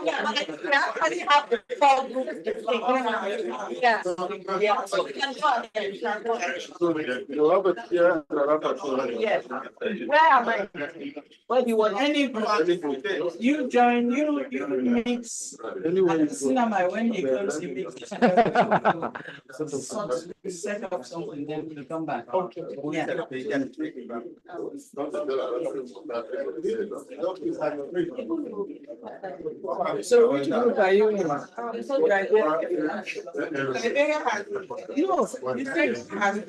yeah, but we actually have 4 groups. Yeah. Yeah. So we can go ahead. Yes. Where am I? Where do you want? You join, you mix. Anyway, cinema when he comes, you mix. Set up something, then we come back. Okay. Yeah. So which group are you in? No, you said has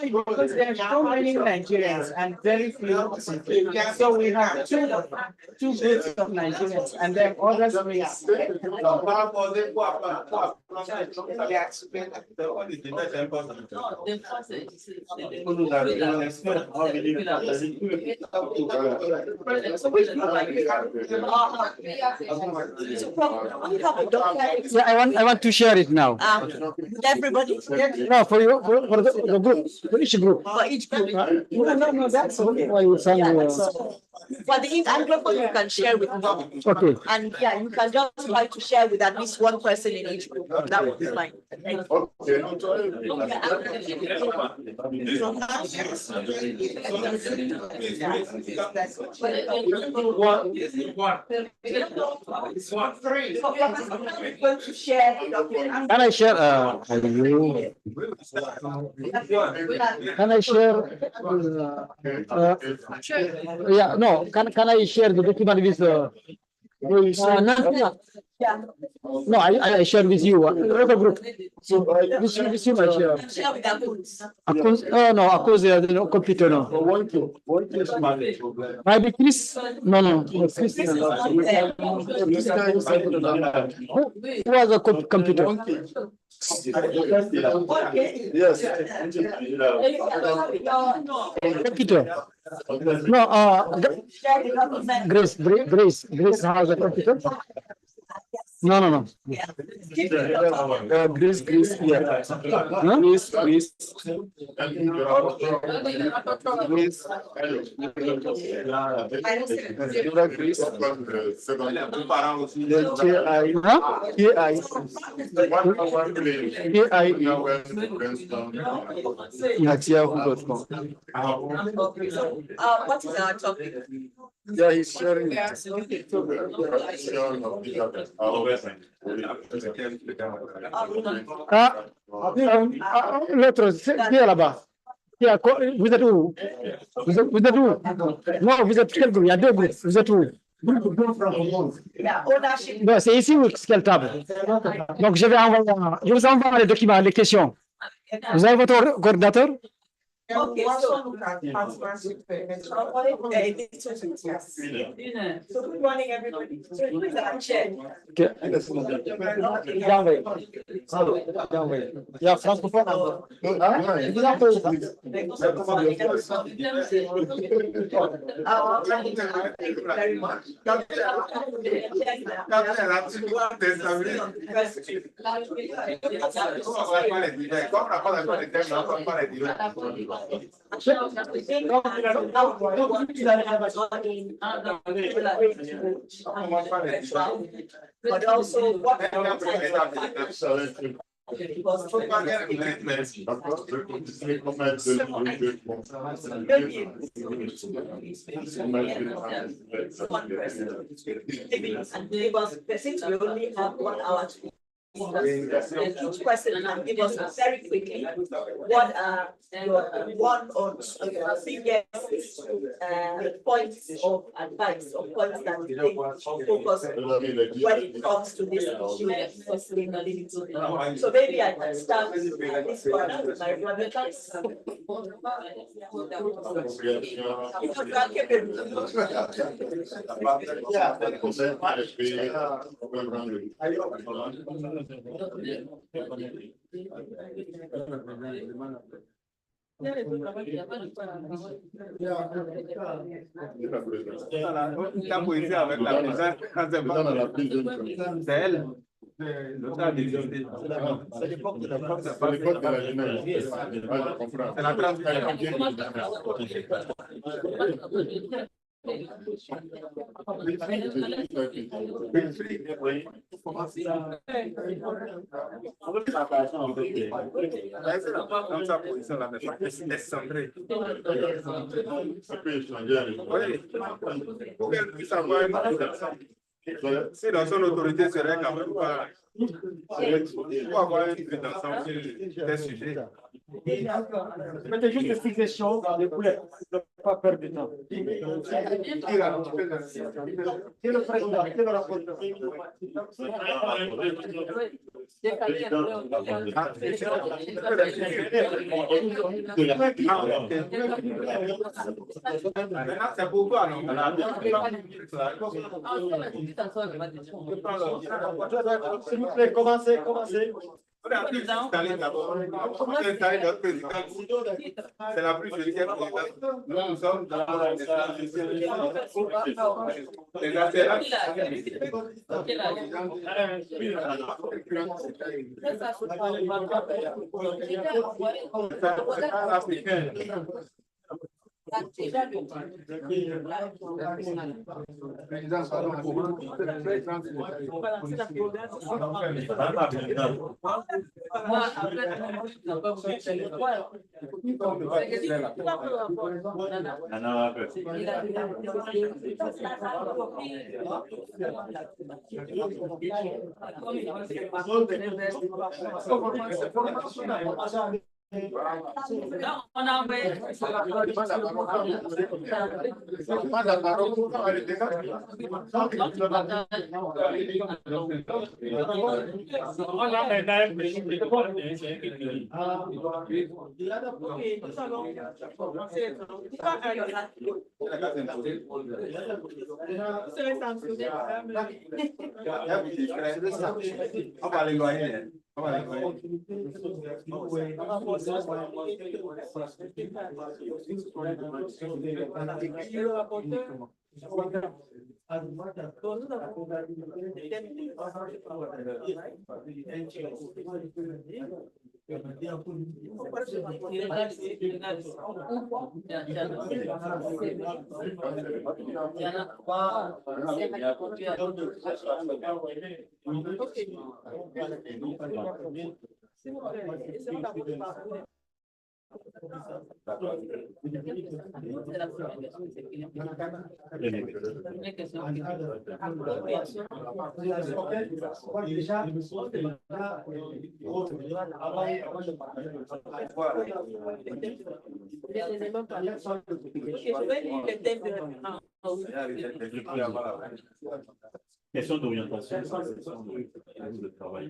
because there are so many Nigerians and very few. So we have two groups of Nigerians and then others mix. Yeah, I want to share it now. With everybody. No, for you, for the group, for each group. For each group. No, that's okay. Why you send For the Anglophone, you can share with one. Okay. And yeah, you can just try to share with at least one person in each group. That would be fine. Can I share? Can I share? Yeah, no. Can I share the document with? No, I share with you. Another group. So with you, I share. No, of course, no computer. No. Maybe Chris? No. Chris. Who has a computer? Yes. Computer. No, Grace has a computer. No. Greece, yeah. Huh? Greece. What is our topic? Yeah, he's sharing it. L'autre, qui est là-bas? Vous êtes où? Vous êtes où? Non, vous êtes quel groupe? Il y a 2 groupes. Vous êtes où? Non, c'est ici ou quelle table? Donc, je vous envoie les documents, les questions. Vous avez votre coordinateur? Okay, so good morning, everybody. So who is our chair? Yeah, francophone. Thank you very much. But also what since we only have 1 hour to each person can give us very quickly what are your 1 or 2 biggest points of advice or points that you think should focus on when it comes to this issue of sustainability. So maybe I can start with this one with my brother. Pour qu'elle puisse avoir une validation. Si dans son autorité serait quand même pas pour avoir une vue d'ensemble sur des sujets. Mettez juste des suggestions, ne pas perdre de temps. Qui est le président? Qui est le rapporteur? Maintenant, c'est pourquoi non? S'il vous plaît, commencez. On a pu installer d'abord. Installer notre président. C'est la plus jolie présidence. Nous sommes dans les affaires. On a envoyé. On va l'éloigner. On va l'éloigner. Question d'orientation, question de travail.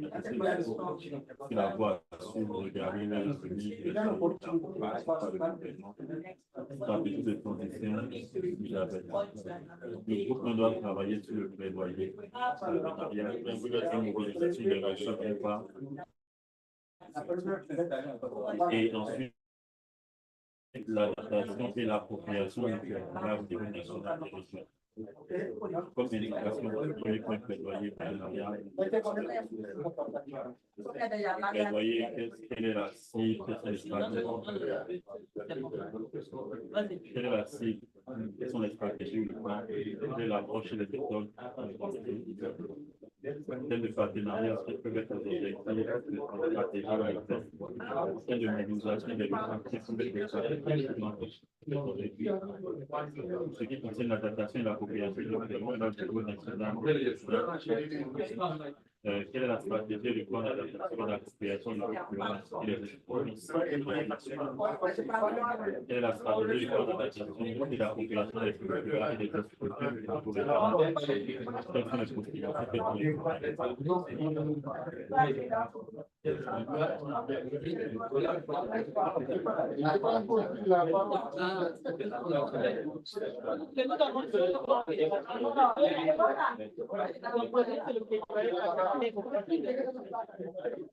La voie sur regarder la stratégie de transition. Le groupe doit travailler sur le plaidoyer. Il y a une mobilisation de la chaque part. Et ensuite, l'adaptation et l'appropriation du programme au niveau national et régional. Comme indication, le premier point plaidoyer partenariat. Plaidoyer, quelle est la cible, quelle est la cible, quelles sont les stratégies, quelle est l'approche et les méthodes, quels de partenariat peuvent être les objectifs, les stratégies, quelle de mobilisation des objectifs peuvent être les stratégies. Ce qui concerne l'adaptation et l'appropriation du gouvernement national. Quelle est la stratégie du plan d'adaptation et l'appropriation du gouvernement et les expériences? Quelle est la stratégie du plan d'adaptation et l'appropriation des gouvernements et des institutions pour les parents? Quelles sont les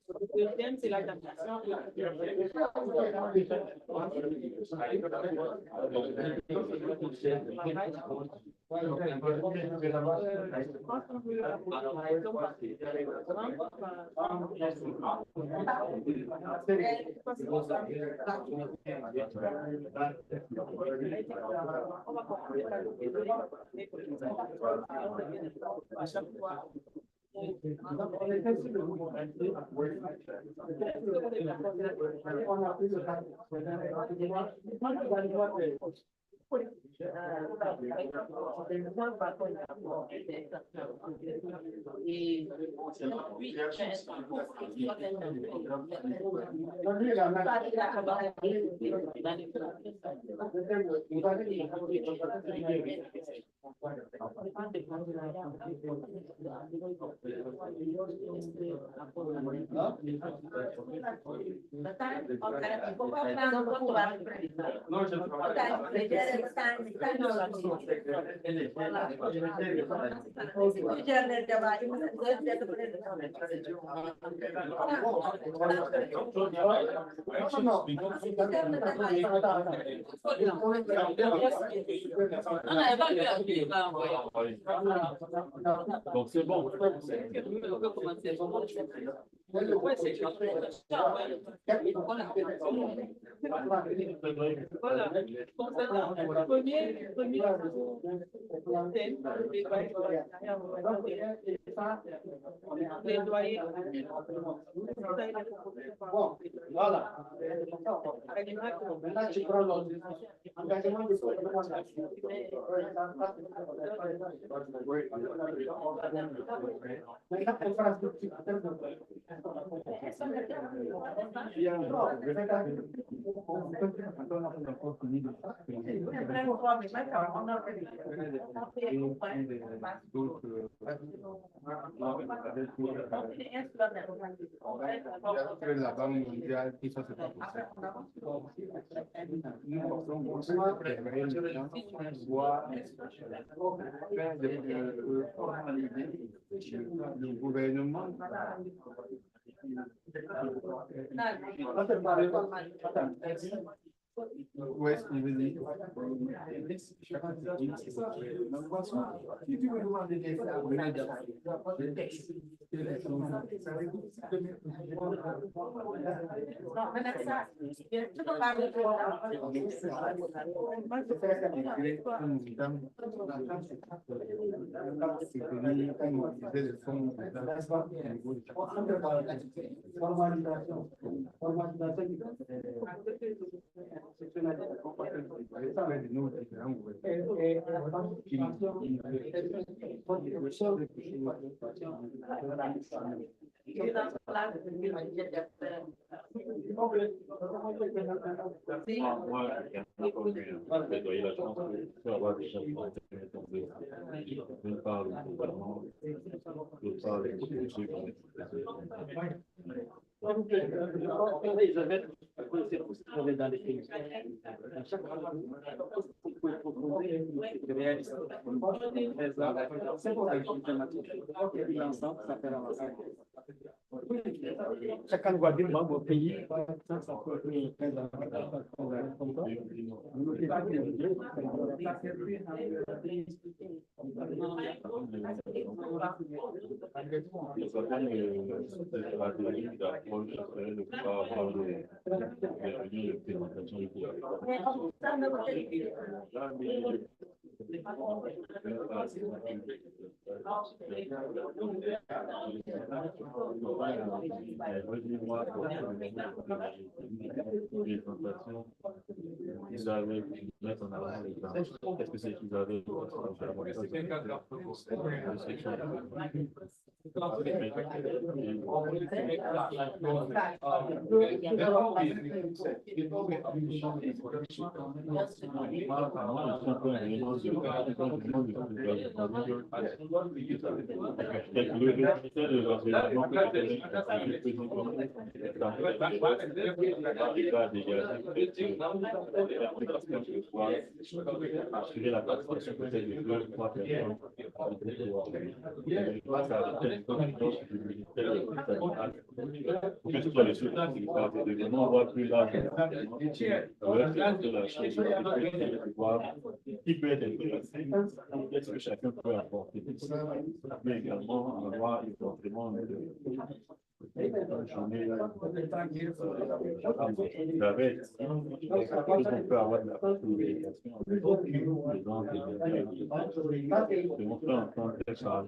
Le deuxième, c'est l'adaptation. Donc c'est bon. Voilà. Maintenant, tu prends l'engagement de La Banque mondiale, tout ça, c'est pas possible. Nous pensons que faire le gouvernement ouest il veut dire iSAVET, c'est dans les pays. À chaque fois, vous pouvez proposer des réalistes. C'est pour ça que je ensemble, ça fait avancer. Chacun doit dire au pays, ça peut Ils avaient mettre en avant les gens. Qu'est-ce que c'est qu'ils avaient assurer la participation peut-être de 2 ou 3 personnes. On voit plus large. Qui peut être intéressé, qu'est-ce que chacun peut apporter. Mais également avoir éventuellement on peut avoir de la communication avec les gens de montrer un contexte à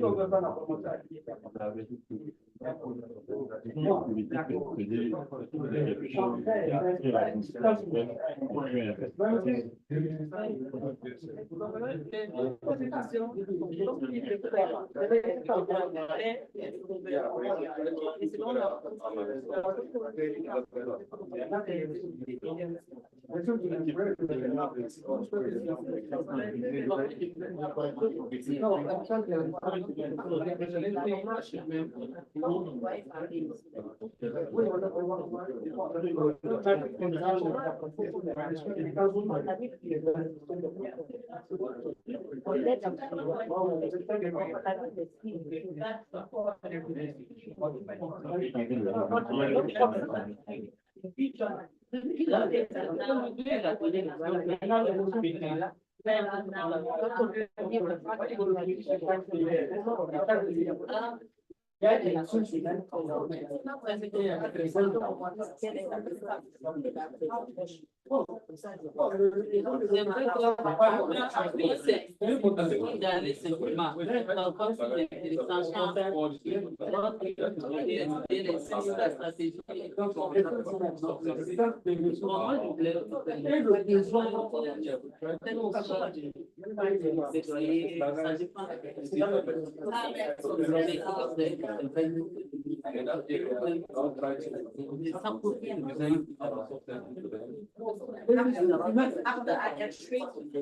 After I get straight to the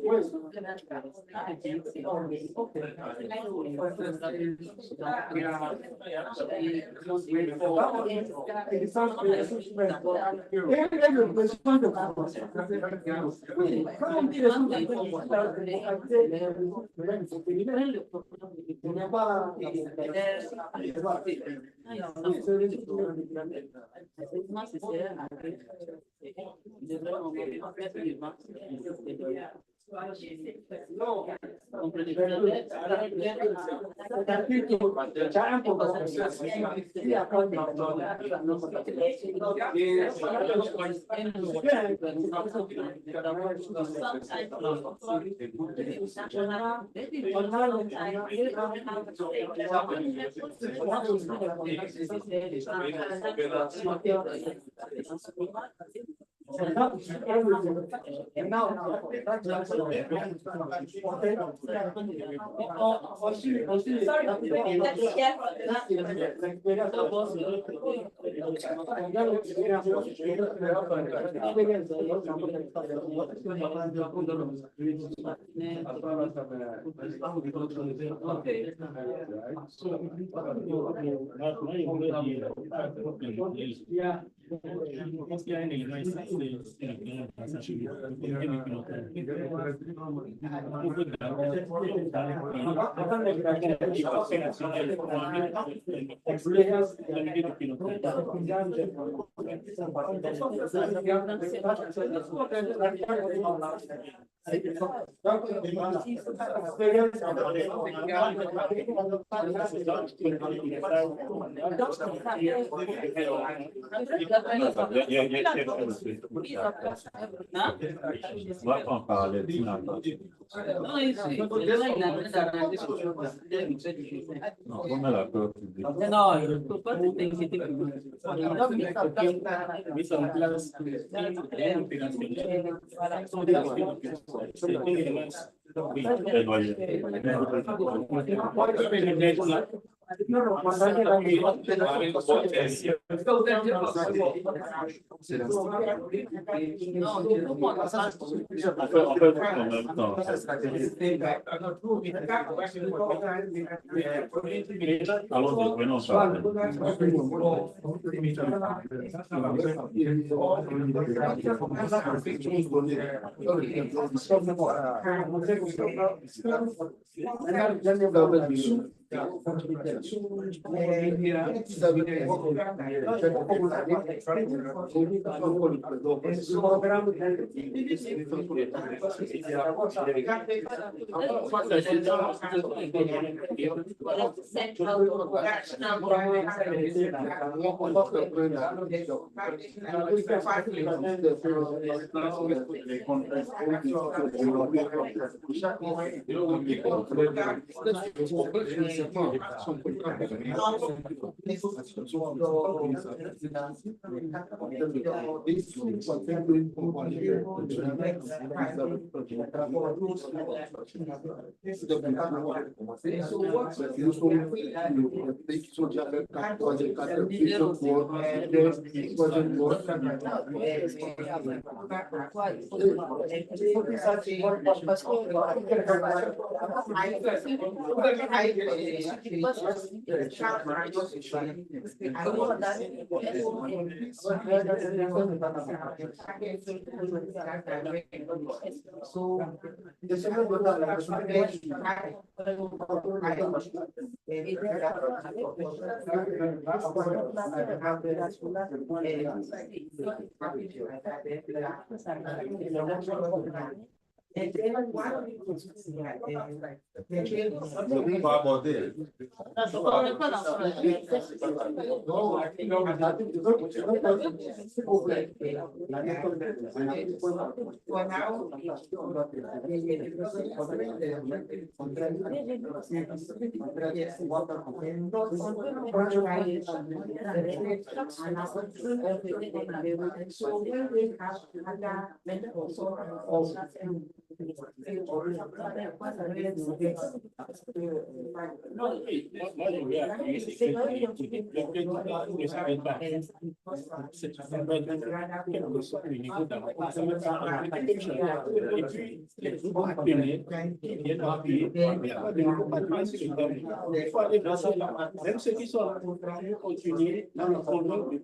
Même ceux qui sont là pour continuer dans le programme de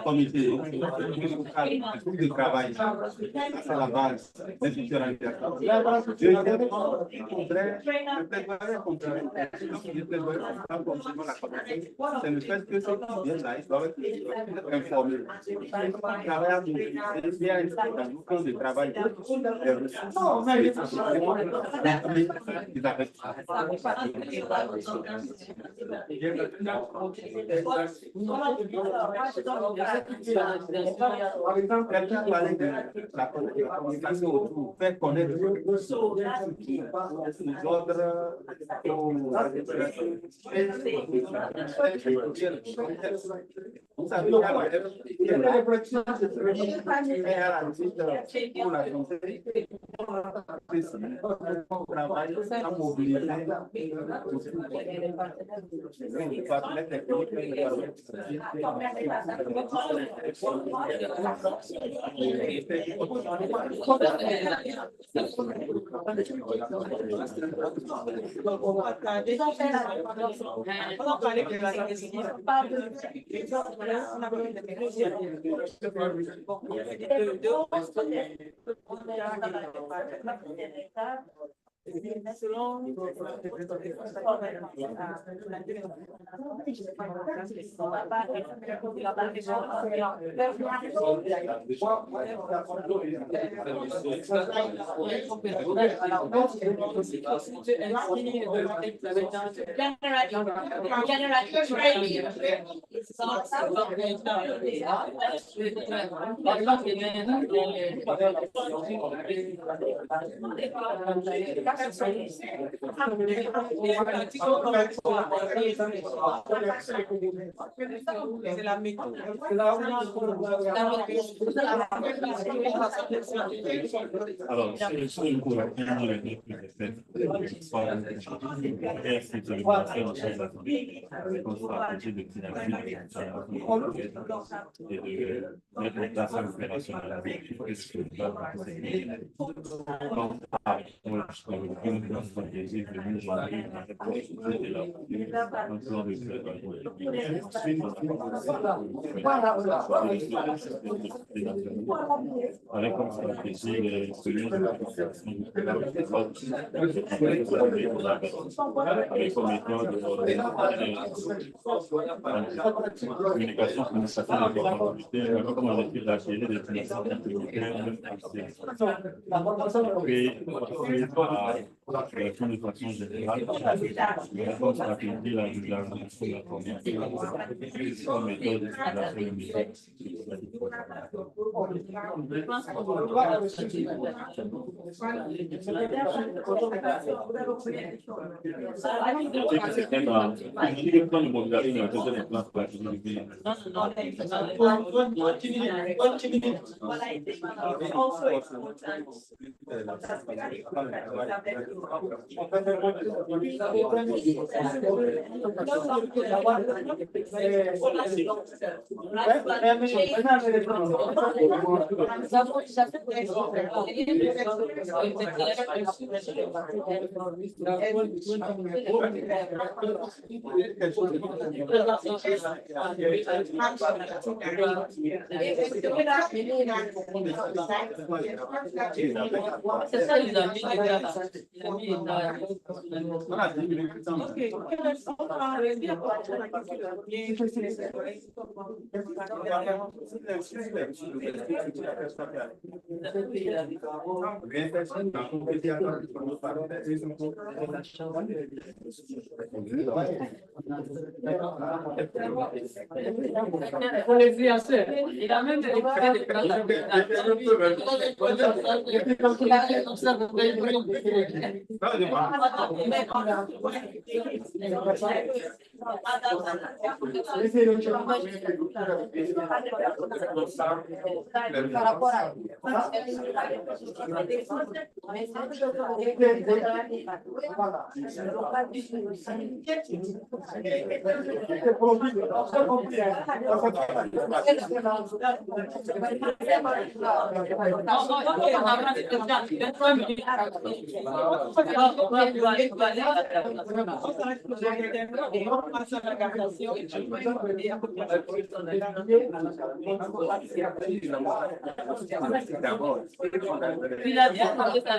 comité de travail. C'est la base des futurs handicapés. Deuxièmement, il faudrait, c'est le fait que ceux qui viennent là, ils doivent être informés. Travailler bien dans le camp de travail, quelqu'un parlait de la communication autour, faire connaître les ordres. Vous savez, il y a pour la santé, travail, à mobiliser c'est la méthode. Alors, c'est une conversion de avec comme stratégie les solutions de avec comme méthode communication comme on écrit la série des financements et de façon générale, comme stratégie la vulgarisation de la formation comme méthode Il a même des frais de Il a bien parlé ça.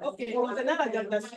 Ok, maintenant l'adaptation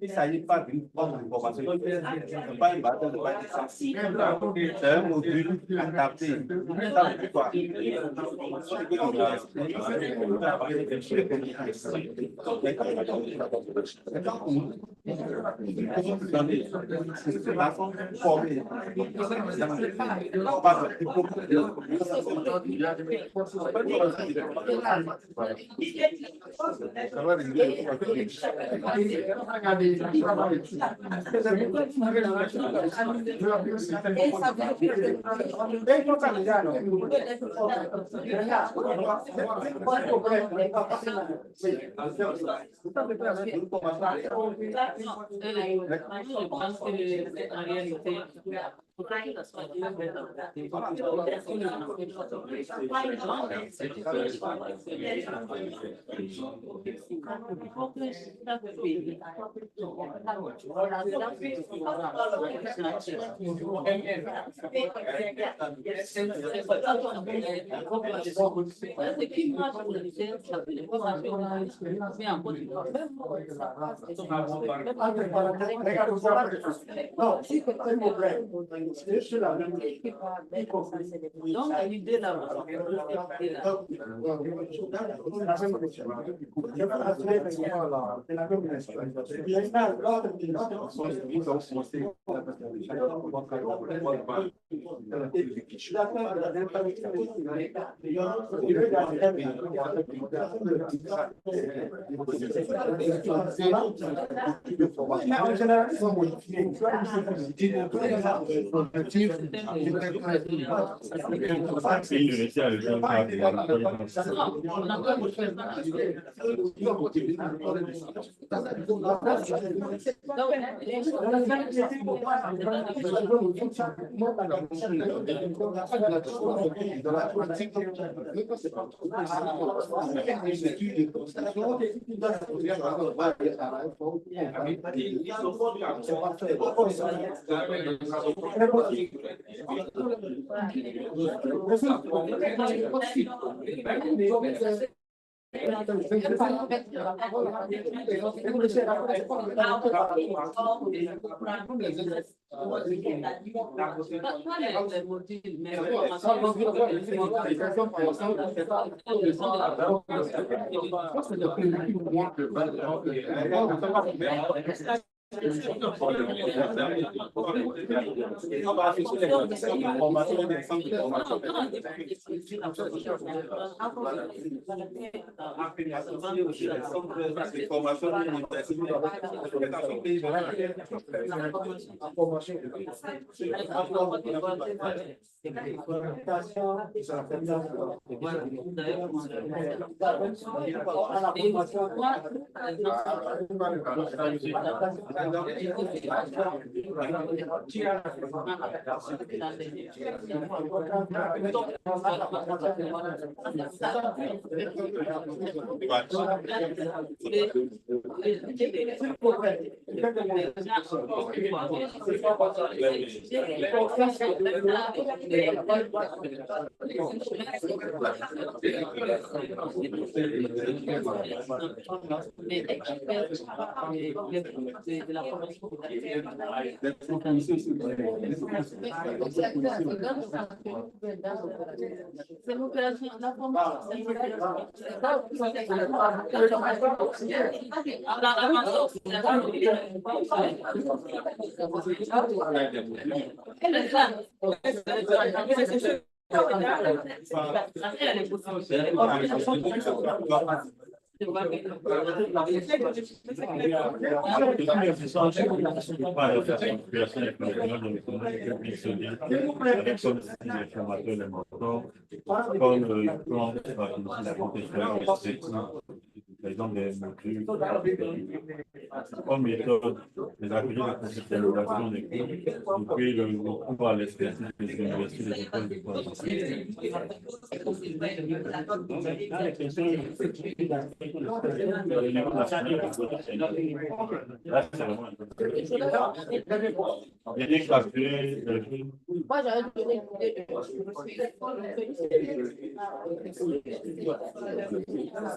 Il s'agit pas d'une bonne information. C'est pas une bataille de bâtissement. C'est un module adapté. Ça veut dire quoi? Par exemple, des modules comme méthode les ateliers de conceptualisation des cours, et puis le cours à l'expertise des universités, des écoles de formation. Dans les questions, là, c'est vraiment il y a des calculs. Moi, j'aurais donné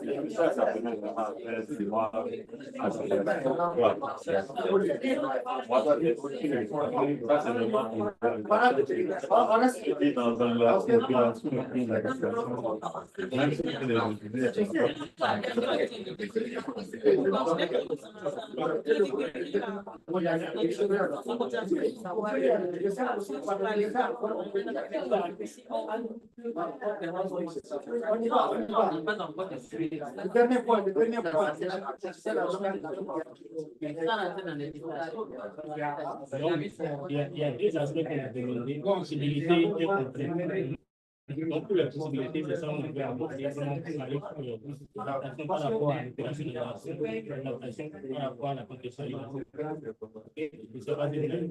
Ça permet vraiment de faire des mois. Il y a deux aspects qu'on a demandé, possibilité et complément. Donc, pour la possibilité, c'est ça, on avait abordé l'adaptation par rapport à l'opérationnalisation, l'adaptation par rapport à la contextualisation. Et ça va devenir la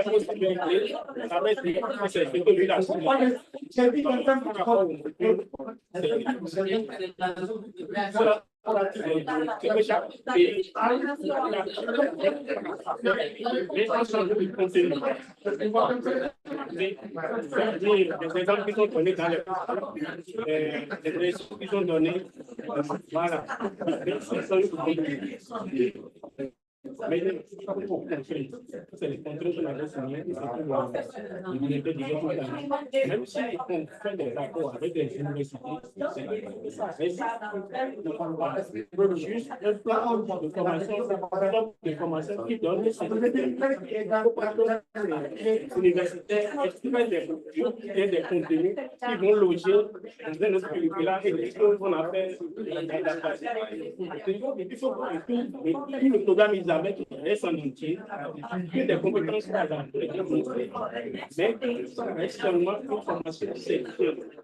possibilité, ça va être les exemples qui sont donnés dans les qui sont donnés, voilà. Mais c'est les contrôles que l'on a signés, même si on fait des accords avec les universités, juste un plan de formation qui donne des universitaires et des contenus qui vont loger dans un autre curriculum et des choses qu'on appelle l'adaptation. Il faut que le programme iSAVET reste en entier, que des compétences par exemple, mais que ça reste seulement une formation sectorielle.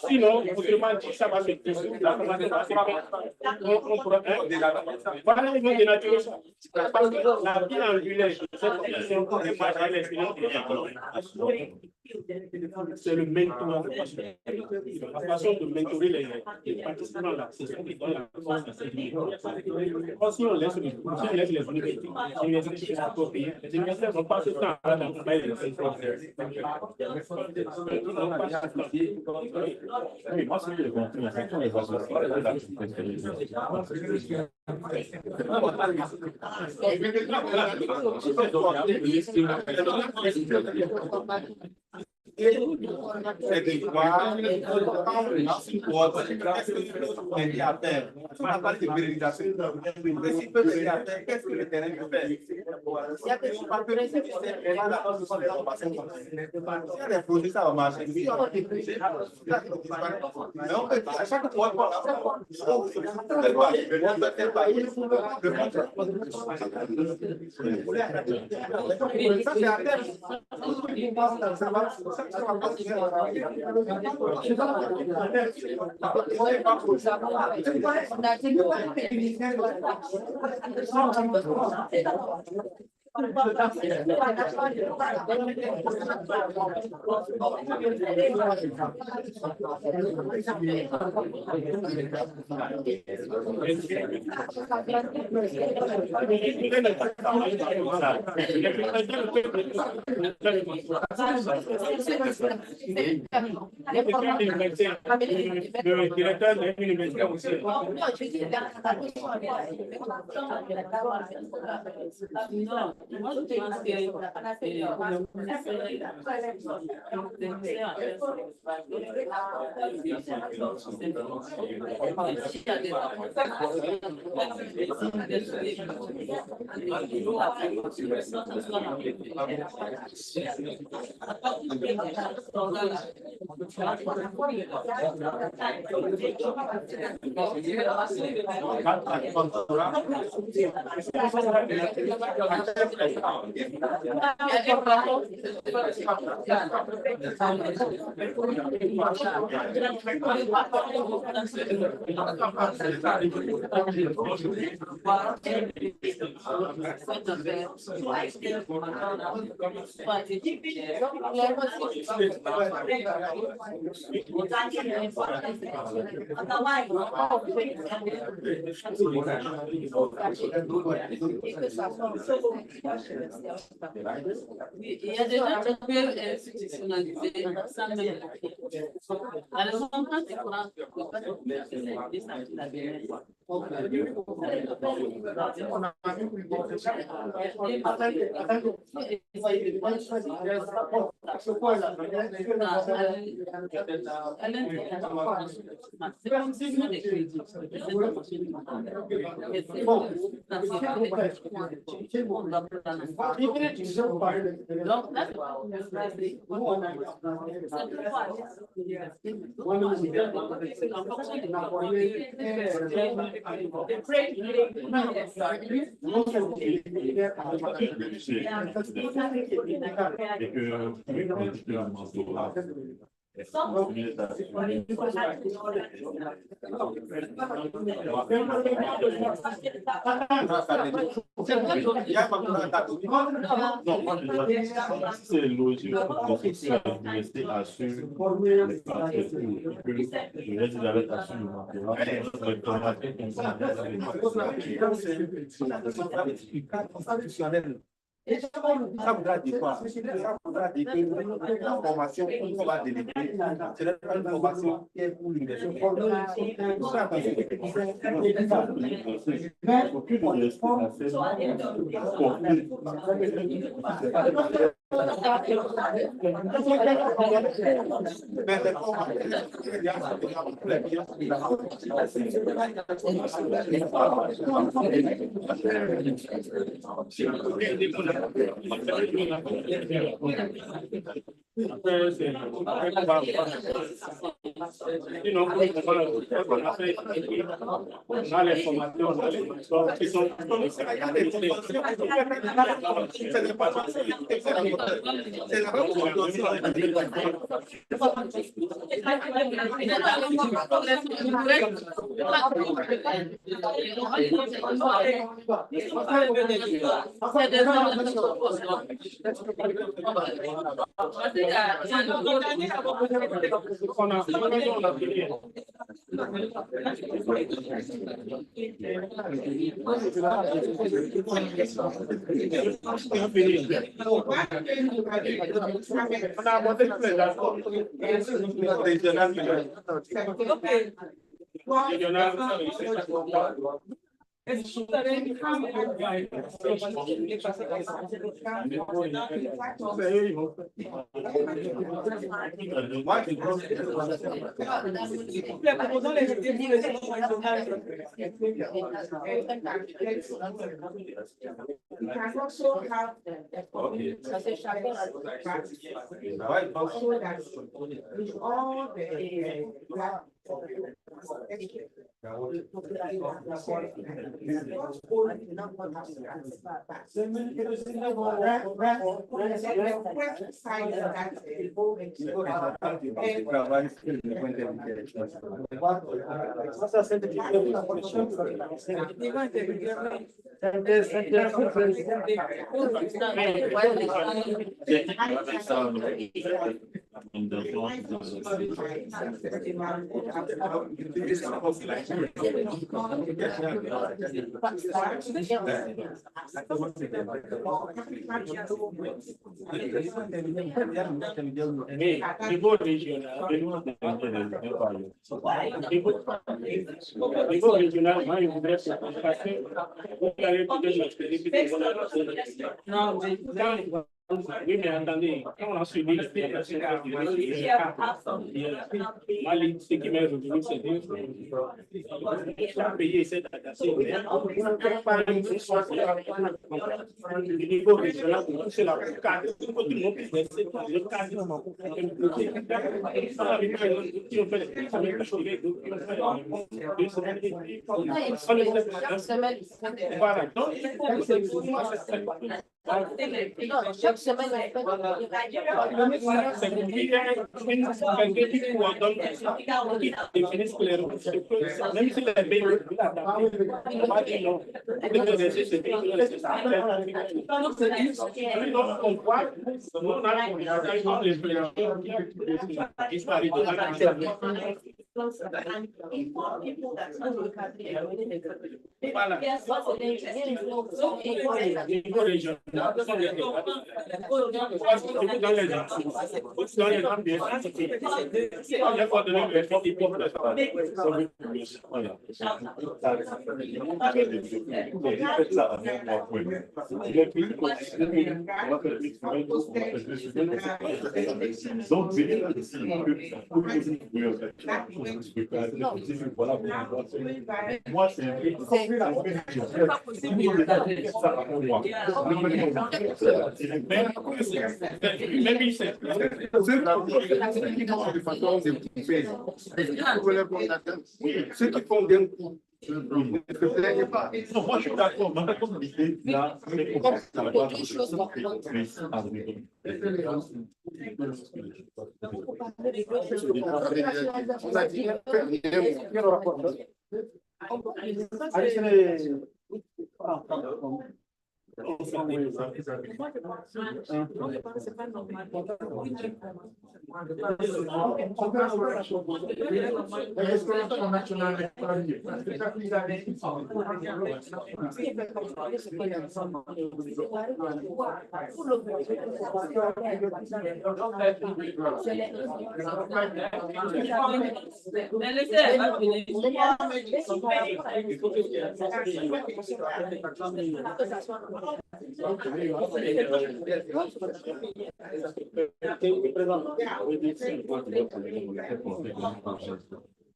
Sinon, autrement dit, ça va se dissoudre. Voilà, ils vont dénaturer ça. Parce que la vie angulaire, c'est le mentorat. La façon de mentorer les participants là, c'est ce qui donne la force à cette vie. Si on laisse les universités qui sont appropriées, les universités vont passer ce temps à l'accompagner les enseignants. Moi, ce que je comprends, c'est qu'on les voit c'est des fois, merci pour aider à terre. On n'a pas de vérification. Mais s'il peut aider à terre, qu'est-ce que le terrain peut faire? Il y a des projets, ça va marcher. Mais on peut à chaque fois, le directeur de l'université aussi. Moi, je pense Il y a déjà très peu institutionnalisé sans même. Alors, on prend des courants, c'est logique de rester assure le reste de la lettre assure Ça voudra dire quoi? Ça voudra dire que la formation qu'on va délivrer, ce n'est pas une formation qui est pour l'université. We can also have so that with all the Oui, mais attendez, quand on a suivi l'explication, ce qui m'est revenu, c'est que payer cette adaptation. Le niveau régional, c'est la carte. Tout le monde peut verser le cadre. Voilà. Chaque semaine, même si les pays Moi, c'est Ceux qui font bien coup. Non, moi, je suis d'accord. Mais comme l'idée, là,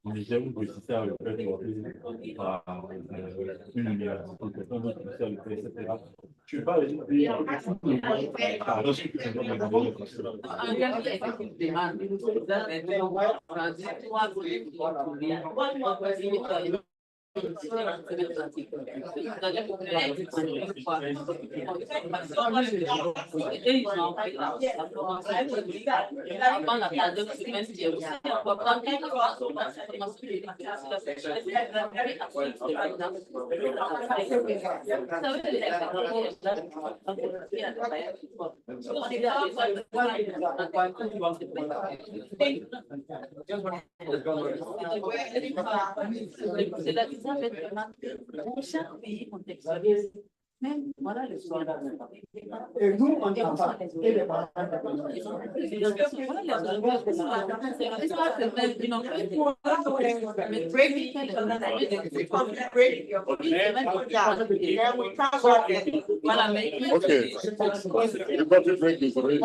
on est jamais que si ça le fait par une université, etc. Tu vas chaque pays contextualise. Même, voilà le soir. Et nous, on est Okay. You got to break this already.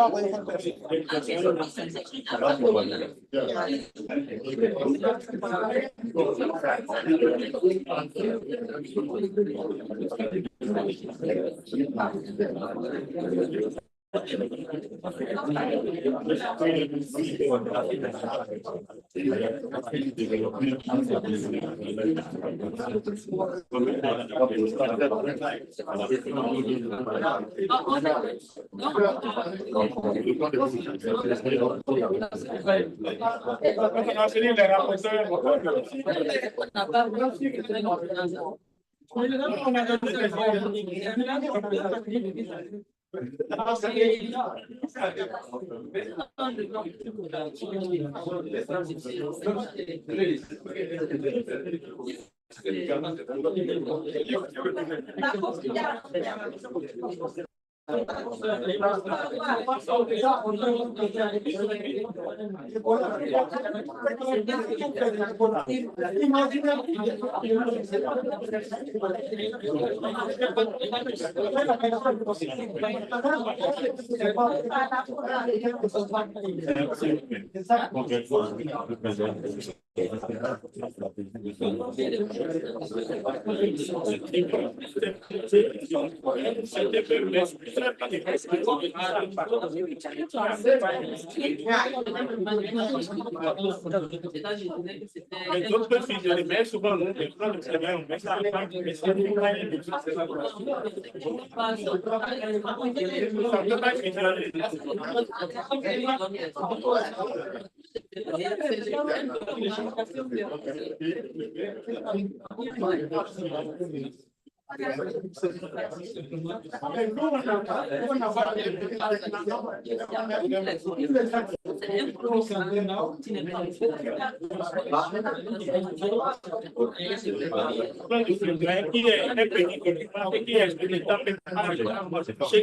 Chez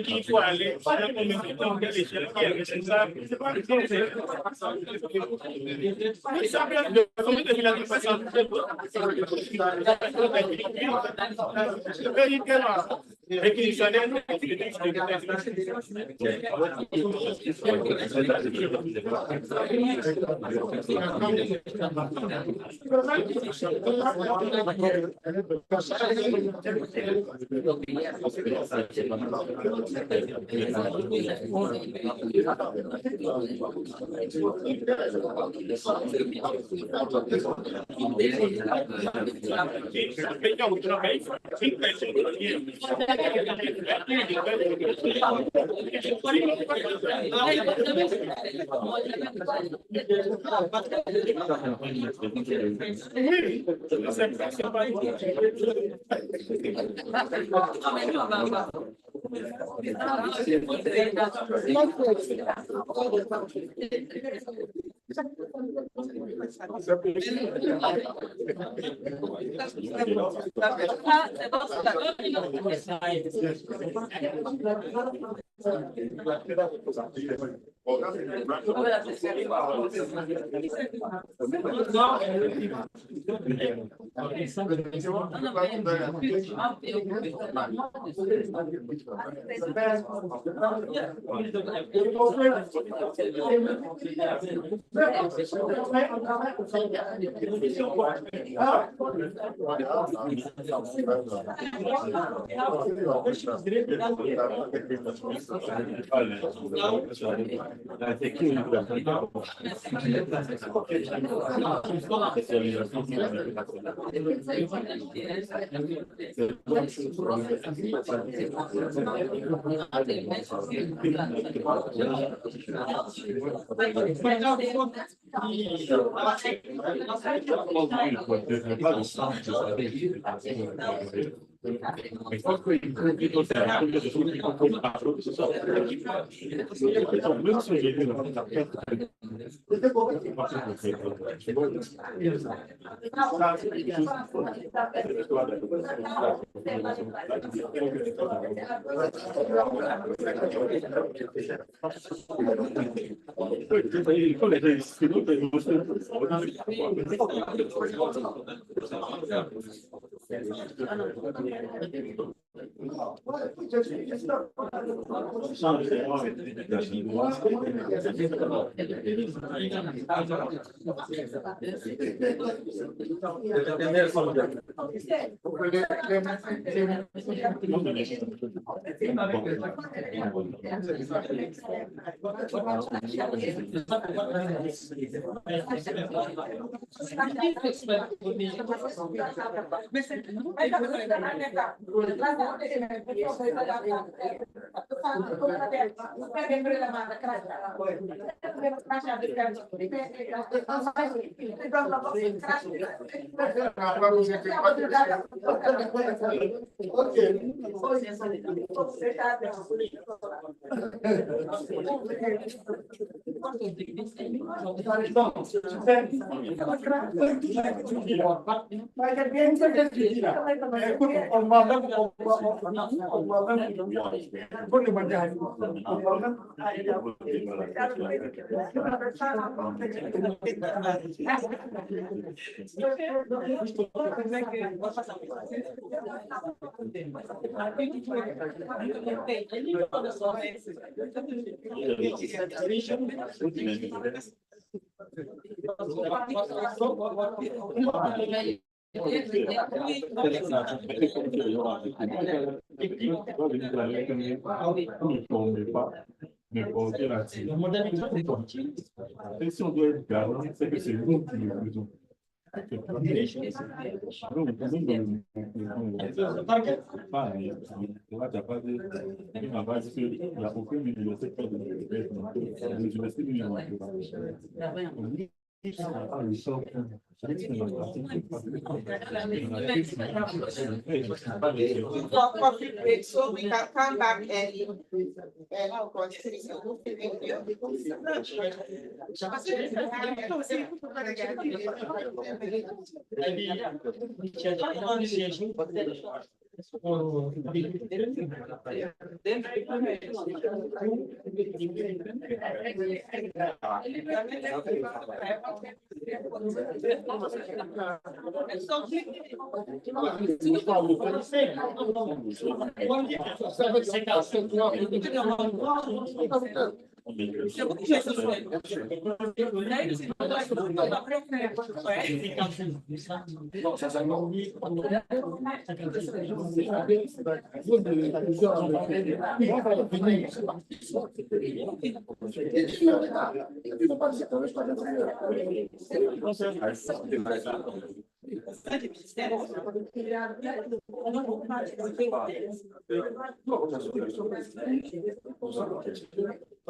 qui il faut aller, Mais pour la si on doit être garant, c'est que c'est nous qui le faisons. So we can come back and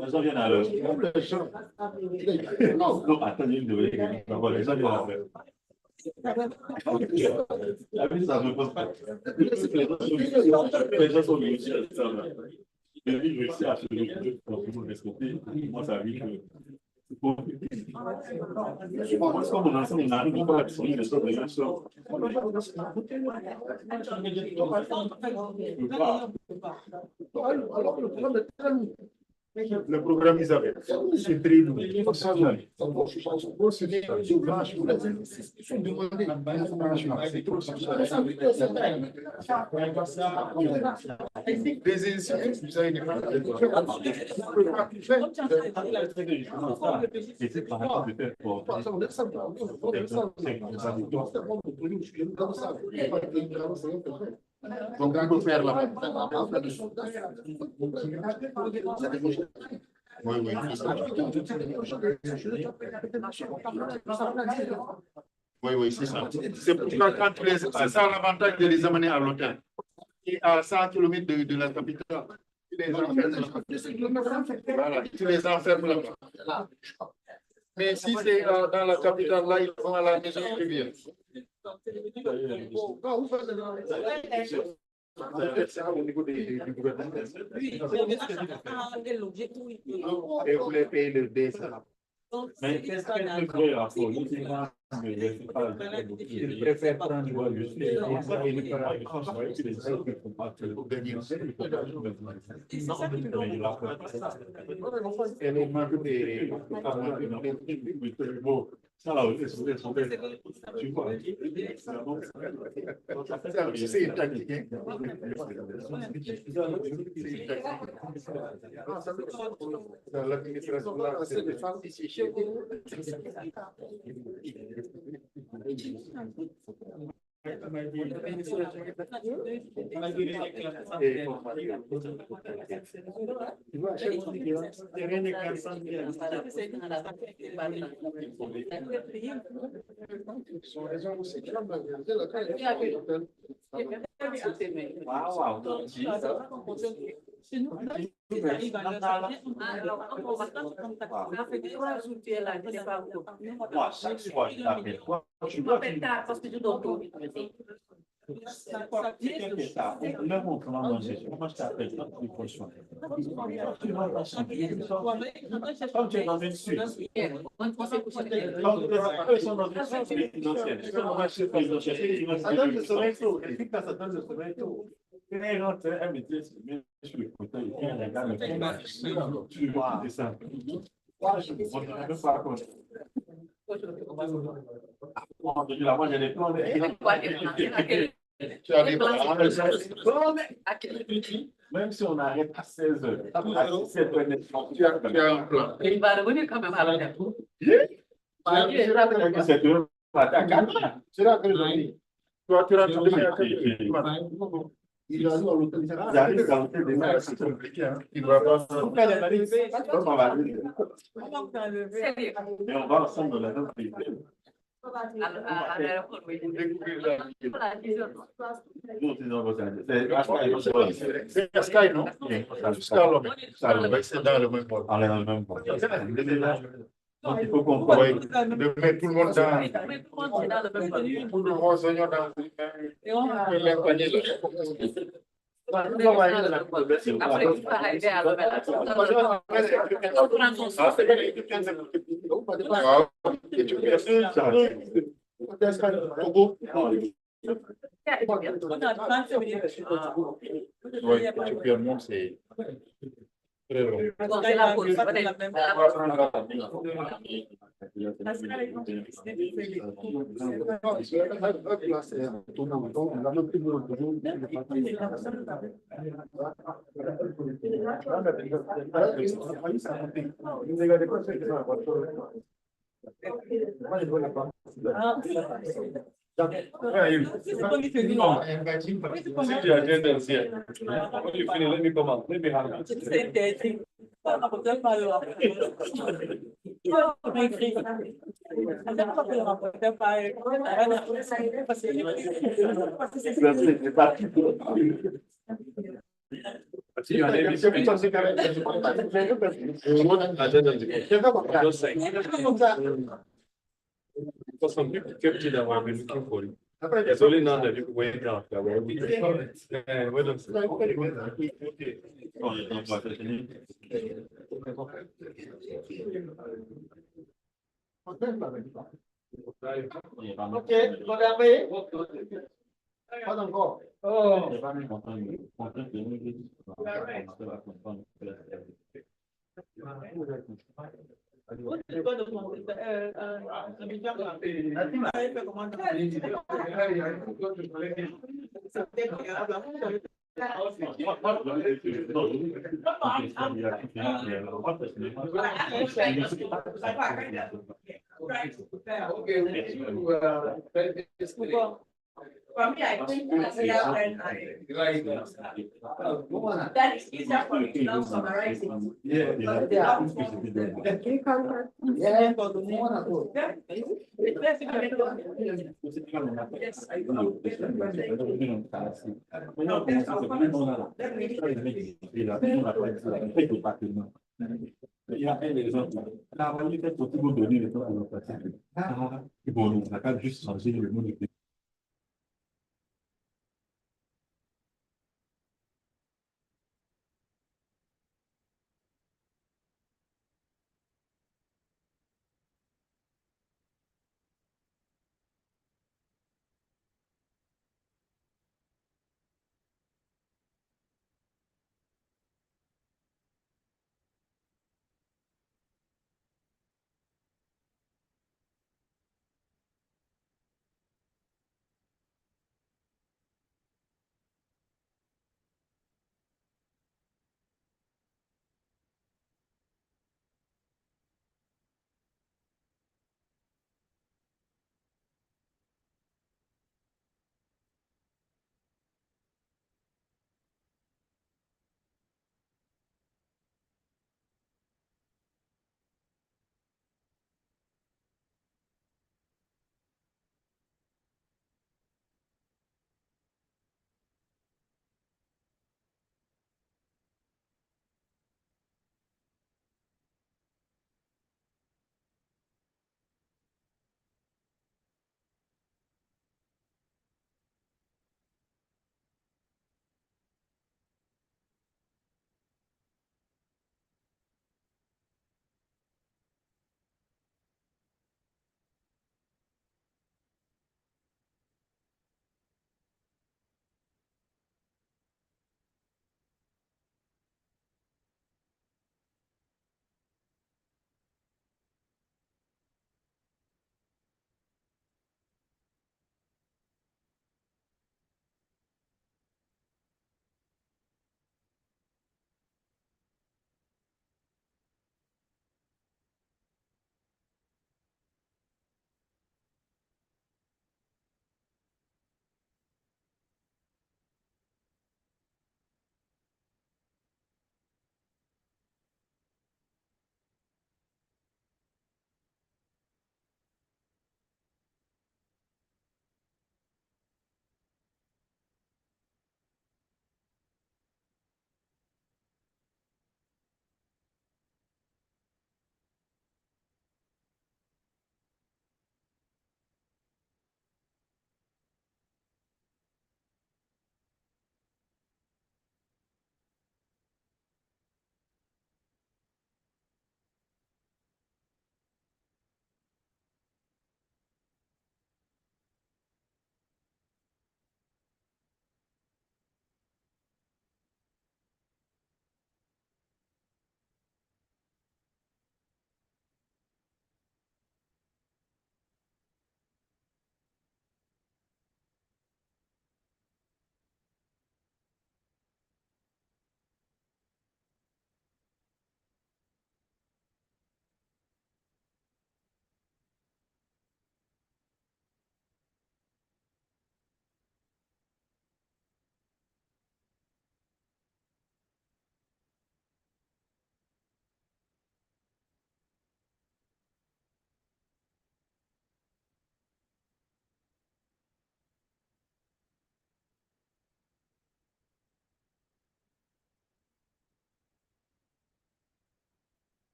Les gens viennent à l'heure. Non, attendez, vous devez les gens viennent à l'heure. Ça ne pose pas. Les gens sont venus à ça. Je réussis à se retrouver pour tout le respecter. Moi, ça arrive que. Moi, c'est comme on enseigne, on n'arrive pas à exprimer les choses de la chose. Le programme iSAVET, c'est très lourd. Donc, on peut faire la Oui, oui. Oui, oui, c'est ça. C'est pourquoi c'est ça l'avantage de les amener à l'hôtel. Et à 100 km de la capitale, tu les enfermes. Voilà, tu les enfermes là-bas. Mais si c'est dans la capitale, là, ils vont à la maison privée. Au niveau du gouvernement. Et vous les payez le décès. Mais qu'est-ce qu'elle peut faire pour il préfère prendre Même si on arrête à 16 heures, à 17 heures, tu as un plan. Il va revenir quand même à la C'est que, C'est là que je dis. Toi, tu rentres j'arrive dans le débat. c'est compliqué, hein. Il doit pas. Et on va ensemble dans la même vie. C'est Sky, non? Jusqu'à l'homme. C'est dans le même bord. On est dans le même point. Donc, il faut qu'on Oui, de mettre tout le monde dans. Tout le monde s'oignant dans le même panier. Après, il faut arriver à Oui, le monde, c'est très long. c'est la pause. Désolé, non, de wait down. Ok, regardez. Pas encore. Oh. For me, I think that's when that is easier for me to now summarize it. Il y a un exemple. La réalité, pour tout le monde donner le temps à l'entretien. Bon, on n'a pas juste changé le mot de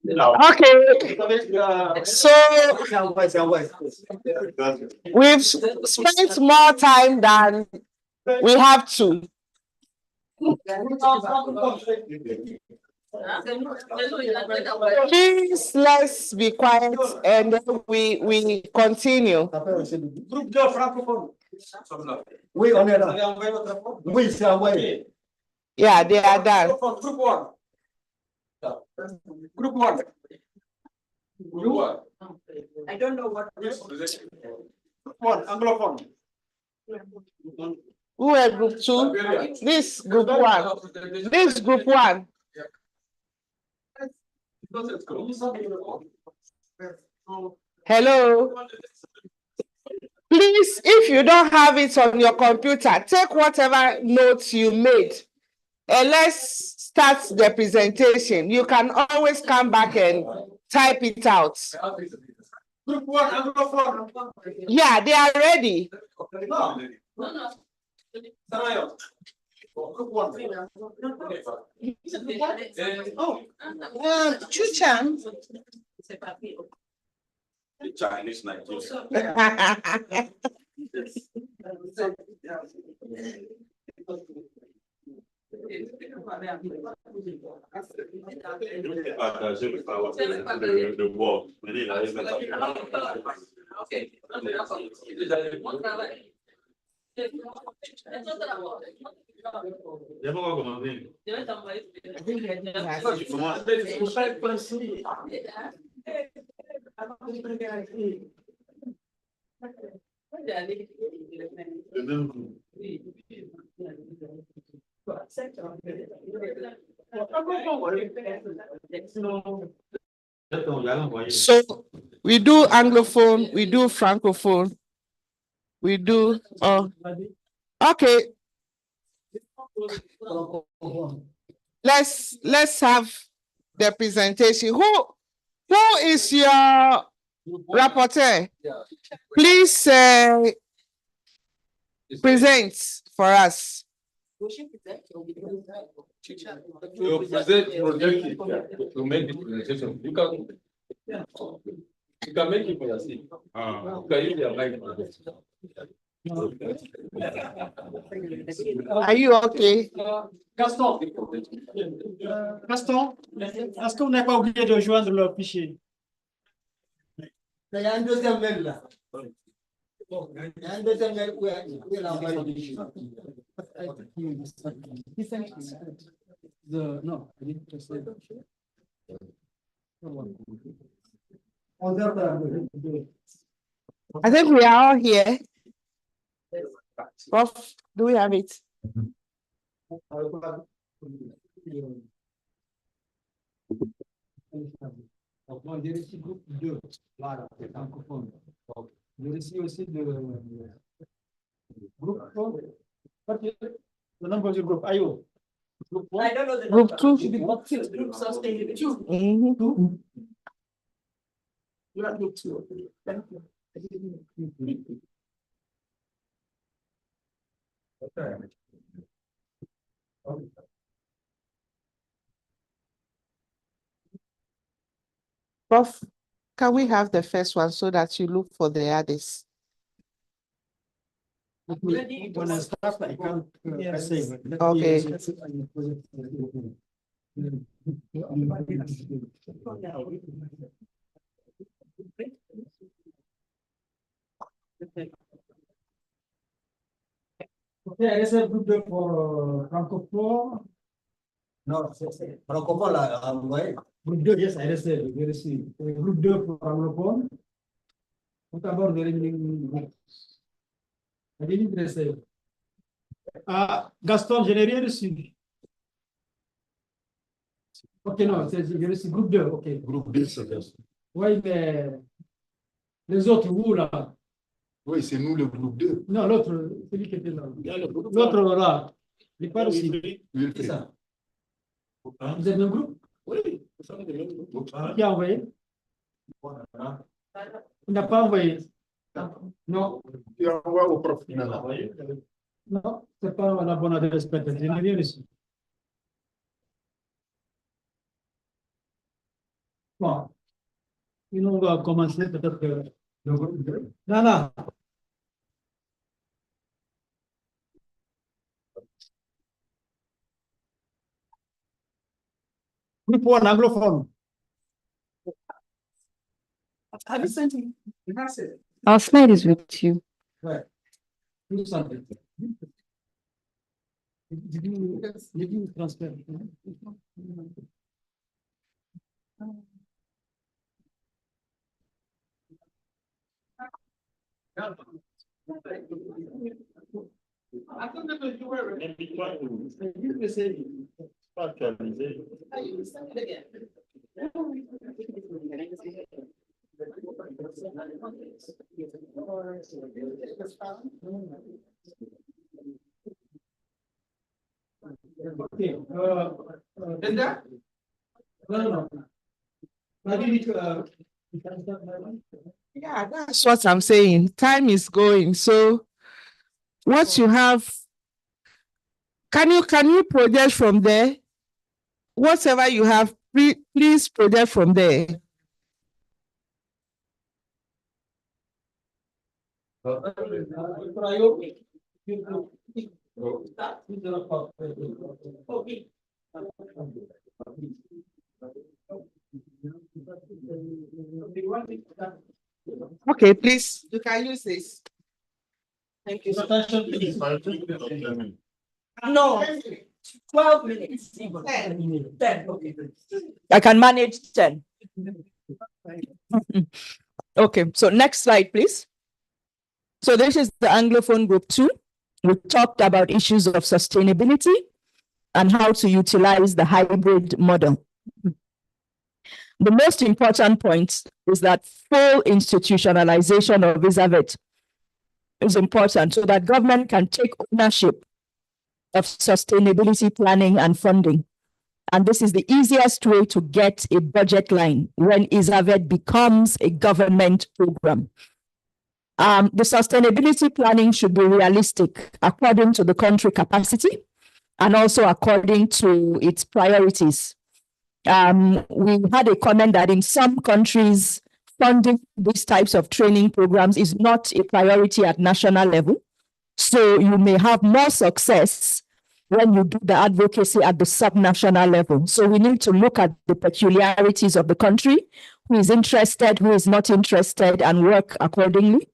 Okay, so we've spent more time than we have to. Please, let's be quiet and then we continue. Groupe 2 francophone. Oui, on est là. Oui, c'est envoyé. Yeah, they are done. Group 1. Group 1. I don't know what. Group 1, anglophone. Who are group 2? This group 1. This group 1. Hello. Please, if you don't have it on your computer, take whatever notes you made and let's start the presentation. You can always come back and type it out. Group 1, anglophone. Yeah, they are ready. Group 1. Chuchan. The Chinese Nigeria. The wall. So we do Anglophone, we do Francophone, we do okay. Let's have the presentation. Who is your rapporteur? Please present for us. You present project to make the presentation. You can make it for yourself. You can use your mic. Are you okay? Gaston, est-ce que vous n'avez pas oublié de joindre le fichier? Il y a un deuxième mail là. Il y a un deuxième mail où il a envoyé. Non. I think we are all here. Prof, do we have it? J'ai reçu groupe 2, voilà, francophone. J'ai reçu aussi de groupe 3. Le nombre du groupe, ayo. I don't know the Group 2. Group sustain 2. You are group 2. Thank you. Prof, can we have the first one so that you look for the others? When I start, I can't save it. Okay. Okay, I guess a group 2 for francophone. Non, c'est francophone là, envoyé. Groupe 2, yes, I received. Groupe 2 pour anglophone. Tout d'abord, I didn't receive. Gaston, je n'ai rien reçu. Ok, non, j'ai reçu groupe 2, ok. Groupe 2, c'est bien. Oui, mais les autres, vous là. Oui, c'est nous le groupe 2. Non, l'autre, celui qui était là. L'autre là, il n'est pas reçu. Oui, C'est ça. Vous êtes un groupe? Oui. Qui a envoyé? Il n'a pas envoyé. Non. Tu envoies au prof. Non, ce n'est pas la bonne adresse peut-être. Je n'ai rien reçu. Bon. Sinon, on va commencer peut-être que le groupe. Nana. Groupe one anglophone. Have you sent him? Our slide is with you. Right. Do something. Did you transfer? Okay. Linda? No. Yeah, that's what I'm saying. Time is going. So what you have, can you project from there? Whatever you have, please project from there. Okay, please, you can use this. Thank you. No, 12 minutes. 10. Okay. I can manage 10. Okay, so next slide, please. So this is the Anglophone group 2. We talked about issues of sustainability and how to utilize the hybrid model. The most important point is that full institutionalization of iSAVET is important so that government can take ownership of sustainability planning and funding. And this is the easiest way to get a budget line when iSAVET becomes a government program. The sustainability planning should be realistic according to the country capacity and also according to its priorities. We had a comment that in some countries, funding these types of training programs is not a priority at national level. So you may have more success when you do the advocacy at the subnational level. So we need to look at the peculiarities of the country, who is interested, who is not interested, and work accordingly.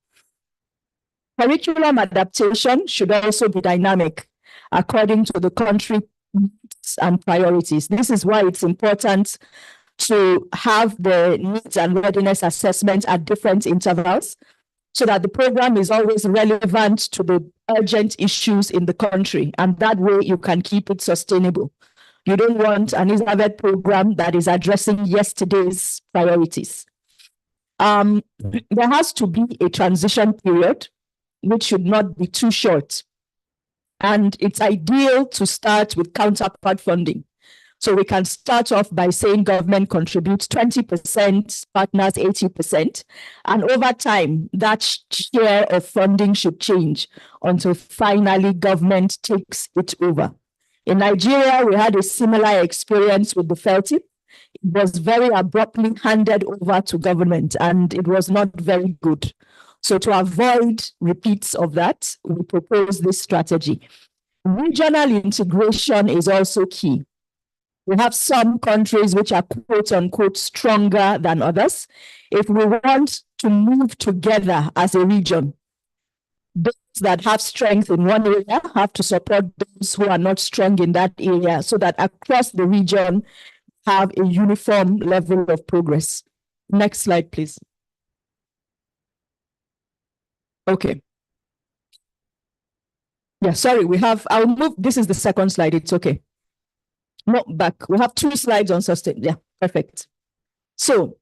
Curriculum adaptation should also be dynamic according to the country needs and priorities. This is why it's important to have the needs and readiness assessment at different intervals so that the program is always relevant to the urgent issues in the country. And that way you can keep it sustainable. You don't want an iSAVET program that is addressing yesterday's priorities. There has to be a transition period, which should not be too short. And it's ideal to start with counterpart funding. So we can start off by saying government contributes 20%, partners 80%. And over time, that share of funding should change until finally government takes it over. In Nigeria, we had a similar experience with the FELTI. It was very abruptly handed over to government and it was not very good. So to avoid repeats of that, we propose this strategy. Regional integration is also key. We have some countries which are quote unquote stronger than others. If we want to move together as a region, those that have strength in one area have to support those who are not strong in that area so that across the region have a uniform level of progress. Next slide, please. Okay. Yeah, sorry, I'll move, this is the second slide, it's okay. No, back, we have 2 slides on sustain, yeah, perfect. So,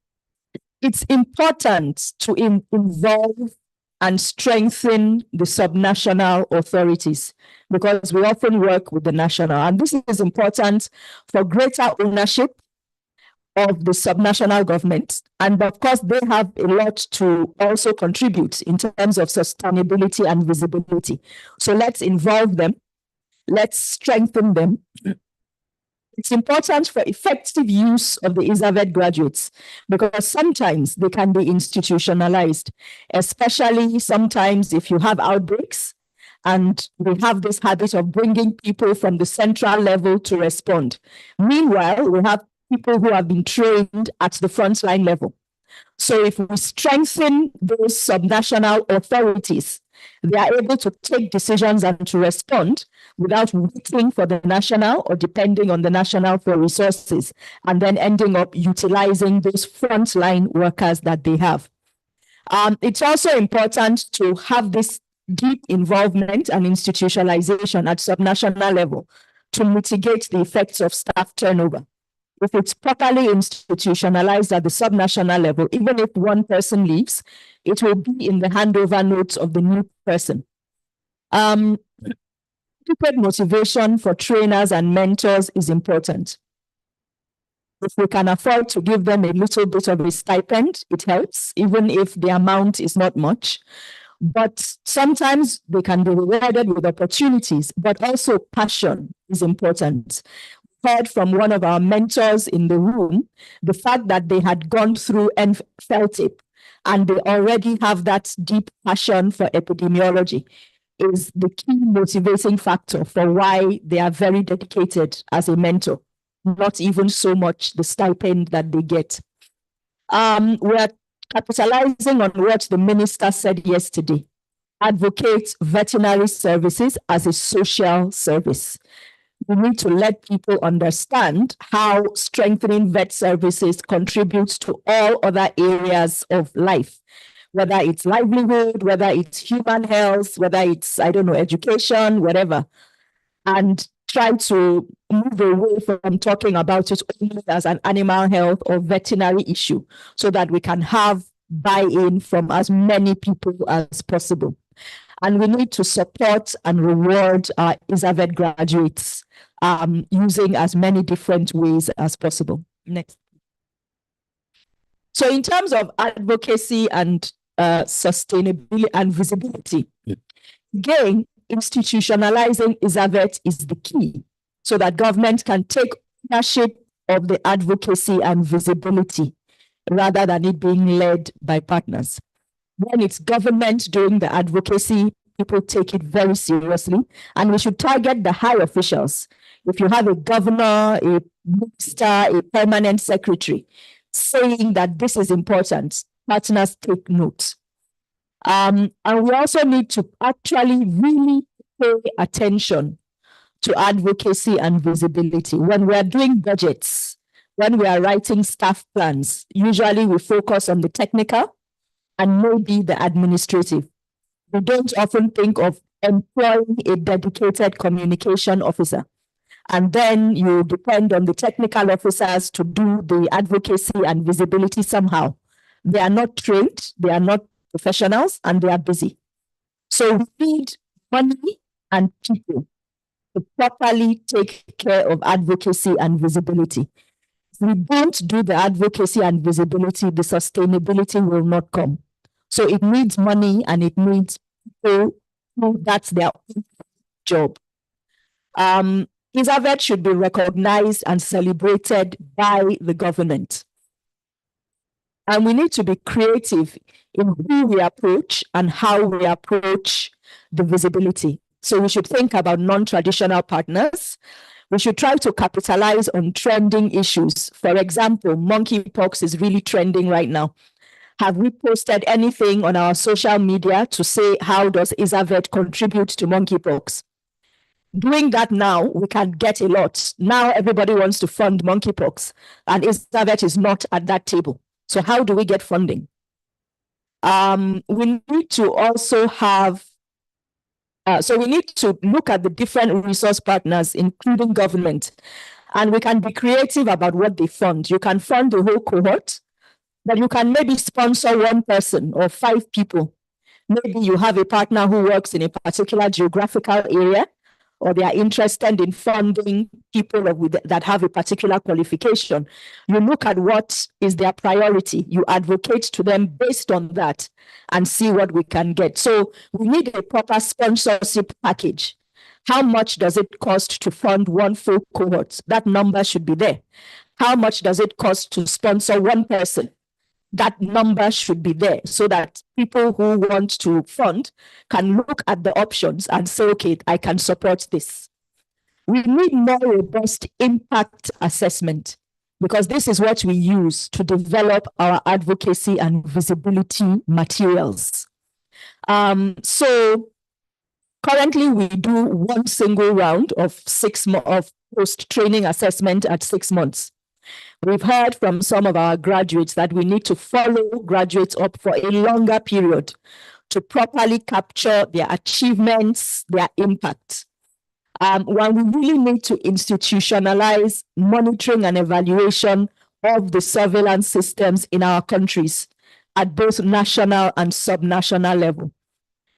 it's important to involve and strengthen the subnational authorities because we often work with the national, and this is important for greater ownership of the subnational government. And of course, they have a lot to also contribute in terms of sustainability and visibility. So let's involve them. Let's strengthen them. It's important for effective use of the iSAVET graduates because sometimes they can be institutionalized, especially sometimes if you have outbreaks and we have this habit of bringing people from the central level to respond. Meanwhile, we have people who have been trained at the frontline level. So if we strengthen those subnational authorities, they are able to take decisions and to respond without waiting for the national or depending on the national for resources, and then ending up utilizing those frontline workers that they have. It's also important to have this deep involvement and institutionalization at subnational level to mitigate the effects of staff turnover. If it's properly institutionalized at the subnational level, even if one person leaves, it will be in the handover notes of the new person. Adequate motivation for trainers and mentors is important. If we can afford to give them a little bit of a stipend, it helps, even if the amount is not much. But sometimes they can be rewarded with opportunities, but also passion is important. Heard from one of our mentors in the room, the fact that they had gone through and felt it, and they already have that deep passion for epidemiology is the key motivating factor for why they are very dedicated as a mentor, not even so much the stipend that they get. We're capitalizing on what the minister said yesterday, advocate veterinary services as a social service. We need to let people understand how strengthening vet services contributes to all other areas of life, whether it's livelihood, whether it's human health, whether it's, education, whatever, and try to move away from talking about it only as an animal health or veterinary issue so that we can have buy-in from as many people as possible. And we need to support and reward our iSAVET graduates using as many different ways as possible. Next. So in terms of advocacy and sustainability and visibility, again, institutionalizing iSAVET is the key so that government can take ownership of the advocacy and visibility rather than it being led by partners. When it's government doing the advocacy, people take it very seriously, and we should target the high officials. If you have a governor, a minister, a permanent secretary saying that this is important, partners take note. And we also need to actually really pay attention to advocacy and visibility. When we are doing budgets, when we are writing staff plans, usually we focus on the technical and maybe the administrative. We don't often think of employing a dedicated communication officer. And then you depend on the technical officers to do the advocacy and visibility somehow. They are not trained, they are not professionals, and they are busy. So we need money and people to properly take care of advocacy and visibility. If we don't do the advocacy and visibility, the sustainability will not come. So it needs money and it needs people who that's their own job. iSAVET should be recognized and celebrated by the government. And we need to be creative in who we approach and how we approach the visibility. So we should think about non-traditional partners. We should try to capitalize on trending issues. For example, monkeypox is really trending right now. Have we posted anything on our social media to say how does iSAVET contribute to monkeypox? Doing that now, we can get a lot. Now everybody wants to fund monkeypox, and iSAVET is not at that table. So how do we get funding? We need to also have, we need to look at the different resource partners, including government, and we can be creative about what they fund. You can fund the whole cohort, but you can maybe sponsor one person or 5 people. Maybe you have a partner who works in a particular geographical area, or they are interested in funding people that have a particular qualification. You look at what is their priority. You advocate to them based on that and see what we can get. So we need a proper sponsorship package. How much does it cost to fund one full cohort? That number should be there. How much does it cost to sponsor one person? That number should be there so that people who want to fund can look at the options and say, okay, I can support this. We need more robust impact assessment because this is what we use to develop our advocacy and visibility materials. So currently we do one single round of post-training assessment at 6 months. We've heard from some of our graduates that we need to follow graduates up for a longer period to properly capture their achievements, their impact. When we really need to institutionalize monitoring and evaluation of the surveillance systems in our countries at both national and subnational level,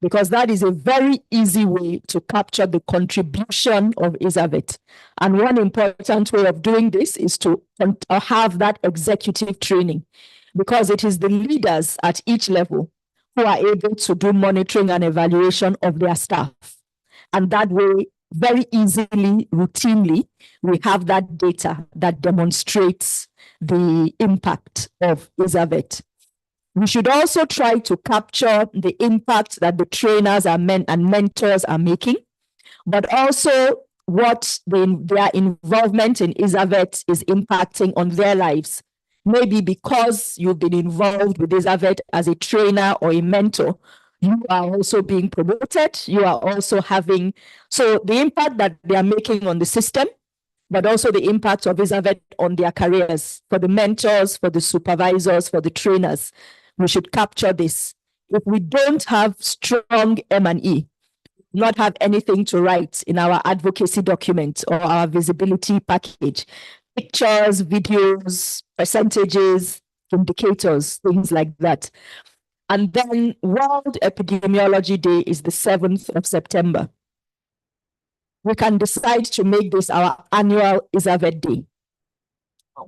because that is a very easy way to capture the contribution of iSAVET. And one important way of doing this is to have that executive training, because it is the leaders at each level who are able to do monitoring and evaluation of their staff. And that way, very easily, routinely, we have that data that demonstrates the impact of iSAVET. We should also try to capture the impact that the trainers and mentors are making, but also what their involvement in iSAVET is impacting on their lives. Maybe because you've been involved with iSAVET as a trainer or a mentor, you are also being promoted, you are also having, so the impact that they are making on the system, but also the impact of iSAVET on their careers, for the mentors, for the supervisors, for the trainers. We should capture this. If we don't have strong M&E, not have anything to write in our advocacy document or our visibility package, pictures, videos, percentages, indicators, things like that. And then World Epidemiology Day is the 7th of September. We can decide to make this our annual iSAVET Day.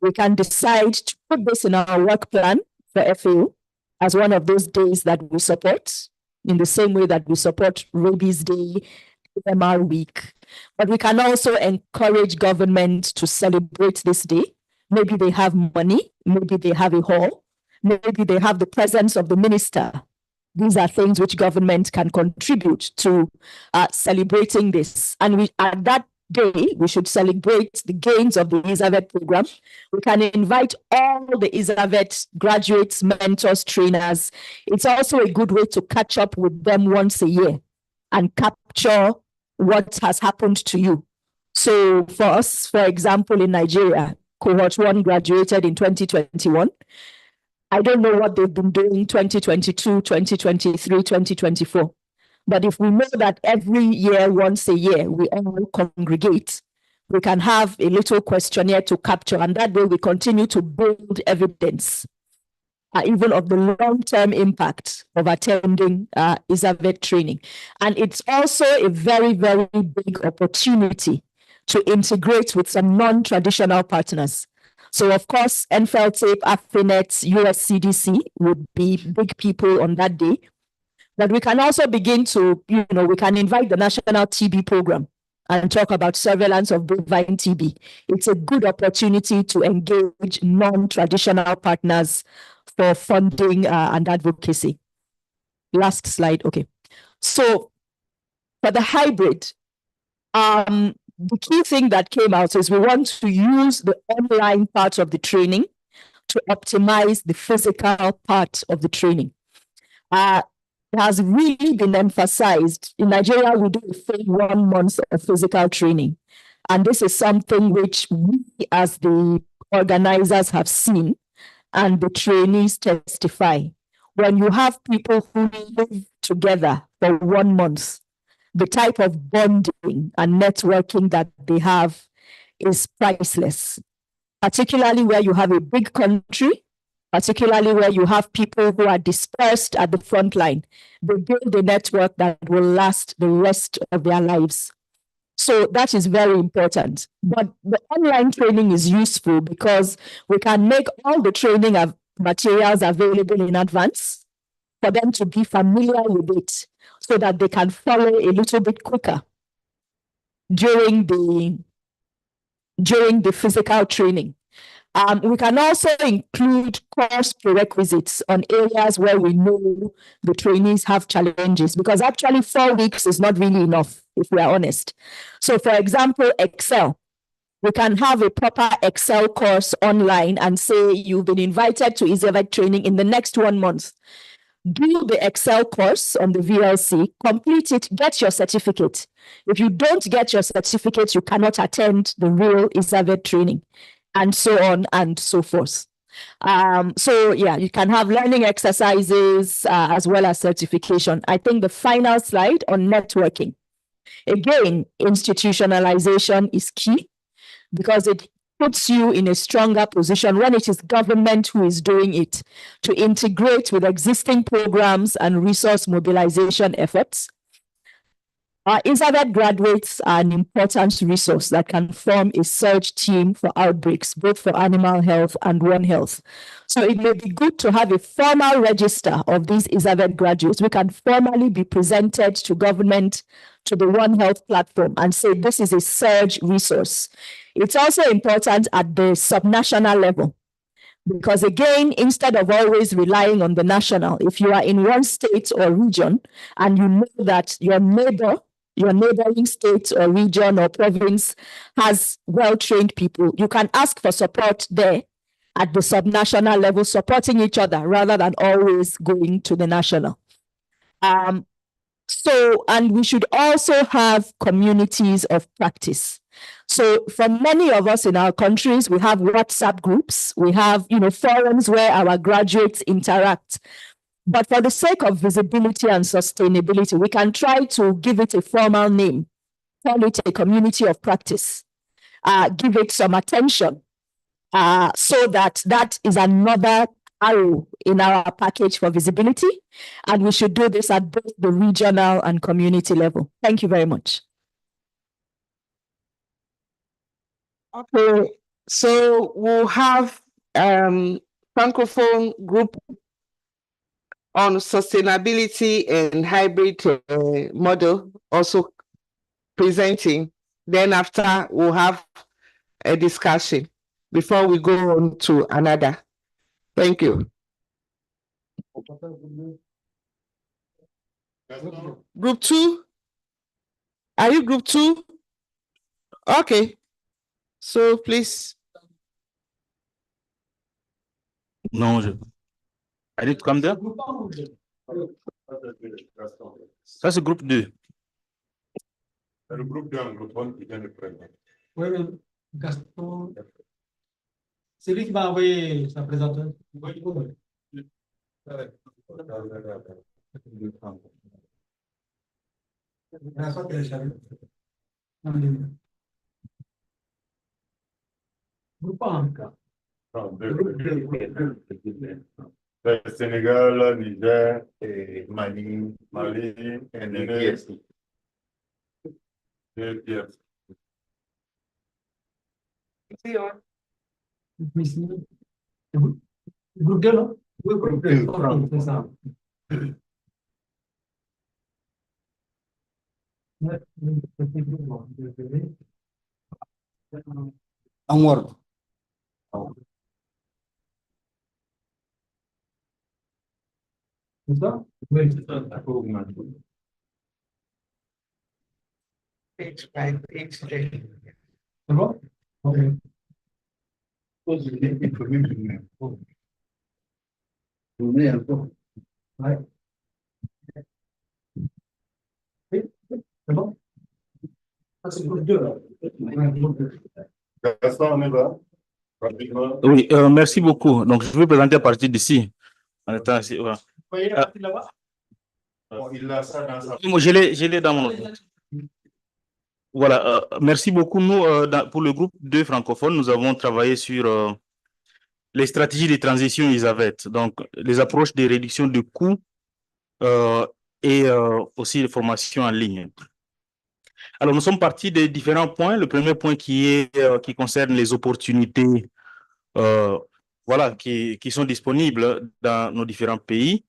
We can decide to put this in our work plan for FAO as one of those days that we support, in the same way that we support Rabies Day, MR Week. But we can also encourage government to celebrate this day. Maybe they have money, maybe they have a hall, maybe they have the presence of the minister. These are things which government can contribute to celebrating this. And at that day, we should celebrate the gains of the iSAVET program. We can invite all the iSAVET graduates, mentors, trainers. It's also a good way to catch up with them once a year and capture what has happened to you. So for us, for example, in Nigeria, cohort 1 graduated in 2021. I don't know what they've been doing 2022, 2023, 2024. But if we know that every year, once a year, we all congregate, we can have a little questionnaire to capture. And that way we continue to build evidence, even of the long-term impact of attending iSAVET training. And it's also a very, very big opportunity to integrate with some non-traditional partners. So, of course, NFLTAPE, AFINET, US CDC would be big people on that day. But we can also begin to, we can invite the National TB Program and talk about surveillance of bovine TB. It's a good opportunity to engage non-traditional partners for funding and advocacy. Last slide, okay. So, for the hybrid, the key thing that came out is we want to use the online part of the training to optimize the physical part of the training. It has really been emphasized. In Nigeria, we do a full 1 month of physical training. And this is something which we as the organizers have seen and the trainees testify. When you have people who live together for 1 month, the type of bonding and networking that they have is priceless, particularly where you have a big country, particularly where you have people who are dispersed at the front line. They build a network that will last the rest of their lives. So that is very important. But the online training is useful because we can make all the training materials available in advance for them to be familiar with it, so that they can follow a little bit quicker. during the physical training. We can also include course prerequisites on areas where we know the trainees have challenges, because actually 4 weeks is not really enough, if we are honest. So for example, Excel. We can have a proper Excel course online and say you've been invited to iSAVET training in the next 1 month. Do the Excel course on the VLC, complete it, get your certificate. If you don't get your certificate, you cannot attend the real iSAVET training, and so on and so forth. So yeah, you can have learning exercises as well as certification. I think the final slide on networking. Again, institutionalization is key, because it puts you in a stronger position when it is government who is doing it, to integrate with existing programs and resource mobilization efforts. iSAVET graduates are an important resource that can form a surge team for outbreaks, both for animal health and One Health. So it may be good to have a formal register of these iSAVET graduates. We can formally be presented to government, to the One Health platform, and say this is a surge resource. It's also important at the subnational level, because again, instead of always relying on the national, if you are in one state or region and you know that your neighboring state or region or province has well-trained people, you can ask for support there at the subnational level, supporting each other rather than always going to the national. And we should also have communities of practice. So for many of us in our countries, we have WhatsApp groups, we have, forums where our graduates interact. But for the sake of visibility and sustainability, we can try to give it a formal name, call it a community of practice, give it some attention, so that is another arrow in our package for visibility. And we should do this at both the regional and community level. Thank you very much. Okay, so we'll have Francophone group on sustainability and hybrid model also presenting. Then after we'll have a discussion before we go on to another. Thank you. Group 2? Are you group 2? Okay. So please. Non, I need to come there. Ça, c'est groupe 2. Le groupe 2 anglophone qui vient de présenter. Oui, Gaston. C'est lui qui m'a envoyé sa présentation. Le Sénégal, Niger, et Mali, Indonésie. Groupe 2, non? Oui, groupe 2. C'est ça. En Word. C'est ça? Oui, c'est ça. C'est bon? Ok. Tourner un peu. Ouais. Oui, c'est bon? Ah, c'est groupe 2, là. Gaston, on est là. Rapidement. Oui, merci beaucoup. Donc, je vais présenter à partir d'ici. En étant ici, voilà. Il a ça dans sa... Moi, je l'ai dans mon ordinateur. Voilà, merci beaucoup. Nous, pour le groupe 2 francophone, nous avons travaillé sur les stratégies de transition iSAVET, donc les approches de réduction de coûts et aussi les formations en ligne. Alors, nous sommes partis des différents points. Le premier point qui concerne les opportunités voilà, qui sont disponibles dans nos différents pays.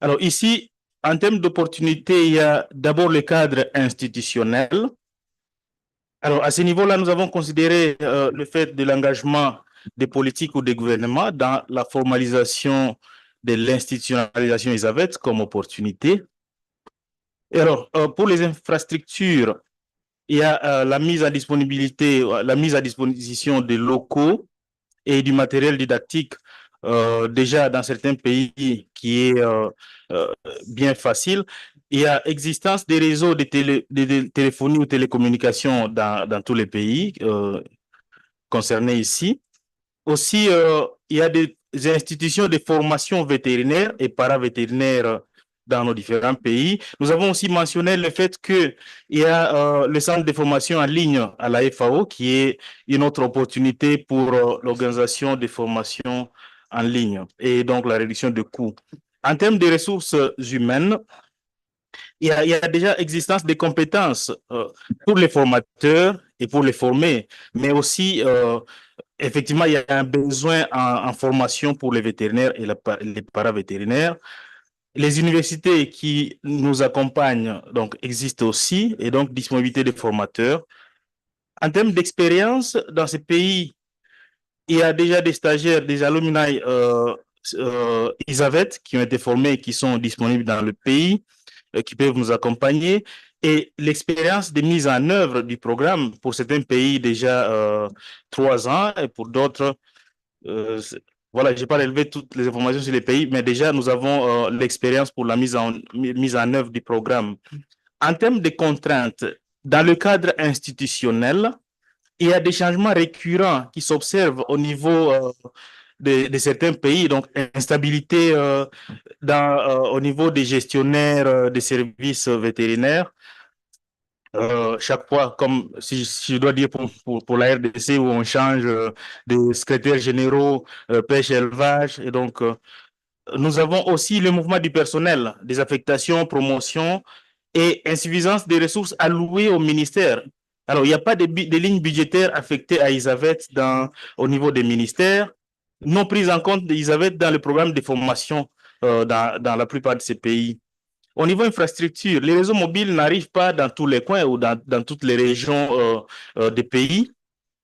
Alors ici, en termes d'opportunités, il y a d'abord le cadre institutionnel. Alors, à ce niveau-là, nous avons considéré le fait de l'engagement des politiques ou des gouvernements dans la formalisation de l'institutionnalisation iSAVET comme opportunité. Et alors, pour les infrastructures, il y a la mise à disponibilité, la mise à disposition des locaux et du matériel didactique déjà dans certains pays qui est bien facile. Il y a existence des réseaux de téléphonie ou télécommunications dans tous les pays concernés ici. Aussi, il y a des institutions de formation vétérinaire et paravétérinaire dans nos différents pays. Nous avons aussi mentionné le fait qu'il y a le centre de formation en ligne à la FAO, qui est une autre opportunité pour l'organisation des formations en ligne et donc la réduction de coûts. En termes de ressources humaines, il y a déjà existence des compétences pour les formateurs et pour les former, mais aussi effectivement, il y a un besoin en formation pour les vétérinaires et les paravétérinaires. Les universités qui nous accompagnent donc, existent aussi, et donc disponibilité des formateurs. En termes d'expérience, dans ces pays, il y a déjà des stagiaires, des alumni iSAVET qui ont été formés et qui sont disponibles dans le pays, qui peuvent nous accompagner. Et l'expérience de mise en œuvre du programme, pour certains pays, déjà 3 ans, et pour d'autres, voilà, je n'ai pas relevé toutes les informations sur les pays, mais déjà, nous avons l'expérience pour la mise en œuvre du programme. En termes de contraintes, dans le cadre institutionnel, il y a des changements récurrents qui s'observent au niveau de certains pays, donc instabilité au niveau des gestionnaires des services vétérinaires. Chaque fois, comme si je dois dire pour la RDC, où on change de secrétaires généraux, pêche, élevage, et donc nous avons aussi le mouvement du personnel, des affectations, promotions et insuffisance des ressources allouées au ministère. Alors, il n'y a pas de lignes budgétaires affectées à iSAVET au niveau des ministères, non prise en compte d'iSAVET dans le programme de formation dans la plupart de ces pays. Au niveau infrastructure, les réseaux mobiles n'arrivent pas dans tous les coins ou dans toutes les régions des pays,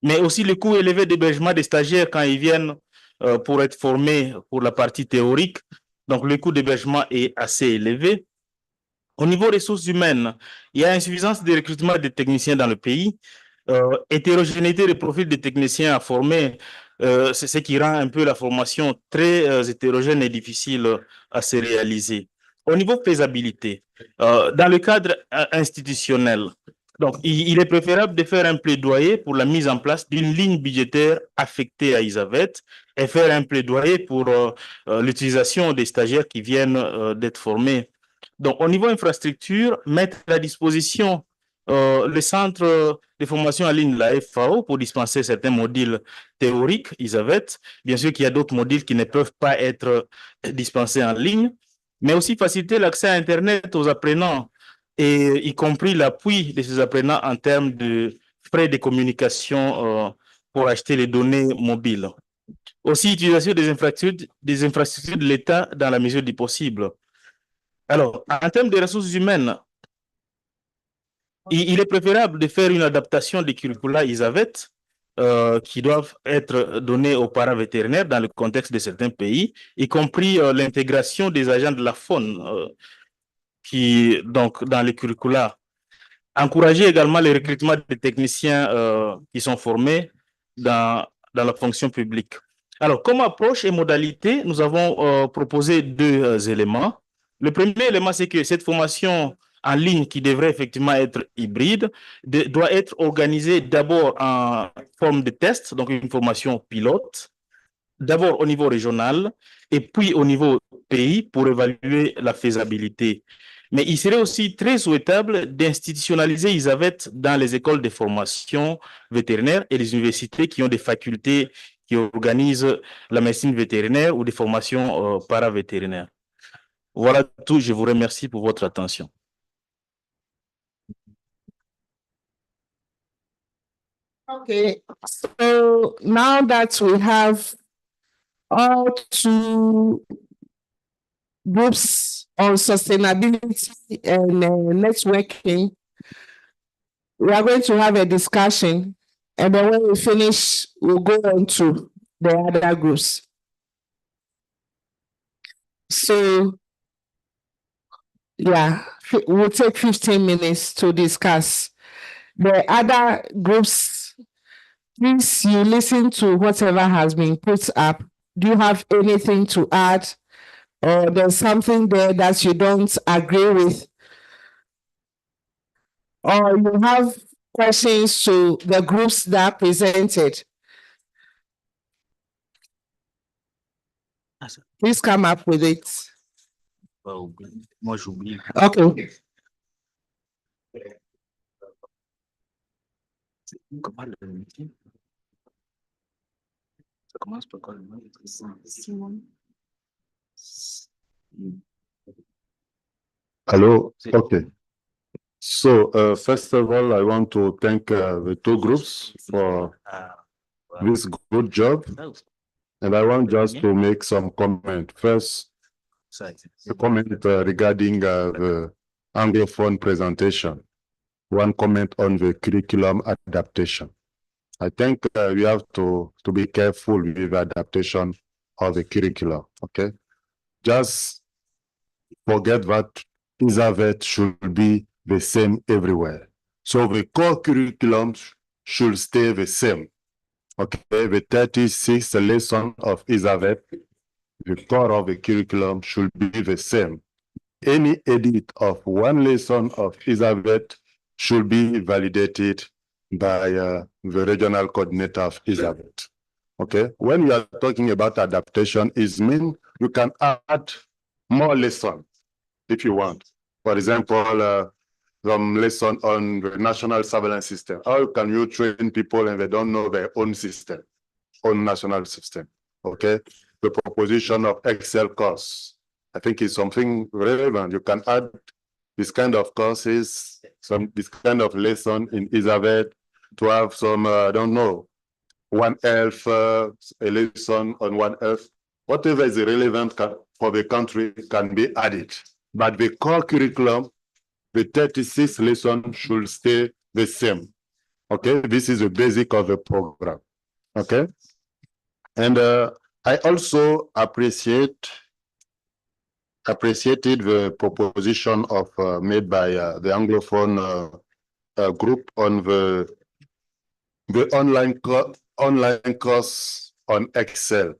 mais aussi le coût élevé d'hébergement des stagiaires quand ils viennent pour être formés pour la partie théorique. Donc, le coût d'hébergement est assez élevé. Au niveau ressources humaines, il y a insuffisance de recrutement de techniciens dans le pays, hétérogénéité des profils des techniciens à former, c'est ce qui rend un peu la formation très hétérogène et difficile à se réaliser. Au niveau faisabilité, dans le cadre institutionnel, donc il est préférable de faire un plaidoyer pour la mise en place d'une ligne budgétaire affectée à iSAVET et faire un plaidoyer pour l'utilisation des stagiaires qui viennent d'être formés. Donc, au niveau infrastructure, mettre à disposition le centre de formation en ligne, la FAO, pour dispenser certains modules théoriques, iSAVET. Bien sûr qu'il y a d'autres modules qui ne peuvent pas être dispensés en ligne, mais aussi faciliter l'accès à Internet aux apprenants, et y compris l'appui de ces apprenants en termes de frais de communication pour acheter les données mobiles. Aussi, utilisation des infrastructures de l'État dans la mesure du possible. Alors, en termes de ressources humaines, il est préférable de faire une adaptation des curricula iSAVET qui doivent être donnés aux paravétérinaires dans le contexte de certains pays, y compris l'intégration des agents de la faune donc, dans les curricula. Encourager également le recrutement des techniciens qui sont formés dans la fonction publique. Alors, comme approche et modalité, nous avons proposé deux éléments. Le premier élément, c'est que cette formation en ligne qui devrait effectivement être hybride doit être organisée d'abord en forme de test, donc une formation pilote, d'abord au niveau régional et puis au niveau pays pour évaluer la faisabilité. Mais il serait aussi très souhaitable d'institutionnaliser iSAVET dans les écoles de formation vétérinaire et les universités qui ont des facultés qui organisent la médecine vétérinaire ou des formations paravétérinaires. Voilà tout. Je vous remercie pour votre attention. Okay, so now that we have all two groups on sustainability and networking, we are going to have a discussion, and then when we finish, we'll go on to the other groups. So, yeah, we'll take 15 minutes to discuss. The other groups, please, you listen to whatever has been put up. Do you have anything to add? Or there's something there that you don't agree with? Or you have questions to the groups that presented? Please come up with it. Moi, j'oublie. Okay. Comment le meeting? Ça commence par quoi le nom? Simon. Hello. Okay. So, first of all, I want to thank the two groups for this good job. And I want just to make some comment. First, a comment regarding the Anglophone presentation. One comment on the curriculum adaptation. I think we have to be careful with the adaptation of the curriculum, okay? Just forget that iSAVET should be the same everywhere. So the core curriculum should stay the same. Okay, the 36 lesson of iSAVET, the core of the curriculum should be the same. Any edit of one lesson of iSAVET should be validated by the regional coordinator of iSAVET. Okay, when we are talking about adaptation, it means you can add more lessons if you want. For example, some lesson on the national surveillance system. How can you train people and they don't know their own system, own national system? Okay, the proposition of Excel course, I think is something relevant. You can add this kind of courses, this kind of lesson in iSAVET to have some, I don't know, 1 health, a lesson on 1 health. Whatever is relevant for the country can be added. But the core curriculum, the 36 lessons should stay the same. Okay, this is the basic of the program. Okay, and I also appreciated the proposition of made by the Anglophone group on the online course on Excel.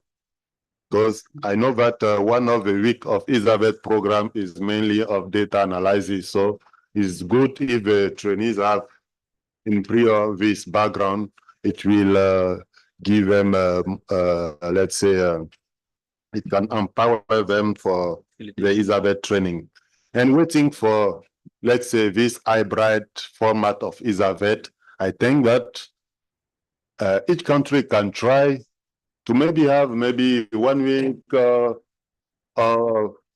Because I know that one of the week of iSAVET program is mainly of data analysis. So it's good if the trainees have in prior this background, it will give them, let's say, it can empower them for the iSAVET training. And waiting for, let's say, this hybrid format of iSAVET, I think that each country can try to maybe have 1 week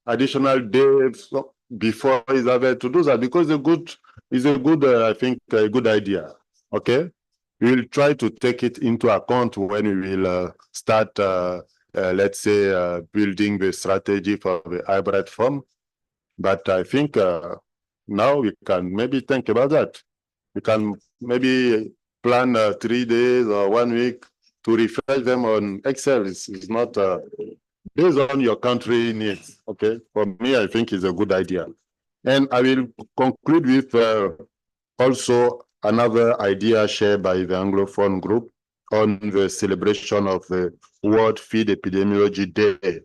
additional days before iSAVET to do that, because it's a good, I think, a good idea. Okay, we'll try to take it into account when we will start, let's say, building the strategy for the hybrid form. But I think now we can maybe think about that. We can maybe plan 3 days or 1 week to refresh them on Excel. It's not based on your country needs. Okay, for me, I think it's a good idea. And I will conclude with also another idea shared by the Anglophone group on the celebration of the World Feed Epidemiology Day.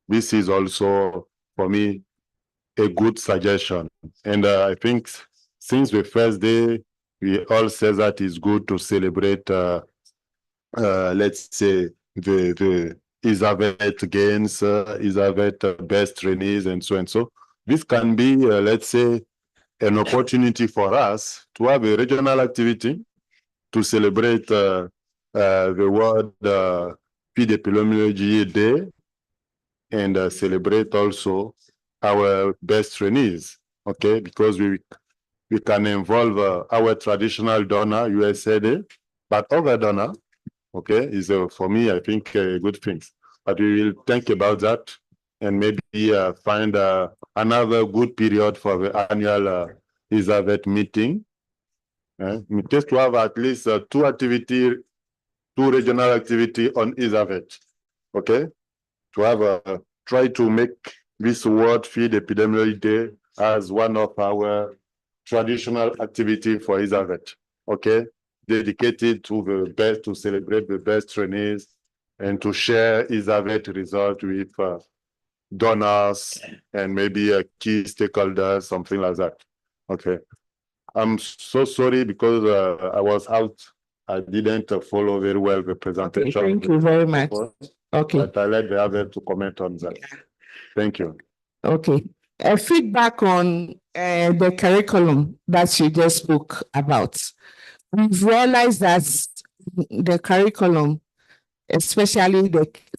This is also, for me, a good suggestion. And I think since the first day, we all say that it's good to celebrate, let's say, the iSAVET gains, iSAVET best trainees, and so and so. This can be, let's say, an opportunity for us to have a regional activity to celebrate the World Feed Epidemiology Day and celebrate also our best trainees, okay? Because we can involve our traditional donor, USAID, but other donor, okay, is for me, I think, a good thing. But we will think about that and maybe find another good period for the annual iSAVET meeting. Just to have at least two regional activity on iSAVET. Okay, to have try to make this World Feed Epidemiology Day as one of our traditional activity for iSAVET. Okay, dedicated to the best, to celebrate the best trainees and to share iSAVET result with donors and maybe key stakeholders, something like that. Okay. I'm so sorry because I was out. I didn't follow very well the presentation. Okay, thank you very much. Okay. But I let the other to comment on that. Thank you. Okay. Feedback on the curriculum that you just spoke about. We've realized that the curriculum, especially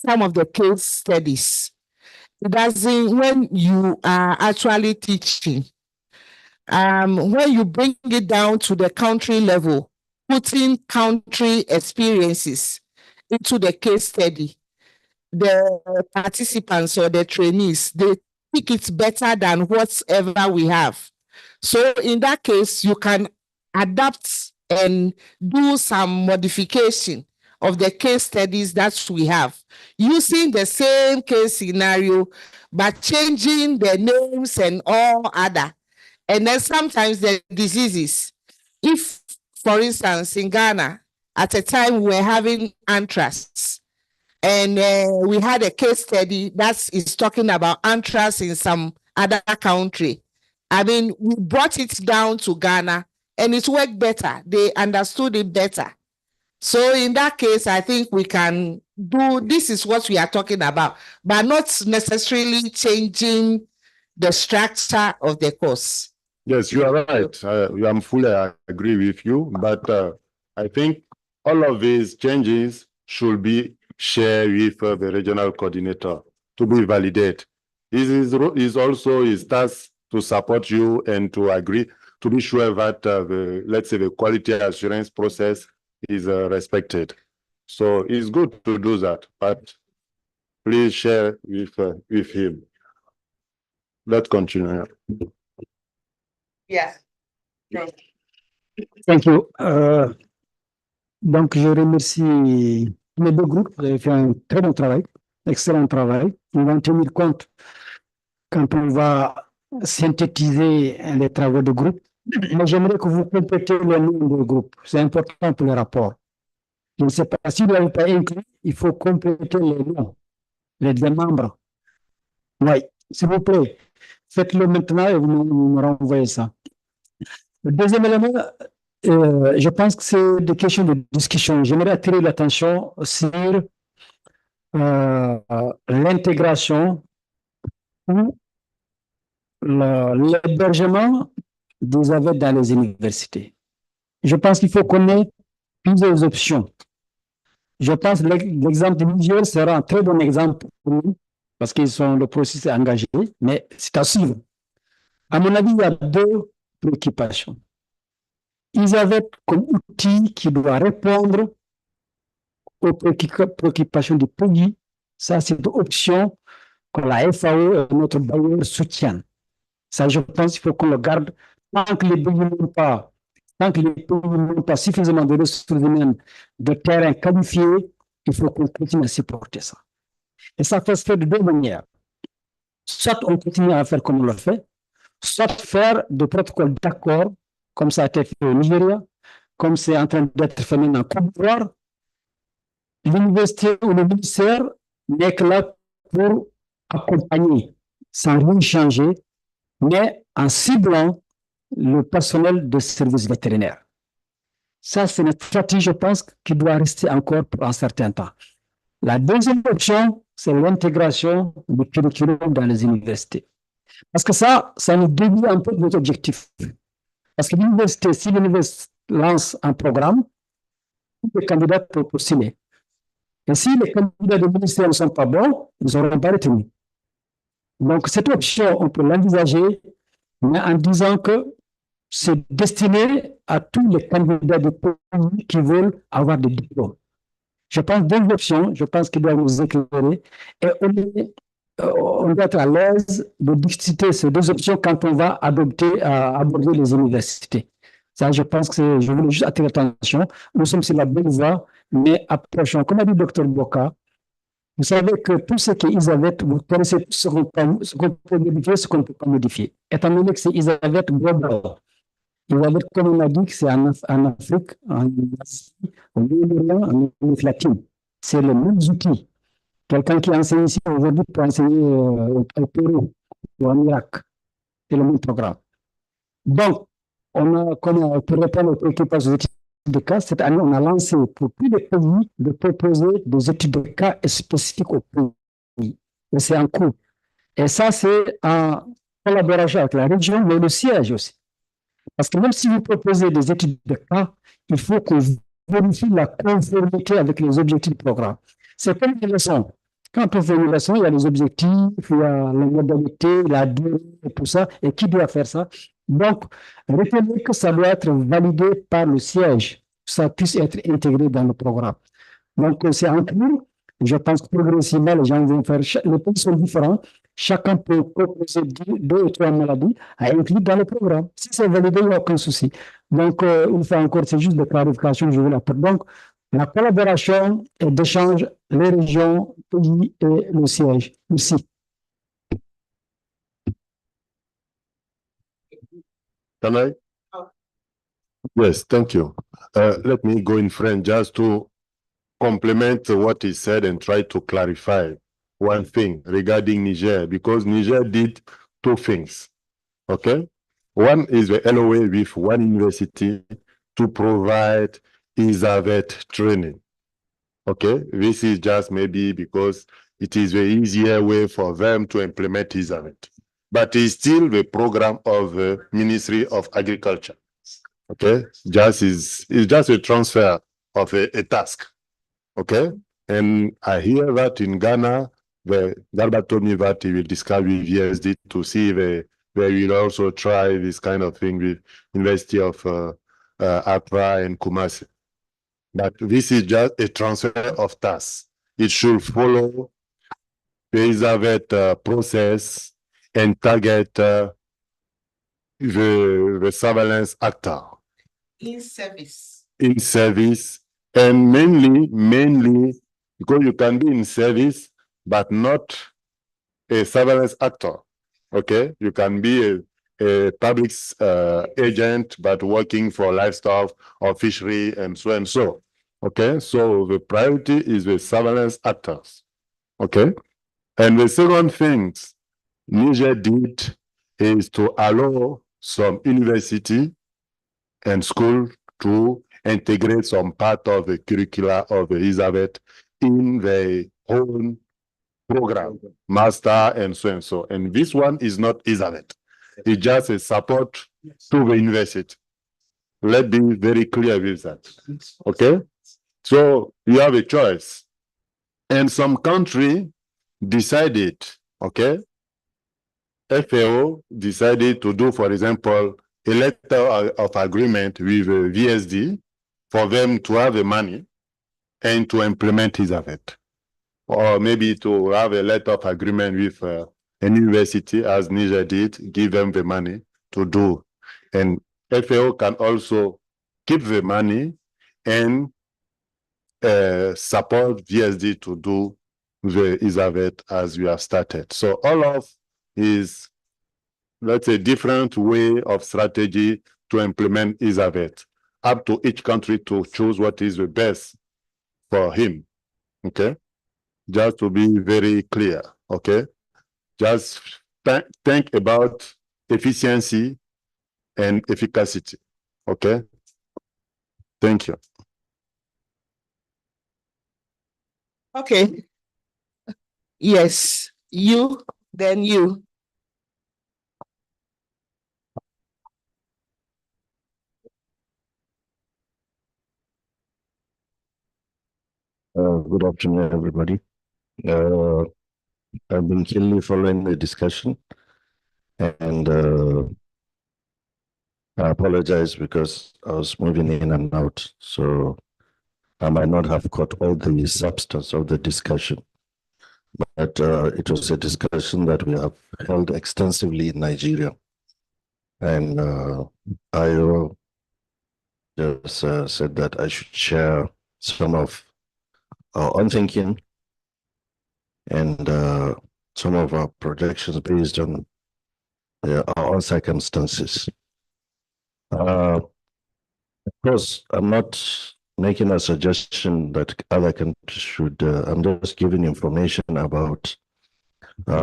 some of the case studies, when you are actually teaching, when you bring it down to the country level, putting country experiences into the case study, the participants or the trainees, they think it's better than whatever we have. So in that case, you can adapt and do some modification of the case studies that we have, using the same case scenario, but changing the names and all other. And then sometimes the diseases. If, for instance, in Ghana, at a time we were having anthrax, and we had a case study that is talking about anthrax in some other country. I mean, we brought it down to Ghana and it worked better. They understood it better. So in that case, I think we can do, this is what we are talking about, but not necessarily changing the structure of the course. Yes, you are right. I'm fully agree with you, but I think all of these changes should be shared with the regional coordinator to be validated. It is also his task to support you and to agree to be sure that let's say the quality assurance process is respected. So it's good to do that, but please share with him. Let's continue. Yes. Thank you. Donc, je remercie les deux groupes. Vous avez fait un très bon travail, excellent travail. On va en tenir compte quand on va synthétiser les travaux de groupe. Mais j'aimerais que vous complétez le nom du groupe. C'est important pour le rapport. Je ne sais pas si vous n'avez pas inclus, il faut compléter les noms, les deux membres. Oui, s'il vous plaît, faites-le maintenant et vous me renvoyez ça. Le deuxième élément, je pense que c'est des questions de discussion. J'aimerais attirer l'attention sur l'intégration ou l'hébergement des AVET dans les universités. Je pense qu'il faut qu'on ait plusieurs options. Je pense que l'exemple de Niger sera un très bon exemple pour nous parce qu'ils sont le processus engagé, mais c'est à suivre. À mon avis, il y a deux préoccupations. iSAVET comme outil qui doit répondre aux préoccupations du pays. Ça, c'est une option que la FAO et notre bailleur soutiennent. Ça, je pense qu'il faut qu'on le garde. Tant que les pays n'ont pas suffisamment de ressources humaines, de terrain qualifié, il faut qu'on continue à supporter ça. Et ça peut se faire de deux manières. Soit on continue à faire comme on le fait, soit faire des protocoles d'accord, comme ça a été fait au Nigeria, comme c'est en train d'être fait maintenant en Côte d'Ivoire. L'université ou le ministère n'est que là pour accompagner, sans rien changer, mais en ciblant le personnel de services vétérinaires. Ça, c'est une stratégie, je pense, qui doit rester encore pour un certain temps. La deuxième option, c'est l'intégration du curriculum dans les universités. Parce que ça nous dévie un peu de notre objectif. Parce que l'université, si l'université lance un programme, tous les candidats peuvent postuler. Et si les candidats du ministère ne sont pas bons, ils n'auront pas retenu. Donc, cette option, on peut l'envisager, mais en disant que c'est destiné à tous les candidats de pays qui veulent avoir des diplômes. Je pense deux options, je pense qu'ils doivent nous éclairer et on doit être à l'aise de discuter ces deux options quand on va aborder les universités. Ça, je pense que je voulais juste attirer l'attention. Nous sommes sur la bonne voie, mais approchons. Comme a dit Dr Boka, vous savez que tout ce qui est iSAVET, vous connaissez ce qu'on peut modifier, ce qu'on ne peut pas modifier. Étant donné que c'est iSAVET global, iSAVET, comme on a dit, que c'est en Afrique, en Asie, au Moyen-Orient, en Amérique latine. C'est le même outil. Quelqu'un qui enseigne ici aujourd'hui peut enseigner au Pérou ou en Irak. C'est le même programme. Donc, pour répondre aux préoccupations des études de cas, cette année, on a lancé pour tous les pays de proposer des études de cas spécifiques au pays. Et c'est en cours. Et ça, c'est en collaboration avec la région, mais le siège aussi. Parce que même si vous proposez des études de cas, il faut qu'on vérifie la conformité avec les objectifs du programme. C'est comme une leçon. Quand on fait une leçon, il y a les objectifs, il y a la modalité, la durée et tout ça, et qui doit faire ça. Donc, retenez que ça doit être validé par le siège, que ça puisse être intégré dans le programme. Donc, c'est en cours. Je pense que progressivement, les gens vont faire. Les pays sont différents. Chacun peut proposer 2 ou 3 maladies à inclure dans le programme. Si c'est validé, il n'y a aucun souci. Donc, une fois encore, c'est juste des clarifications que je veux apporter. Donc, la collaboration et d'échange, les régions, pays et le siège. Merci. Can I? Yes, thank you. Let me go in French just to complement what he said and try to clarify one thing regarding Niger, because Niger did 2 things. Okay? One is the LOA with one university to provide iSAVET training. Okay? This is just maybe because it is the easier way for them to implement iSAVET. But it's still the program of the Ministry of Agriculture. Okay? It's just a transfer of a task. Okay? And I hear that in Ghana, Garba told me that he will discuss with VSD to see if they will also try this kind of thing with University of Accra and Kumasi. But this is just a transfer of tasks. It should follow the iSAVET process and target the surveillance actor. In service. In service, and mainly because you can be in service, but not a surveillance actor. Okay, you can be a public agent, but working for livestock or fishery and so and so. Okay, so the priority is the surveillance actors. Okay, and the second thing Niger did is to allow some university and school to integrate some part of the curricula of the iSAVET in their own program, master and so and so. And this one is not iSAVET. It's just a support to the university. Let's be very clear with that. Okay? So you have a choice. And some country decided, okay, FAO decided to do, for example, a letter of agreement with VSD for them to have the money and to implement iSAVET. Or maybe to have a letter of agreement with a university, as Niger did, give them the money to do. And FAO can also keep the money and support VSD to do the iSAVET as we have started. So all of is, let's say, different way of strategy to implement iSAVET, up to each country to choose what is the best for him. Okay, just to be very clear. Okay, just think about efficiency and efficacy. Okay, thank you. Okay. Yes, you, then you. Good afternoon, everybody. I've been keenly following the discussion, and I apologize because I was moving in and out, so I might not have caught all the substance of the discussion. But it was a discussion that we have held extensively in Nigeria, and I just said that I should share some of our own thinking and some of our projections based on our own circumstances. Of course, I'm not making a suggestion that other countries should, I'm just giving information about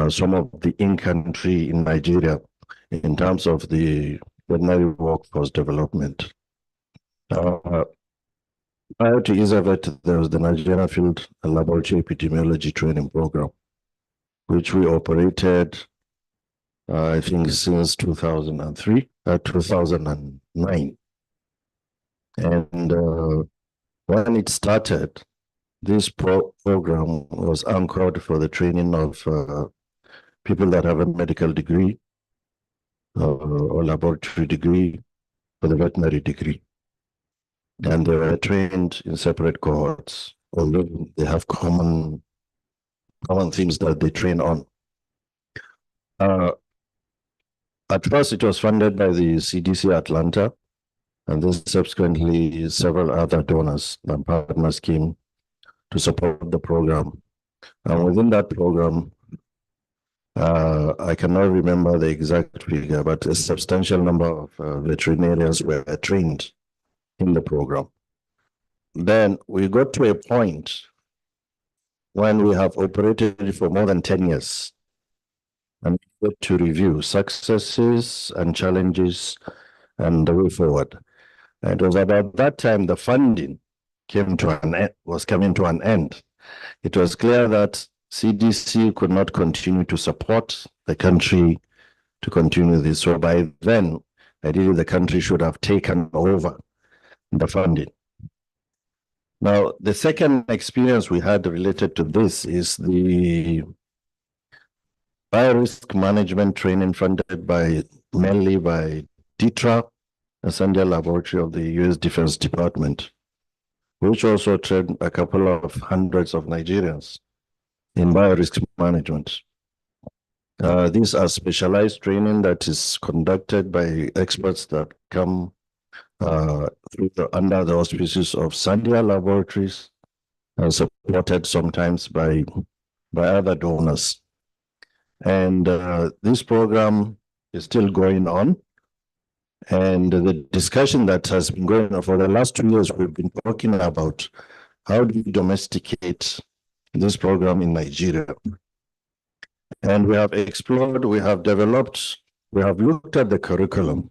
some of the in-country in Nigeria in terms of the veterinary workforce development. Prior to iSAVET, there was the Nigerian Field Laboratory Epidemiology Training Program, which we operated, I think, since 2009. And when it started, this program was anchored for the training of people that have a medical degree or laboratory degree for the veterinary degree. And they were trained in separate cohorts, although they have common things that they train on. At first, it was funded by the CDC Atlanta, and then subsequently several other donors and partners came to support the program. And within that program, I cannot remember the exact figure, but a substantial number of veterinarians were trained in the program. Then we got to a point when we have operated for more than 10 years and we got to review successes and challenges and the way forward. And it was about that time the funding was coming to an end. It was clear that CDC could not continue to support the country to continue this. So by then, ideally, the country should have taken over the funding. Now, the second experience we had related to this is the biorisk management training funded mainly by DITRA, the Sandia Laboratory of the U.S. Defense Department, which also trained a couple of hundreds of Nigerians in biorisk management. These are specialized training that is conducted by experts that come under the auspices of Sandia Laboratories and supported sometimes by other donors. And this program is still going on. And the discussion that has been going on for the last 2 years, we've been talking about how do we domesticate this program in Nigeria. And we have explored, we have developed, we have looked at the curriculum,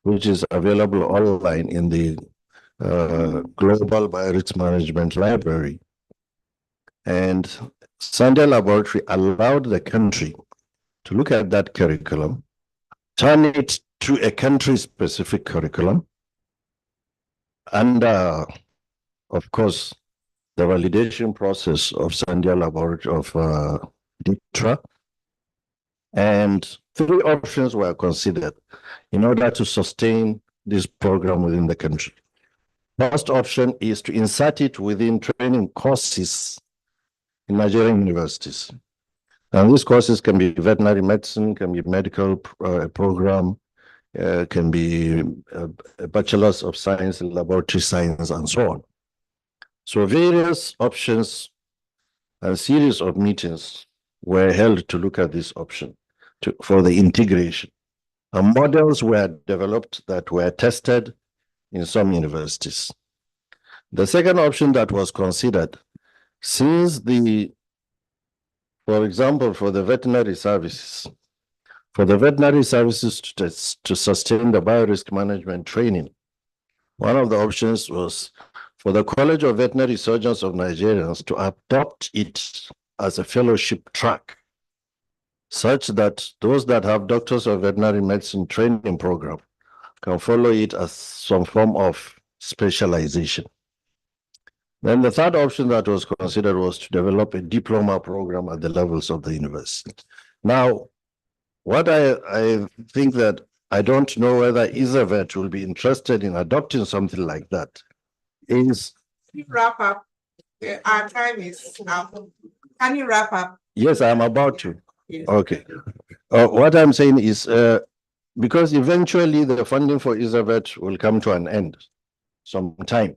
which is available online in the Global Biorisk Management Library. And Sandia Laboratory allowed the country to look at that curriculum, turn it to a country-specific curriculum, and of course, the validation process of Sandia Laboratory of DITRA. And 3 options were considered in order to sustain this program within the country. First option is to insert it within training courses in Nigerian universities. And these courses can be veterinary medicine, can be medical program, can be a bachelor's of science in laboratory science, and so on. So various options and series of meetings were held to look at this option for the integration. And models were developed that were tested in some universities. The second option that was considered, since for example, for the veterinary services, to sustain the biorisk management training, one of the options was for the College of Veterinary Surgeons of Nigerians to adopt it as a fellowship track, such that those that have doctors of veterinary medicine training program can follow it as some form of specialization. Then the third option that was considered was to develop a diploma program at the levels of the university. Now, what I think that I don't know whether iSAVET will be interested in adopting something like that is... Wrap up. Our time is up. Can you wrap up? Yes, I'm about to. Yes. Okay. What I'm saying is, because eventually the funding for iSAVET will come to an end. some time.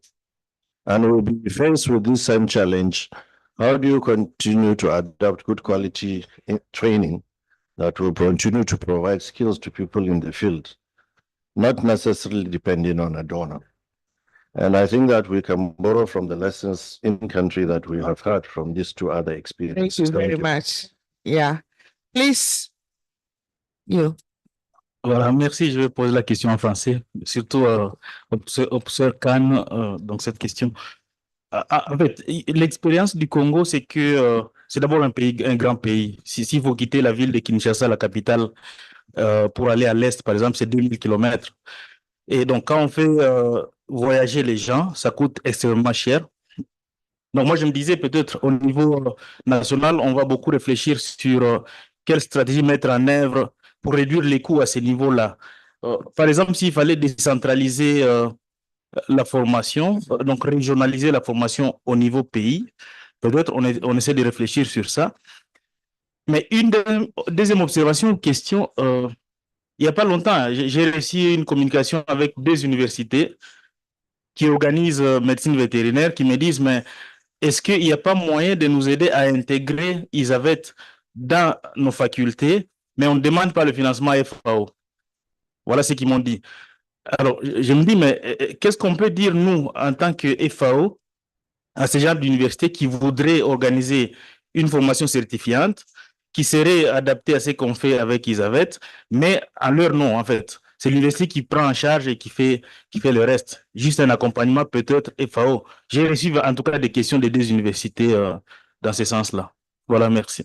And we'll be faced with this same challenge. How do you continue to adapt good quality training that will continue to provide skills to people in the field, not necessarily depending on a donor? And I think that we can borrow from the lessons in country that we have had from these two other experiences. Thank you very much. Yeah. Please, you. Voilà, merci. Je vais poser la question en français, surtout au professeur Khan, donc cette question. En fait, l'expérience du Congo, c'est que c'est d'abord un pays, un grand pays. S'il faut quitter la ville de Kinshasa, la capitale, pour aller à l'est, par exemple, c'est 2000 kilomètres. Et donc, quand on fait voyager les gens, ça coûte extrêmement cher. Donc, moi, je me disais peut-être au niveau national, on va beaucoup réfléchir sur quelle stratégie mettre en œuvre pour réduire les coûts à ce niveau-là. Par exemple, s'il fallait décentraliser la formation, donc régionaliser la formation au niveau pays, peut-être on essaie de réfléchir sur ça. Mais une deuxième observation, question, il n'y a pas longtemps, j'ai réussi une communication avec des universités qui organisent médecine vétérinaire, qui me disent, mais est-ce qu'il n'y a pas moyen de nous aider à intégrer iSAVET dans nos facultés, mais on ne demande pas le financement FAO? Voilà ce qu'ils m'ont dit. Alors, je me dis, mais qu'est-ce qu'on peut dire, nous, en tant que FAO, à ces gens d'université qui voudraient organiser une formation certifiante, qui serait adaptée à ce qu'on fait avec iSAVET, mais à leur nom, en fait. C'est l'université qui prend en charge et qui fait le reste. Juste un accompagnement, peut-être FAO. J'ai reçu, en tout cas, des questions des deux universités dans ce sens-là. Voilà, merci.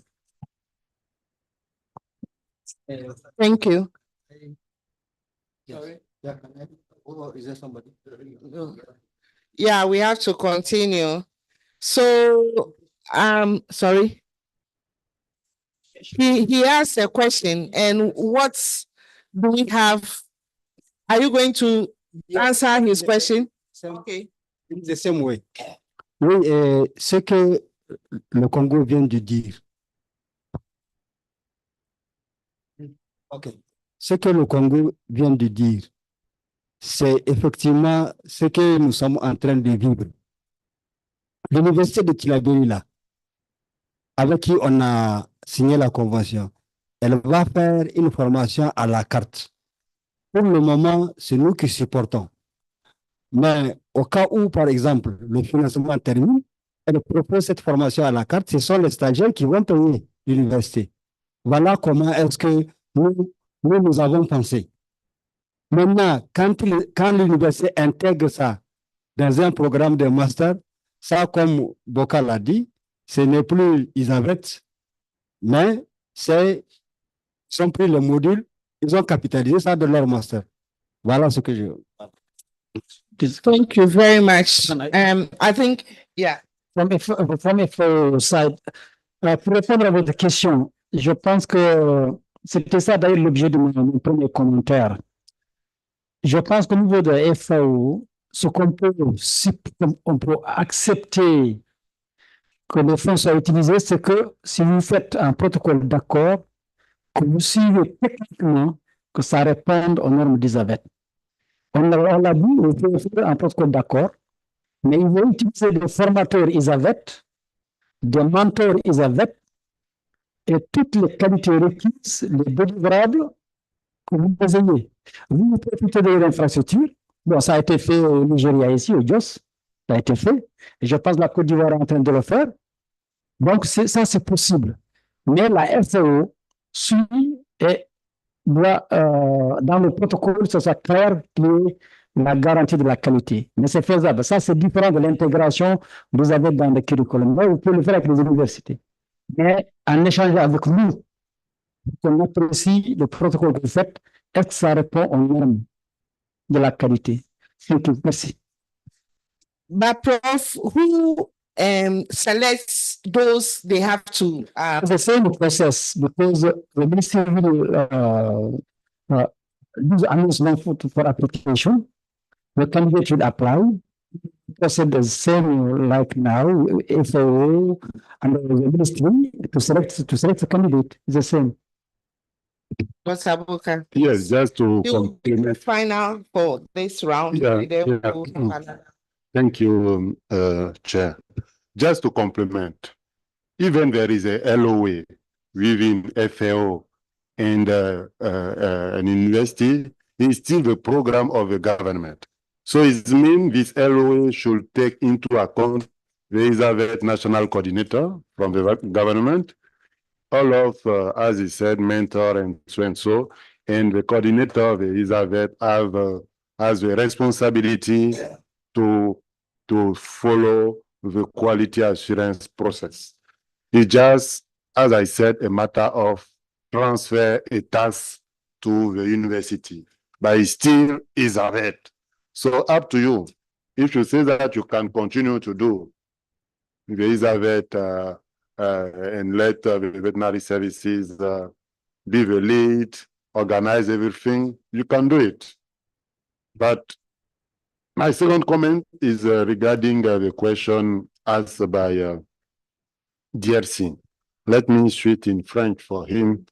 Thank you. Sorry. Yeah, or is there somebody? Yeah, we have to continue. So, sorry. He asked a question, and what do we have? Are you going to answer his question? Okay. In the same way. Oui, ce que le Congo vient de dire. OK. Ce que le Congo vient de dire, c'est effectivement ce que nous sommes en train de vivre. L'université de Tilaberi, là, avec qui on a signé la convention, elle va faire une formation à la carte. Pour le moment, c'est nous qui supportons. Mais au cas où, par exemple, le financement termine, elle propose cette formation à la carte, ce sont les stagiaires qui vont payer l'université. Voilà comment est-ce que nous avons pensé. Maintenant, quand l'université intègre ça dans un programme de master, ça, comme Boka l'a dit, ce n'est plus iSAVET, mais ils ont pris le module, ils ont capitalisé ça de leur master. Voilà ce que je... Thank you very much. I think, yeah. From a side, pour répondre à votre question, je pense que c'était ça d'ailleurs l'objet de mon premier commentaire. Je pense qu'au niveau de FAO, ce qu'on peut, on peut accepter que les fonds soient utilisés, c'est que si vous faites un protocole d'accord, que vous suivez techniquement, que ça réponde aux normes d'iSAVET. On l'a dit, vous pouvez faire un protocole d'accord, mais il faut utiliser des formateurs iSAVET, des mentors iSAVET, et toutes les qualités requises, les délivrables que vous ayez. Vous profitez de l'infrastructure. Bon, ça a été fait au Nigeria ici, au Jos. Ça a été fait. Et je pense que la Côte d'Ivoire est en train de le faire. Donc, ça, c'est possible. Mais la FAO suit et doit, dans le protocole, ça soit clair qu'il y ait la garantie de la qualité. Mais c'est faisable. Ça, c'est différent de l'intégration que vous avez dans le curriculum. Là, vous pouvez le faire avec les universités. Mais en échangeant avec nous, qu'on apprécie le protocole que vous faites, est-ce que ça répond aux normes de la qualité? Merci. But Prof, who selects those they have to? It's the same process because the ministry will do announcement for application. The candidate will apply. Process the same like now, FAO and the ministry to select the candidate is the same. Dr. Abuka. Yes, just to You will be compliment. final for this round. Yeah, Then yeah. we'll have another. Thank you, Chair. Just to complement, even there is a LOA within FAO and an university, it's still the program of the government. So it means this LOA should take into account the iSAVET national coordinator from the government, all of, as he said, mentor and so, and the coordinator of the iSAVET has the responsibility to follow the quality assurance process. It's just, as I said, a matter of transfer a task to the university, but it still is a vet. So up to you. If you say that you can continue to do the iSAVET and let the veterinary services be the lead, organize everything, you can do it. But my second comment is regarding the question asked by DRC. Let me switch in French for him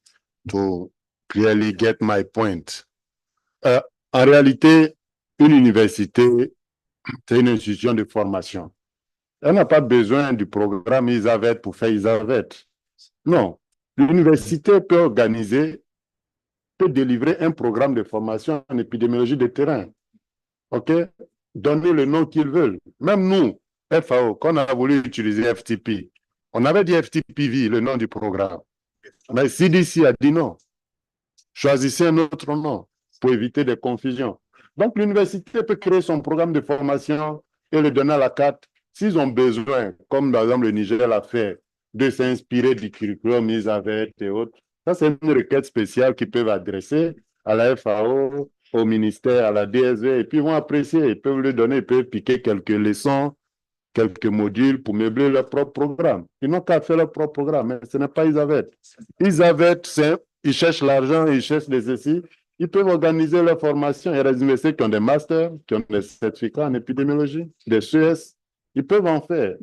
to clearly get my point. En réalité, une université, c'est une institution de formation. Elle n'a pas besoin du programme iSAVET pour faire iSAVET. Non. L'université peut organiser, peut délivrer un programme de formation en épidémiologie de terrain. OK? Donner le nom qu'ils veulent. Même nous, FAO, quand on a voulu utiliser FTP, on avait dit FTPV, le nom du programme. Mais CDC a dit non. Choisissez un autre nom pour éviter des confusions. Donc, l'université peut créer son programme de formation et le donner à la carte s'ils ont besoin, comme par exemple le Niger l'a fait, de s'inspirer du curriculum iSAVET et autres. Ça, c'est une requête spéciale qu'ils peuvent adresser à la FAO, au ministère, à la DSV, et puis ils vont apprécier, ils peuvent lui donner, ils peuvent piquer quelques leçons, quelques modules pour meubler leur propre programme. Ils n'ont qu'à faire leur propre programme, mais ce n'est pas iSAVET. iSAVET, ils cherchent l'argent, ils cherchent des ceci. Ils peuvent organiser leur formation. Il y a des universités qui ont des masters, qui ont des certificats en épidémiologie, des CES. Ils peuvent en faire.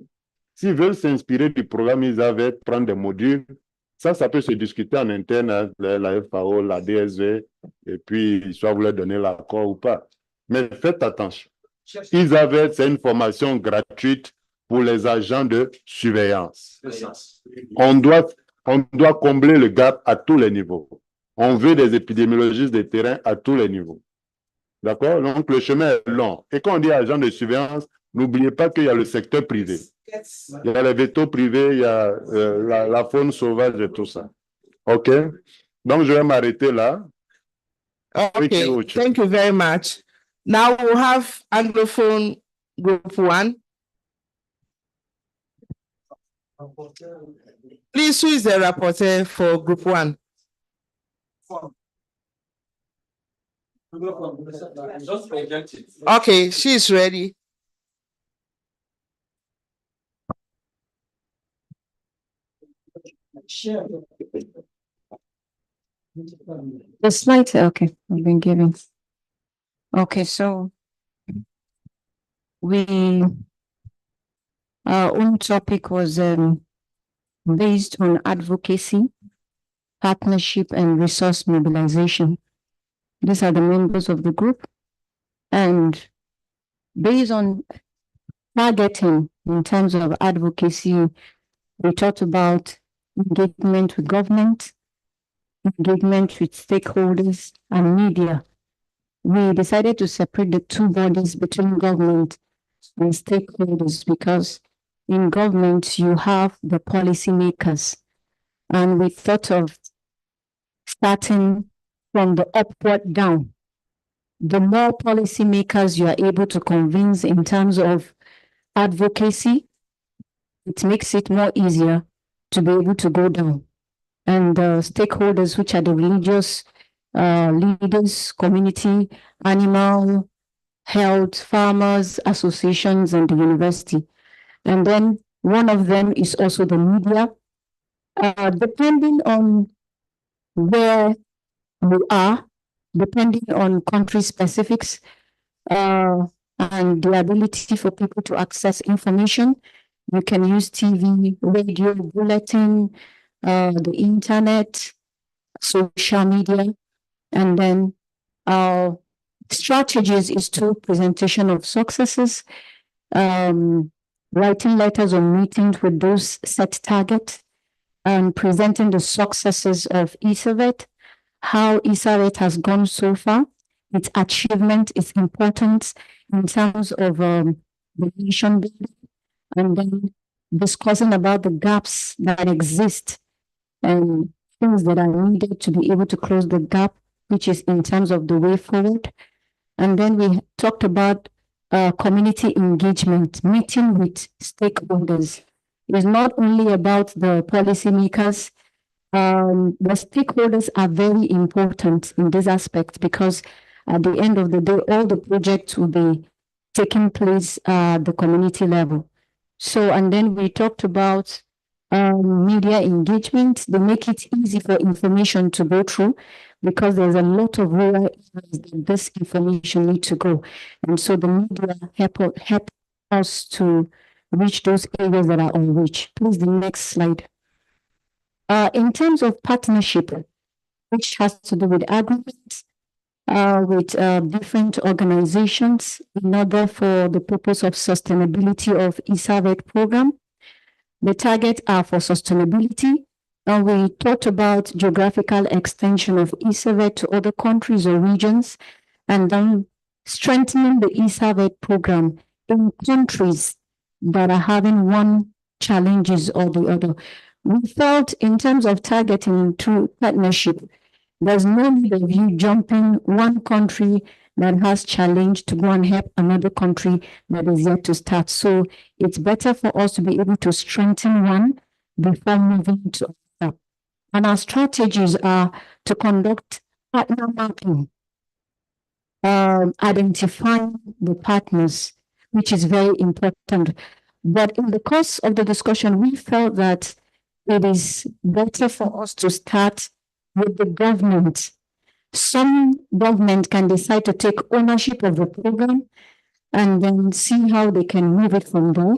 S'ils veulent s'inspirer du programme iSAVET, prendre des modules, ça peut se discuter en interne avec la FAO, la DSV, et puis soit vous leur donnez l'accord ou pas. Mais faites attention. iSAVET, c'est une formation gratuite pour les agents de surveillance. On doit combler le gap à tous les niveaux. On veut des épidémiologistes de terrain à tous les niveaux. D'accord? Donc, le chemin est long. Et quand on dit agent de surveillance, n'oubliez pas qu'il y a le secteur privé. Il y a les vétos privés, il y a la faune sauvage et tout ça. OK? Donc, je vais m'arrêter là. Okay, thank you very much. Now we'll have Anglophone Group 1. Please, who is the rapporteur for Group 1? Okay, she's ready. The slide, okay, I've been given. Okay, so our own topic was based on advocacy, partnership, and resource mobilization. These are the members of the group. And based on targeting in terms of advocacy, we talked about engagement with government, engagement with stakeholders and media. We decided to separate the two bodies between government and stakeholders because in government you have the policymakers, and we thought of starting from the upward down. The more policymakers you are able to convince in terms of advocacy, it makes it more easier to be able to go down. And the stakeholders, which are the religious leaders, community, animal health, farmers, associations, and the university. And then one of them is also the media. Depending on where you are, depending on country specifics, and the ability for people to access information, you can use TV, radio, bulletin, the internet, social media, and then our strategies is to presentation of successes, writing letters or meetings with those set targets, and presenting the successes of iSAVET, how iSAVET has gone so far, its achievement, its importance in terms of the nation building, and then discussing about the gaps that exist and things that are needed to be able to close the gap, which is in terms of the way forward. And then we talked about community engagement, meeting with stakeholders. It's not only about the policymakers. The stakeholders are very important in this aspect because at the end of the day, all the projects will be taking place at the community level. So, and then we talked about media engagement. They make it easy for information to go through because there's a lot of rural areas that this information need to go. And so the media help us to reach those areas that are unreached. Please, the next slide. In terms of partnership, which has to do with agreements, with different organizations in order for the purpose of sustainability of iSAVET program. The targets are for sustainability, and we talked about geographical extension of iSAVET to other countries or regions, and then strengthening the iSAVET program in countries that are having one challenges or the other. We felt in terms of targeting through partnership, there's no need of you jumping one country that has challenge to go and help another country that is yet to start. So it's better for us to be able to strengthen one before moving to another. And our strategies are to conduct partner mapping, identifying the partners, which is very important. But in the course of the discussion, we felt that it is better for us to start with the government. Some government can decide to take ownership of the program and then see how they can move it from there.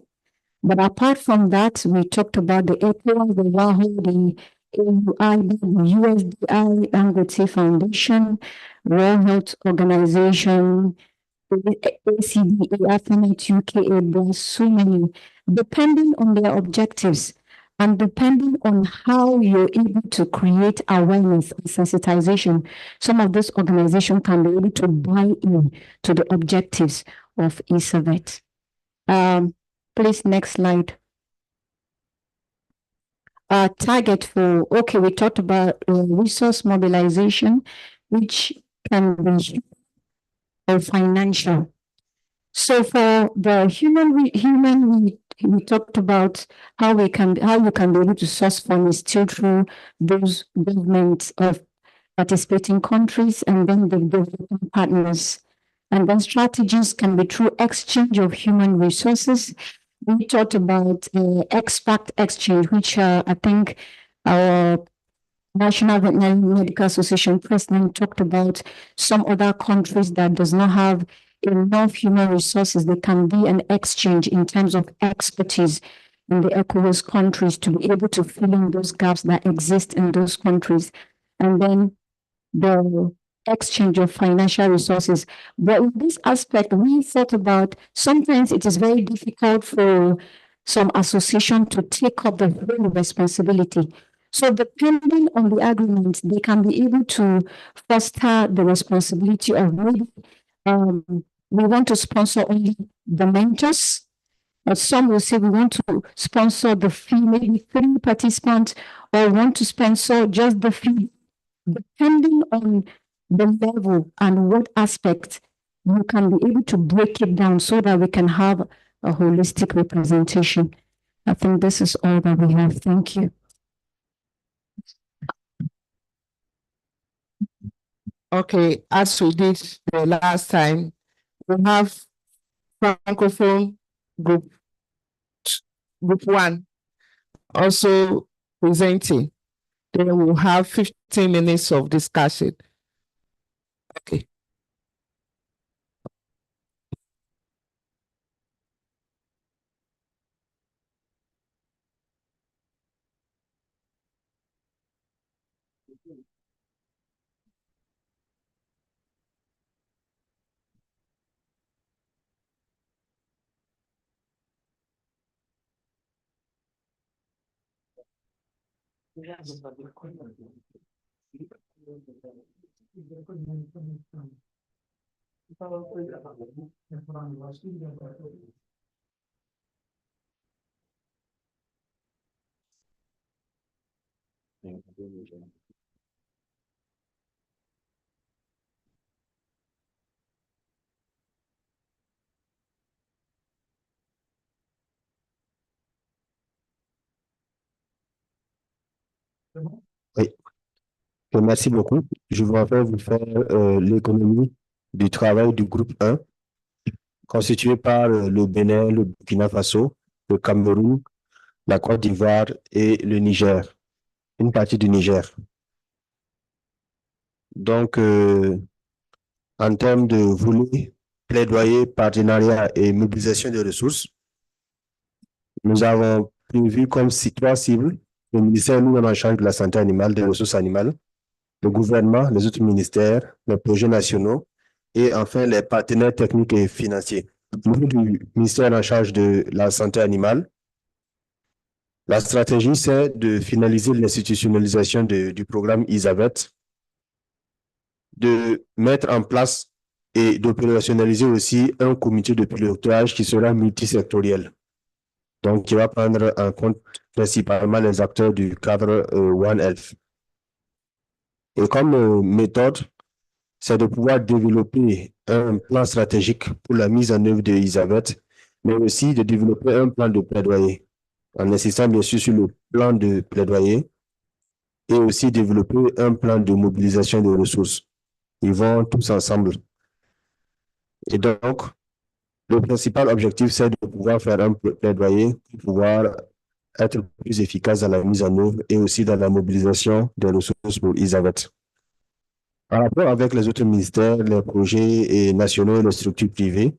But apart from that, we talked about the ECOWAS, the WAHO, the AUI, the USDI, Dangote Foundation, World Health Organization, ACD, AFNet, UKA, there's so many, depending on their objectives. And depending on how you're able to create awareness and sensitization, some of these organizations can be able to buy in to the objectives of iSAVET. Please, next slide. Target for, okay, we talked about resource mobilization, which can be or financial. So for the human, we talked about how you can be able to source funds still through those governments of participating countries and then the development partners. And then strategies can be through exchange of human resources. We talked about expat exchange, which I think our National Veterinary Medical Association president talked about some other countries that does not have enough human resources. There can be an exchange in terms of expertise in the ECOWAS countries to be able to fill in those gaps that exist in those countries. And then the exchange of financial resources. But in this aspect, we thought about sometimes it is very difficult for some association to take up the whole responsibility. So depending on the agreement, they can be able to foster the responsibility of maybe we want to sponsor only the mentors. But some will say we want to sponsor the fee, maybe 3 participants, or want to sponsor just the fee. Depending on the level and what aspect, you can be able to break it down so that we can have a holistic representation. I think this is all that we have. Thank you. Okay, as we did the last time, we have Francophone group 1 also presenting. Then we'll have 15 minutes of discussion. Okay. Oui, merci beaucoup. Je voudrais vous faire l'économie du travail du groupe 1, constitué par le Bénin, le Burkina Faso, le Cameroun, la Côte d'Ivoire et le Niger, une partie du Niger. Donc, en termes de volet, plaidoyer, partenariat et mobilisation des ressources, nous avons prévu comme trois cibles le ministère nous-mêmes en charge de la santé animale, des ressources animales, le gouvernement, les autres ministères, les projets nationaux et enfin les partenaires techniques et financiers. Au niveau du ministère en charge de la santé animale, la stratégie, c'est de finaliser l'institutionnalisation du programme iSAVET, de mettre en place et d'opérationnaliser aussi un comité de pilotage qui sera multisectoriel. Donc, qui va prendre en compte principalement les acteurs du cadre One Health. Et comme méthode, c'est de pouvoir développer un plan stratégique pour la mise en œuvre de iSAVET, mais aussi de développer un plan de plaidoyer, en insistant bien sûr sur le plan de plaidoyer, et aussi développer un plan de mobilisation de ressources. Ils vont tous ensemble. Et donc, le principal objectif, c'est de pouvoir faire un plaidoyer pour pouvoir être plus efficace dans la mise en œuvre et aussi dans la mobilisation des ressources pour iSAVET. Par rapport avec les autres ministères, les projets nationaux et les structures privées,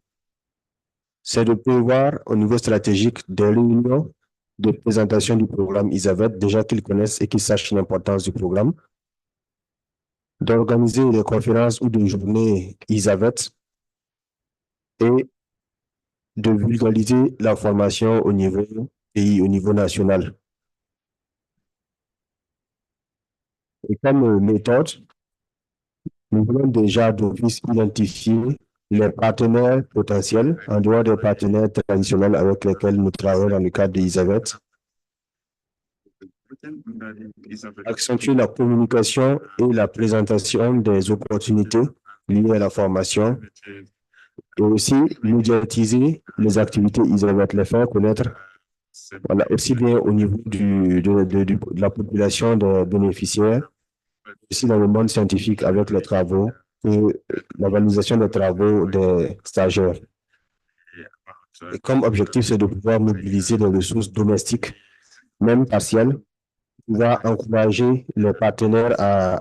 c'est de prévoir au niveau stratégique des réunions de présentation du programme iSAVET, déjà qu'ils connaissent et qu'ils sachent l'importance du programme, d'organiser des conférences ou des journées iSAVET et de vulgariser la formation au niveau pays, au niveau national. Et comme méthode, nous voulons déjà d'office identifier les partenaires potentiels en dehors des partenaires traditionnels avec lesquels nous travaillons dans le cadre de iSAVET. Accentuer la communication et la présentation des opportunités liées à la formation et aussi médiatiser les activités iSAVET, les faire connaître voilà, aussi bien au niveau de la population des bénéficiaires, aussi dans le monde scientifique avec les travaux et la valorisation des travaux des stagiaires. Et comme objectif, c'est de pouvoir mobiliser les ressources domestiques, même partielles, qui va encourager les partenaires à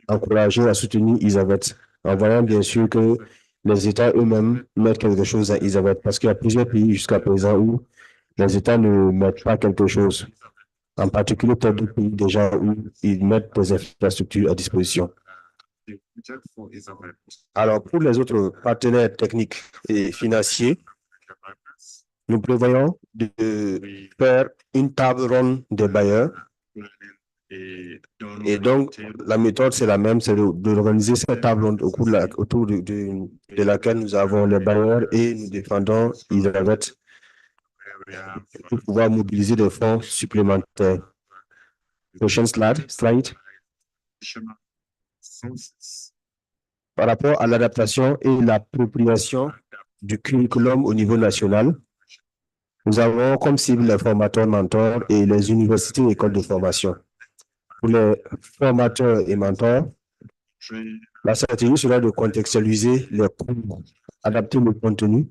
encourager à soutenir iSAVET, en voyant bien sûr que les États eux-mêmes mettent quelque chose à iSAVET, parce qu'il y a plusieurs pays jusqu'à présent où les États ne mettent pas quelque chose. En particulier, peut-être d'autres pays déjà où ils mettent des infrastructures à disposition. Alors, pour les autres partenaires techniques et financiers, nous prévoyons de faire une table ronde des bailleurs. Et donc, la méthode, c'est la même, c'est d'organiser cette table ronde autour de laquelle nous avons les bailleurs et nous défendons iSAVET pour pouvoir mobiliser des fonds supplémentaires. Prochaine slide. Par rapport à l'adaptation et l'appropriation du curriculum au niveau national, nous avons comme cible les formateurs mentors et les universités et écoles de formation. Pour les formateurs et mentors, la stratégie sera de contextualiser les cours, adapter le contenu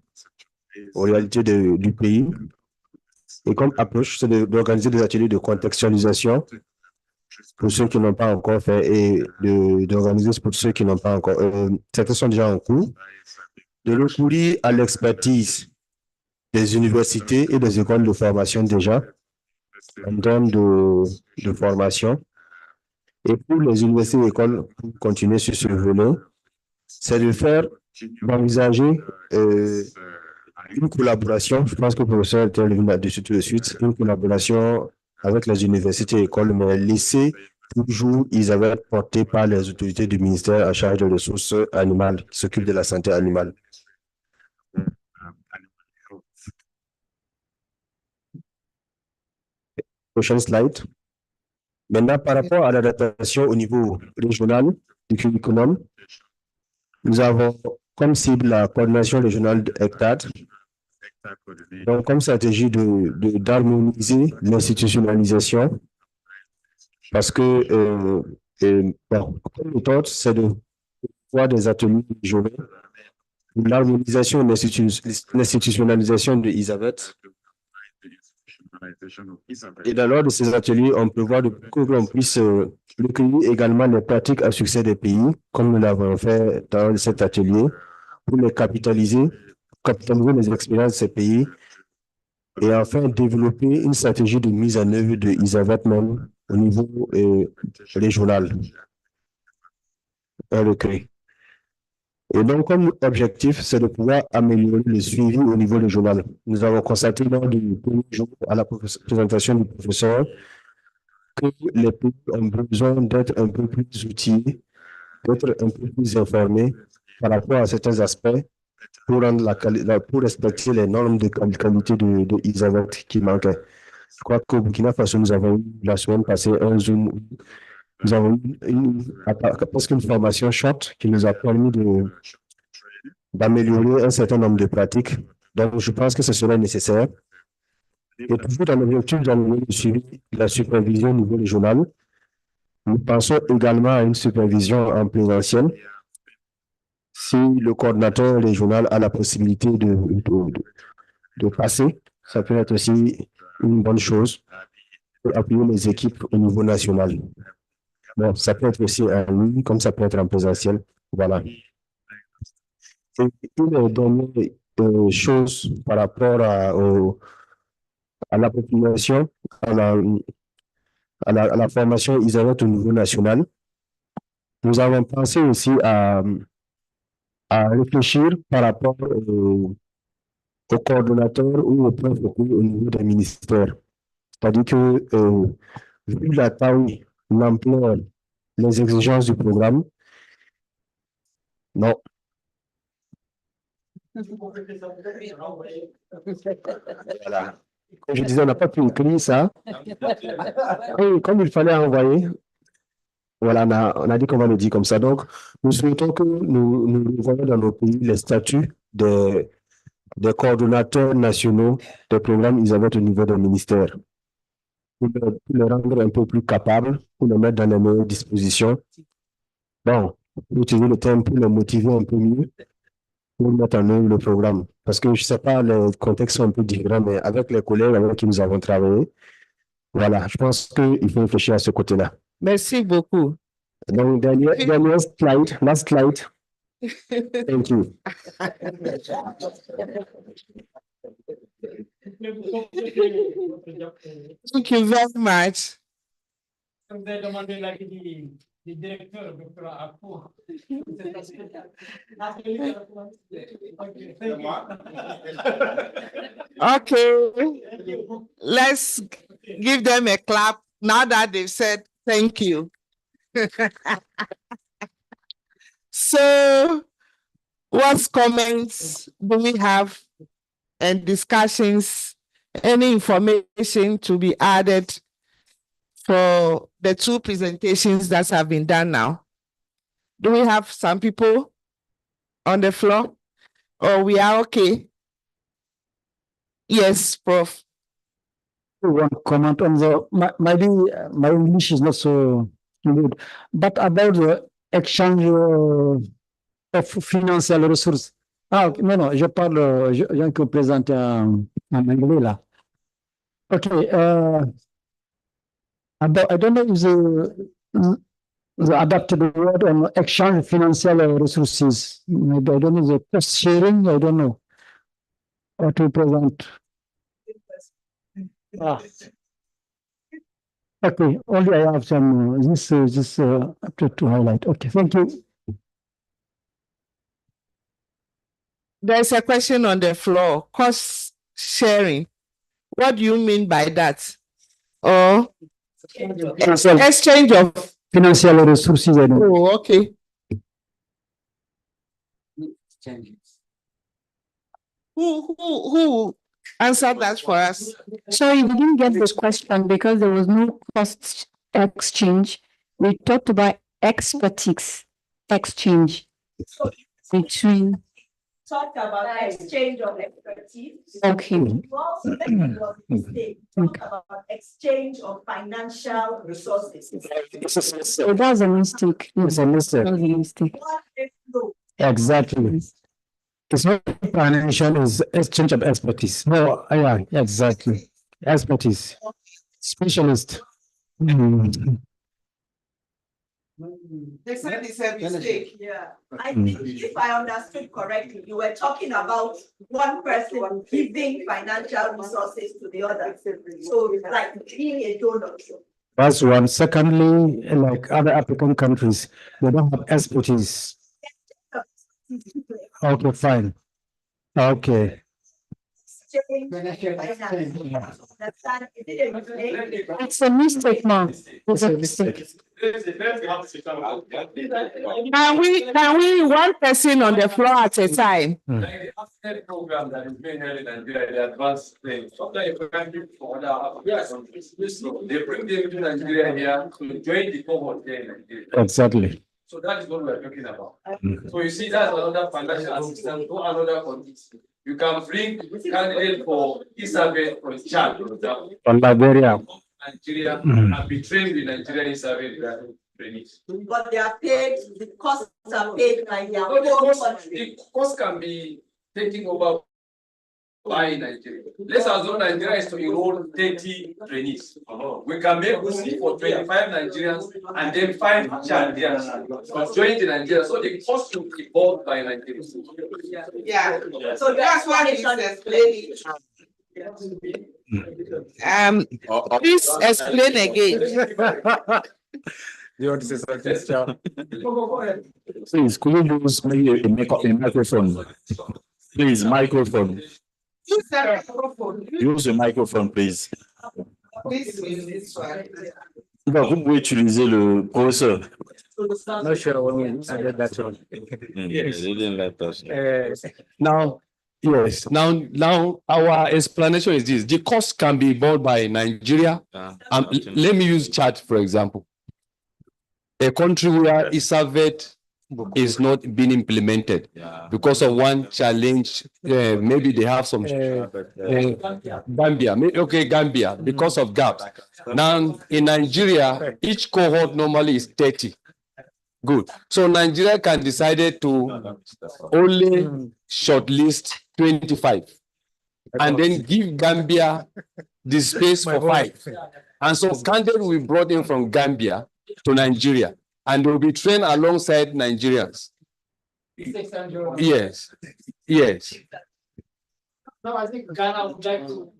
aux réalités du pays. Et comme approche, c'est d'organiser des ateliers de contextualisation pour ceux qui n'ont pas encore fait et d'organiser pour ceux qui n'ont pas encore. Certains sont déjà en cours. De recourir à l'expertise des universités et des écoles de formation déjà en termes de formation. Et pour les universités et écoles, pour continuer sur ce volet, c'est d'envisager une collaboration. Je pense que le professeur était là-dessus tout de suite, une collaboration avec les universités et écoles, mais laisser toujours iSAVET porté par les autorités du ministère en charge des ressources animales, qui s'occupent de la santé animale. Prochaine slide. Maintenant, par rapport à l'adaptation au niveau régional du curriculum, nous avons comme cible la coordination régionale de hectares. Donc, comme stratégie d'harmoniser l'institutionnalisation, parce que bon, comme méthode, c'est de voir des ateliers régionaux, l'harmonisation et l'institutionnalisation de iSAVET. Et dans l'ordre de ces ateliers, on peut voir qu'on puisse recueillir également les pratiques à succès des pays, comme nous l'avons fait dans cet atelier, pour les capitaliser les expériences de ces pays, et enfin développer une stratégie de mise en œuvre de iSAVET même au niveau régional. Un recueil. Et donc, comme objectif, c'est de pouvoir améliorer le suivi au niveau régional. Nous avons constaté lors du premier jour à la présentation du professeur que les pays ont besoin d'être un peu plus outillés, d'être un peu plus informés par rapport à certains aspects pour, pour respecter les normes de qualité de iSAVET qui manquaient. Je crois qu'au Burkina Faso, nous avons eu la semaine passée un Zoom. Nous avons eu presque une formation short qui nous a permis d'améliorer un certain nombre de pratiques. Donc, je pense que ce serait nécessaire. Et toujours dans l'objectif d'améliorer le suivi de la supervision au niveau régional, nous pensons également à une supervision en présentiel. Si le coordinateur régional a la possibilité de passer, ça peut être aussi une bonne chose pour appuyer les équipes au niveau national. Bon, ça peut être aussi en ligne, comme ça peut être en présentiel. Voilà. Et une dernière chose par rapport à la population, à la formation iSAVET au niveau national. Nous avons pensé aussi à réfléchir par rapport au coordonnateur ou au point focal au niveau des ministères. C'est-à-dire que, vu la taille, l'ampleur, les exigences du programme, non. Voilà. Comme je disais, on n'a pas pu écrire ça. Et comme il fallait envoyer, voilà, on a dit qu'on va le dire comme ça. Donc, nous souhaitons que nous voyons dans nos pays les statuts des coordonnateurs nationaux des programmes iSAVET au niveau des ministères, pour les rendre un peu plus capables, pour les mettre dans les meilleures dispositions. Bon, pour utiliser le terme, pour les motiver un peu mieux, pour mettre en œuvre le programme. Parce que je ne sais pas, les contextes sont un peu différents, mais avec les collègues avec qui nous avons travaillé, voilà, je pense qu'il faut réfléchir à ce côté-là. Merci beaucoup. Donc, dernière slide, last slide. Thank you. Thank you very much. Okay, let's give them a clap now that they've said thank you. So, what comments do we have and discussions, any information to be added for the two presentations that have been done now? Do we have some people on the floor or we are okay? Yes, Prof. One comment on the, maybe my English is not so good, but about the exchange of financial resources. Ah, okay, non, je parle, je viens que présenter en anglais là. Okay, I don't know if the adapted word on exchange financial resources. Maybe I don't know the cost sharing, I don't know what to present. Ah. Okay, only I have some this to highlight. Okay, thank you. There's a question on the floor. Cost sharing. What do you mean by that? or exchange of financial resources. oh, okay. Who answered that for us? Sorry, we didn't get this question because there was no cost exchange. We talked about expertise exchange between. Talked about exchange of expertise. Okay. You also said it was a mistake. Talk about exchange of financial resources. So that's a mistake. It's a mistake. That's a mistake. Exactly. It's not financial, it's exchange of expertise. No, yeah, exactly. Expertise. Specialist. They said it's a mistake. Yeah. I think if I understood correctly, you were talking about one person giving financial resources to the other. So like being a donor. That's one. Secondly, like other African countries, they don't have expertise. Okay, fine. Okay. It's a mistake, man. It's a mistake. Can we one person on the floor at a time? Program that is being held in Nigeria, the advanced thing. Sometimes you can do for other African countries. They bring them to Nigeria here to join the cohort there in Nigeria. Exactly. So that is what we are talking about. So you see, that's another financial assistance to another country. You can bring candidate for iSAVET from Chad, for example. From Liberia. Nigeria and be trained in Nigeria iSAVET trainees. But they are paid, the costs are paid by their own country. The cost can be taken over by Nigeria. Let's assume Nigeria is to enroll 30 trainees. We can make Gusi for 25 Nigerians and then 5 Chaldeans to join the Nigeria. So the cost will be borne by Nigeria. Yeah. So that's why he's explaining. Please explain again. You want to say something? Please, could you use maybe a microphone? Please, microphone. Use the microphone. Use the microphone, please. Please use this one. Vous pouvez utiliser le professeur. Not sure when we added that one. Yes, they didn't let us. Now, yes, now our explanation is this: the cost can be borne by Nigeria. Let me use Chad, for example. A country where iSAVET is not being implemented because of one challenge. Maybe they have some Gambia. Okay, Gambia, because of gaps. Now in Nigeria, each cohort normally is 30. Good. So Nigeria can decide to only shortlist 25 and then give Gambia the space for 5. And so candidates will be brought in from Gambia to Nigeria and they will be trained alongside Nigerians. Yes. Yes. No, I think Ghana would like to.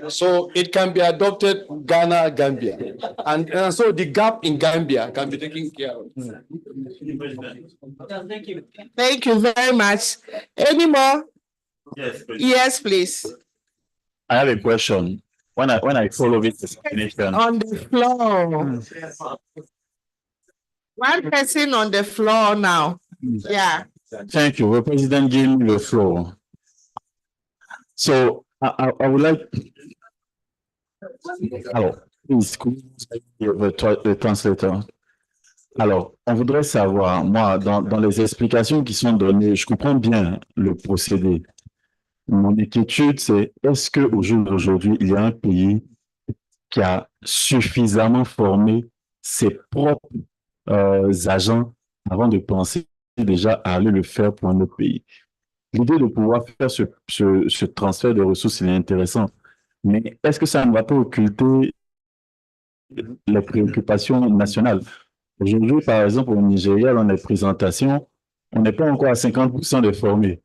So it can be adopted Ghana, Gambia. And so the gap in Gambia can be taken care of. Thank you. Thank you very much. Any more? Yes, please. Yes, please. I have a question. When I follow this explanation. On the floor. One person on the floor now. Yeah. Thank you. The president gave me the floor. So I would like. Alors, please, could you use the translator? Alors, on voudrait savoir, moi, dans les explications qui sont données, je comprends bien le procédé. Mon inquiétude, c'est est-ce qu'au jour d'aujourd'hui, il y a un pays qui a suffisamment formé ses propres agents avant de penser déjà à aller le faire pour un autre pays? L'idée de pouvoir faire ce transfert de ressources, il est intéressant. Mais est-ce que ça ne va pas occulter les préoccupations nationales? Aujourd'hui, par exemple, au Nigeria, dans les présentations, on n'est pas encore à 50% de formés.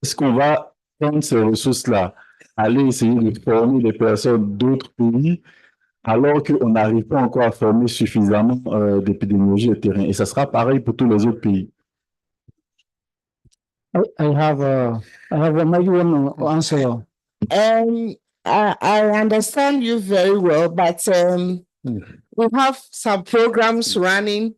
Est-ce qu'on va prendre ces ressources-là, aller essayer de former des personnes d'autres pays, alors qu'on n'arrive pas encore à former suffisamment d'épidémiologie de terrain? Et ça sera pareil pour tous les autres pays. I have maybe one answer. I understand you very well, but we have some programs running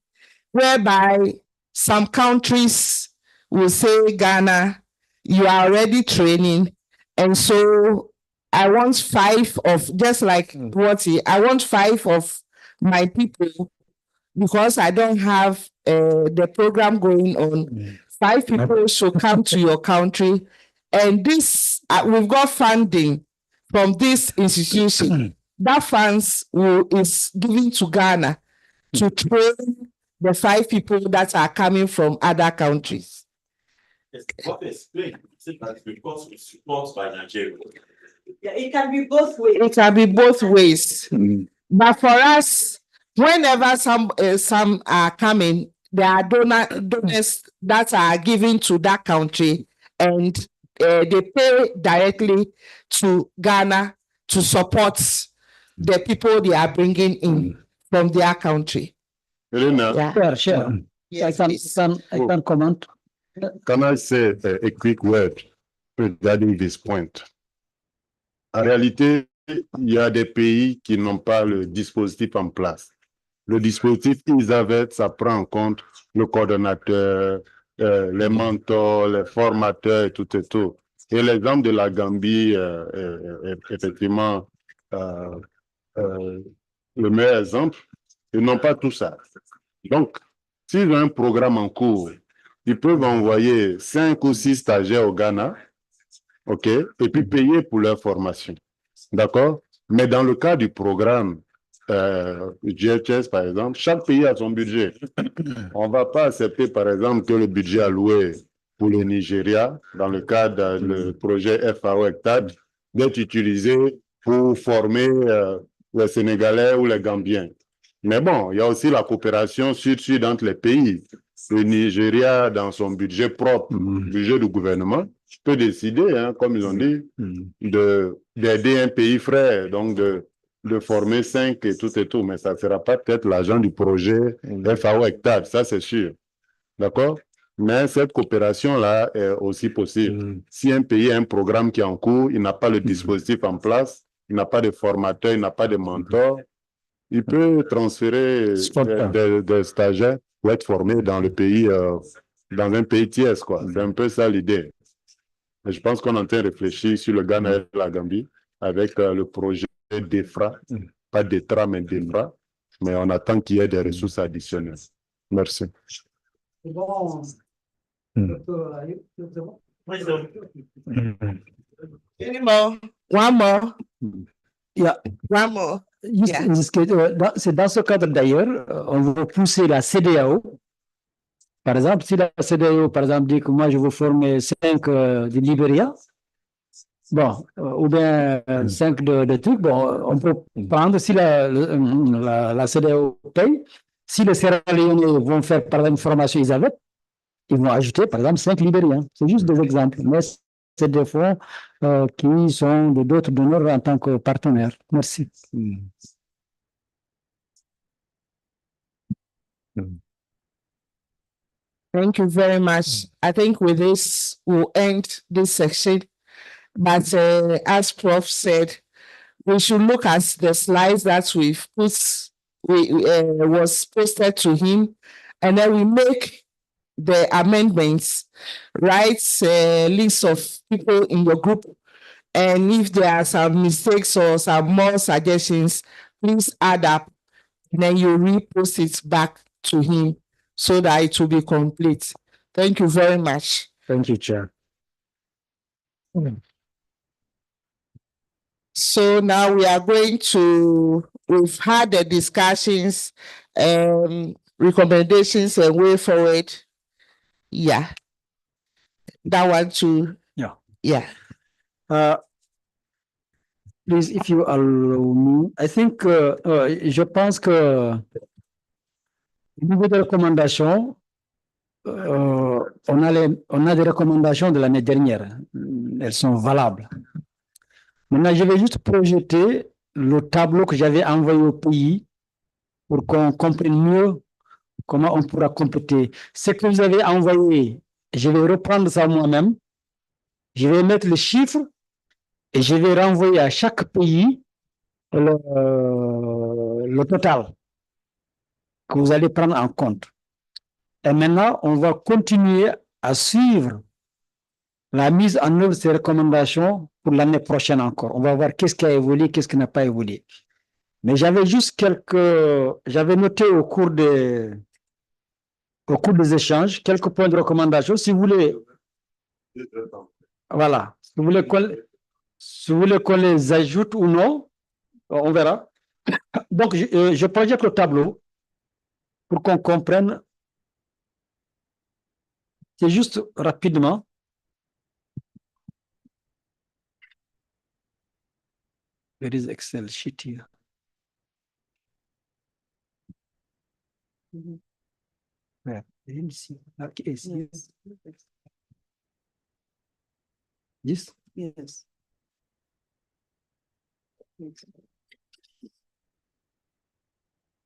whereby some countries will say, Ghana, you are already training. And so I want 5 of, just like I want 5 of my people, because I don't have the program going on. 5 people should come to your country. And this, we've got funding from this institution. That funds is given to Ghana to train the 5 people that are coming from other countries. What explain that because we support by Nigeria. Yeah, it can be both ways. It can be both ways. But for us, whenever some are coming, there are donors that are given to that country, and they pay directly to Ghana to support the people they are bringing in from their country. Elena, Sure. Yes, I can comment. Can I say a quick word regarding this point? En réalité, il y a des pays qui n'ont pas le dispositif en place. Le dispositif iSAVET, ça prend en compte le coordonnateur, les mentors, les formateurs et tout et tout. Et l'exemple de la Gambie est effectivement le meilleur exemple. Ils n'ont pas tout ça. Donc, s'ils ont un programme en cours, ils peuvent envoyer 5 ou 6 stagiaires au Ghana, OK, et puis payer pour leur formation. D'accord? Mais dans le cas du programme GHS, par exemple, chaque pays a son budget. On ne va pas accepter, par exemple, que le budget alloué pour le Nigeria, dans le cadre du projet FAO Hectare, d'être utilisé pour former les Sénégalais ou les Gambiens. Mais bon, il y a aussi la coopération sud-sud entre les pays. Le Nigeria, dans son budget propre, budget du gouvernement, peut décider, hein, comme ils ont dit, d'aider un pays frère, donc de former 5 et tout, mais ça ne sera pas peut-être l'argent du projet FAO Hectare, ça c'est sûr. D'accord? Mais cette coopération-là est aussi possible. Si un pays a un programme qui est en cours, il n'a pas le dispositif en place, il n'a pas de formateur, il n'a pas de mentor, il peut transférer des stagiaires pour être formés dans le pays, dans un pays tiers, quoi. C'est un peu ça l'idée. Je pense qu'on est en train de réfléchir sur le Ghana et la Gambie avec le projet DEFRA, pas DETRA, mais DEFRA, mais on attend qu'il y ait des ressources additionnelles. Merci. Bon. Any more? One more. Yeah. One more. C'est dans ce cadre d'ailleurs, on va pousser la CEDEAO. Par exemple, si la CEDEAO, par exemple, dit que moi je veux former 5 du Libéria, bon, ou bien 5 de trucs, bon, on peut prendre, si la CEDEAO paye, si les Sierra Leone vont faire par exemple une formation iSAVET, ils vont ajouter par exemple 5 Libériens. C'est juste des exemples, mais c'est des fonds qui sont d'autres donneurs en tant que partenaires. Merci. Thank you very much. I think with this, we'll end this section. But as Prof said, we should look at the slides that we've put, was posted to him, and then we make the amendments, write a list of people in your group, and if there are some mistakes or some more suggestions, please add up, and then you repost it back to him so that it will be complete. Thank you very much. Thank you, Chair. So now we are going to, we've had the discussions, recommendations and way forward. Yeah. That one too. Yeah. Yeah. Please, if you allow me, I think, je pense que au niveau des recommandations, on a des recommandations de l'année dernière. Elles sont valables. Maintenant, je vais juste projeter le tableau que j'avais envoyé au pays pour qu'on comprenne mieux comment on pourra compléter. Ce que vous avez envoyé, je vais reprendre ça moi-même. Je vais mettre les chiffres et je vais renvoyer à chaque pays le total que vous allez prendre en compte. Et maintenant, on va continuer à suivre la mise en œuvre de ces recommandations pour l'année prochaine encore. On va voir qu'est-ce qui a évolué, qu'est-ce qui n'a pas évolué. Mais j'avais juste j'avais noté au cours des échanges quelques points de recommandation. Si vous voulez, voilà, si vous voulez qu'on les ajoute ou non, on verra. Donc, je projette le tableau pour qu'on comprenne. C'est juste rapidement. There is Excel sheet here. Where? Okay, yes. Yes? Yes.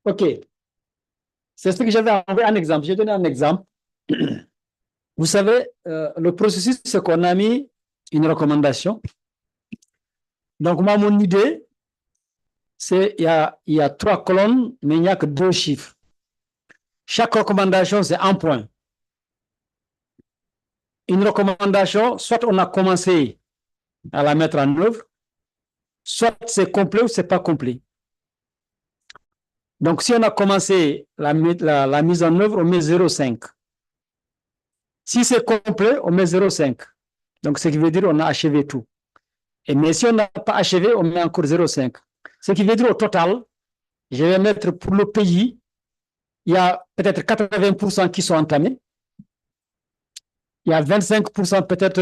OK. C'est ce que j'avais envoyé un exemple. J'ai donné un exemple. Vous savez, le processus, c'est qu'on a mis une recommandation. Donc, moi, mon idée, c'est il y a 3 colonnes, mais il n'y a que 2 chiffres. Chaque recommandation, c'est un point. Une recommandation, soit on a commencé à la mettre en œuvre, soit c'est complet ou c'est pas complet. Donc, si on a commencé la mise en œuvre, on met 0,5. Si c'est complet, on met 0,5. Donc, ce qui veut dire qu'on a achevé tout. Mais si on n'a pas achevé, on met encore 0,5. Ce qui veut dire au total, je vais mettre pour le pays, il y a peut-être 80% qui sont entamés. Il y a 25% peut-être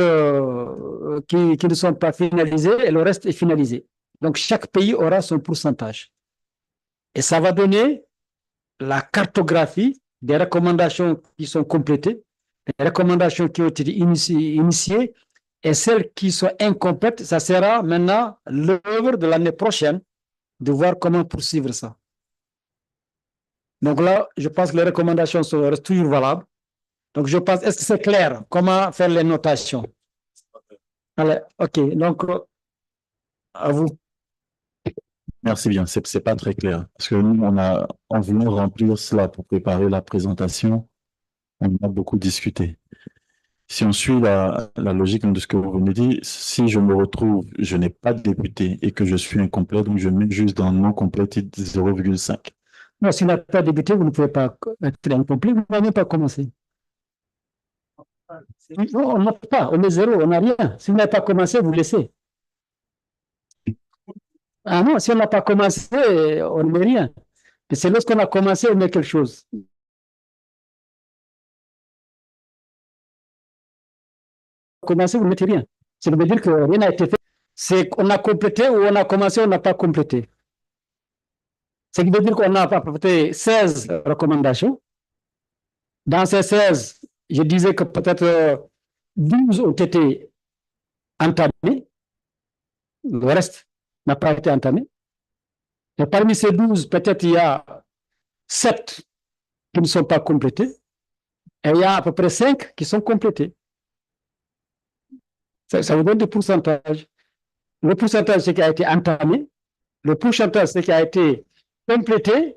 qui ne sont pas finalisés et le reste est finalisé. Donc, chaque pays aura son pourcentage. Et ça va donner la cartographie des recommandations qui sont complétées, les recommandations qui ont été initiées et celles qui sont incomplètes. Ça sera maintenant l'œuvre de l'année prochaine de voir comment poursuivre ça. Donc là, je pense que les recommandations restent toujours valables. Donc, je pense, est-ce que c'est clair? Comment faire les notations? Allez, OK. Donc, à vous. Merci bien, c'est pas très clair. Parce que nous, on voulait remplir cela pour préparer la présentation. On a beaucoup discuté. Si on suit la logique de ce que vous venez de dire, si je me retrouve, je n'ai pas de député et que je suis incomplet, donc je mets juste dans non complet 0,5. Non, si vous n'avez pas débuté, vous ne pouvez pas être incomplet, vous n'avez même pas commencé. Non, on n'a pas, on est 0, on n'a rien. Si vous n'avez pas commencé, vous laissez. Ah non, si on n'a pas commencé, on ne met rien. C'est lorsqu'on a commencé, on met quelque chose. Commencé, vous ne mettez rien. Ça veut dire que rien n'a été fait. C'est qu'on a complété ou on a commencé, on n'a pas complété. Ce qui veut dire qu'on a apporté 16 recommandations. Dans ces 16, je disais que peut-être 12 ont été entamées. Le reste n'a pas été entamé. Et parmi ces 12, peut-être il y a 7 qui ne sont pas complétés. Et il y a à peu près 5 qui sont complétés. Ça vous donne des pourcentages. Le pourcentage, c'est qui a été entamé. Le pourcentage, c'est qui a été complété.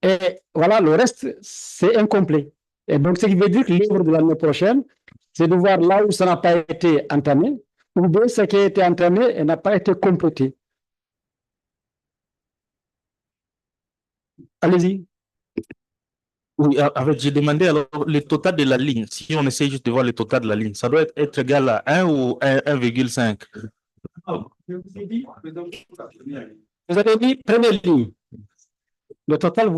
Et voilà, le reste, c'est incomplet. Et donc, ce qui veut dire que l'œuvre de l'année prochaine, c'est de voir là où ça n'a pas été entamé, ou bien ce qui a été entamé et n'a pas été complété. Allez-y. Oui, j'ai demandé alors le total de la ligne. Si on essaie juste de voir le total de la ligne, ça doit être égal à 1 ou 1,5. Vous avez dit première ligne. Le total,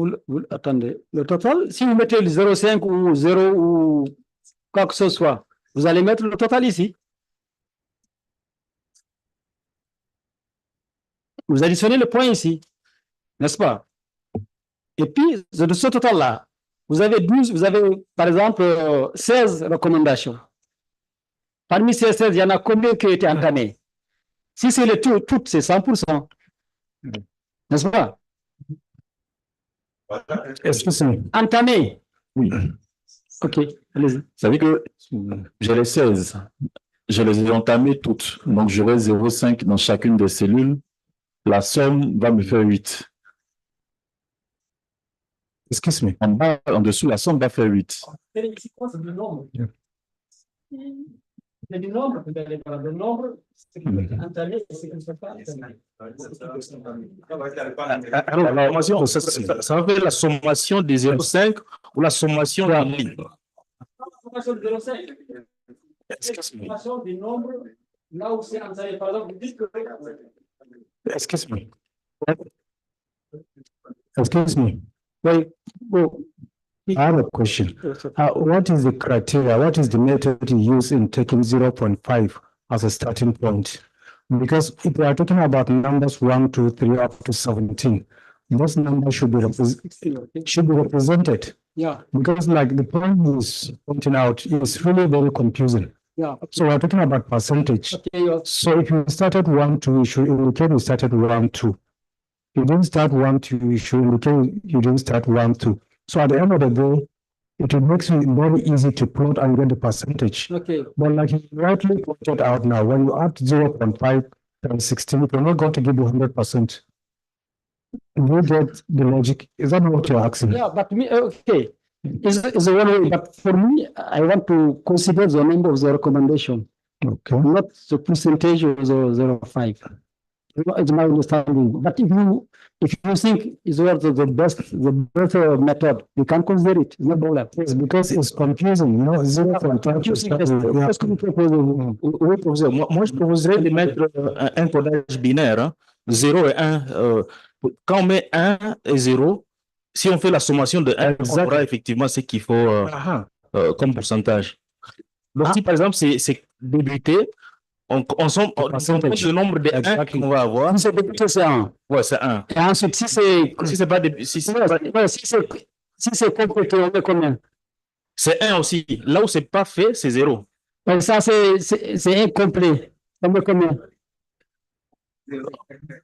attendez. Le total, si vous mettez le 0,5 ou 0 ou quoi que ce soit, vous allez mettre le total ici. Vous additionnez le point ici, n'est-ce pas? Et puis, de ce total-là, vous avez par exemple 16 recommandations. Parmi ces 16, il y en a combien qui ont été entamées? Si c'est le tout, c'est 100%. N'est-ce pas? Est-ce que c'est entamé? Oui. OK, allez-y. Ça veut dire que j'ai les 16. je les ai entamées toutes. Donc, j'aurai 0,5 dans chacune des cellules. La somme va me faire 8. Excuse-moi. En bas, en dessous, la somme va faire 8. C'est quoi, c'est du nombre? C'est du nombre, le nombre, c'est que entamé, c'est que ça pas. Alors, la sommation, ça va faire la sommation des 0,5 ou la sommation des 1000. La sommation de 0,5. C'est la sommation des nombres, là où c'est entamé. Par exemple, vous dites que. Excuse me. Excuse me. Well, I have a question. What is the criteria? What is the method you use in taking 0.5 as a starting point? Because if we are talking about numbers 1, 2, 3, up to 17, those numbers should be represented. Yeah. Because like the point is pointing out, it's really very confusing. Yeah. So we're talking about percentage. Okay. So if you started 1, 2, you should indicate you started 1, 2. You didn't start 1, 2, you should indicate you didn't start 1, 2. So at the end of the day, it makes it very easy to plot and get the percentage. Okay. But like you rightly pointed out now, when you add 0.5 times 16, you're not going to give you 100%. You get the logic. Is that what you're asking? Yeah, but me, okay. Is one way, but for me, I want to consider the number of the recommendation. Okay. Not the percentage of the 0.5. It's my understanding. But if you think is what the best method, you can consider it. No problem. Yes, because it's confusing, you know, 0.5. Qu'est-ce que vous proposez? Oui, professeur. Moi, je proposerais de mettre un codage binaire, hein, 0 et 1. Quand on met 1 et 0, si on fait la sommation de 1, on aura effectivement ce qu'il faut comme pourcentage. Donc, si par exemple, c'est débuté, on somme le nombre de 1 qu'on va avoir. Si c'est débuté, c'est 1. Ouais, c'est 1. Et ensuite, si c'est pas débuté, si c'est complété, on met combien? C'est 1 aussi. Là où c'est pas fait, c'est 0. Et ça, c'est incomplet. On met combien?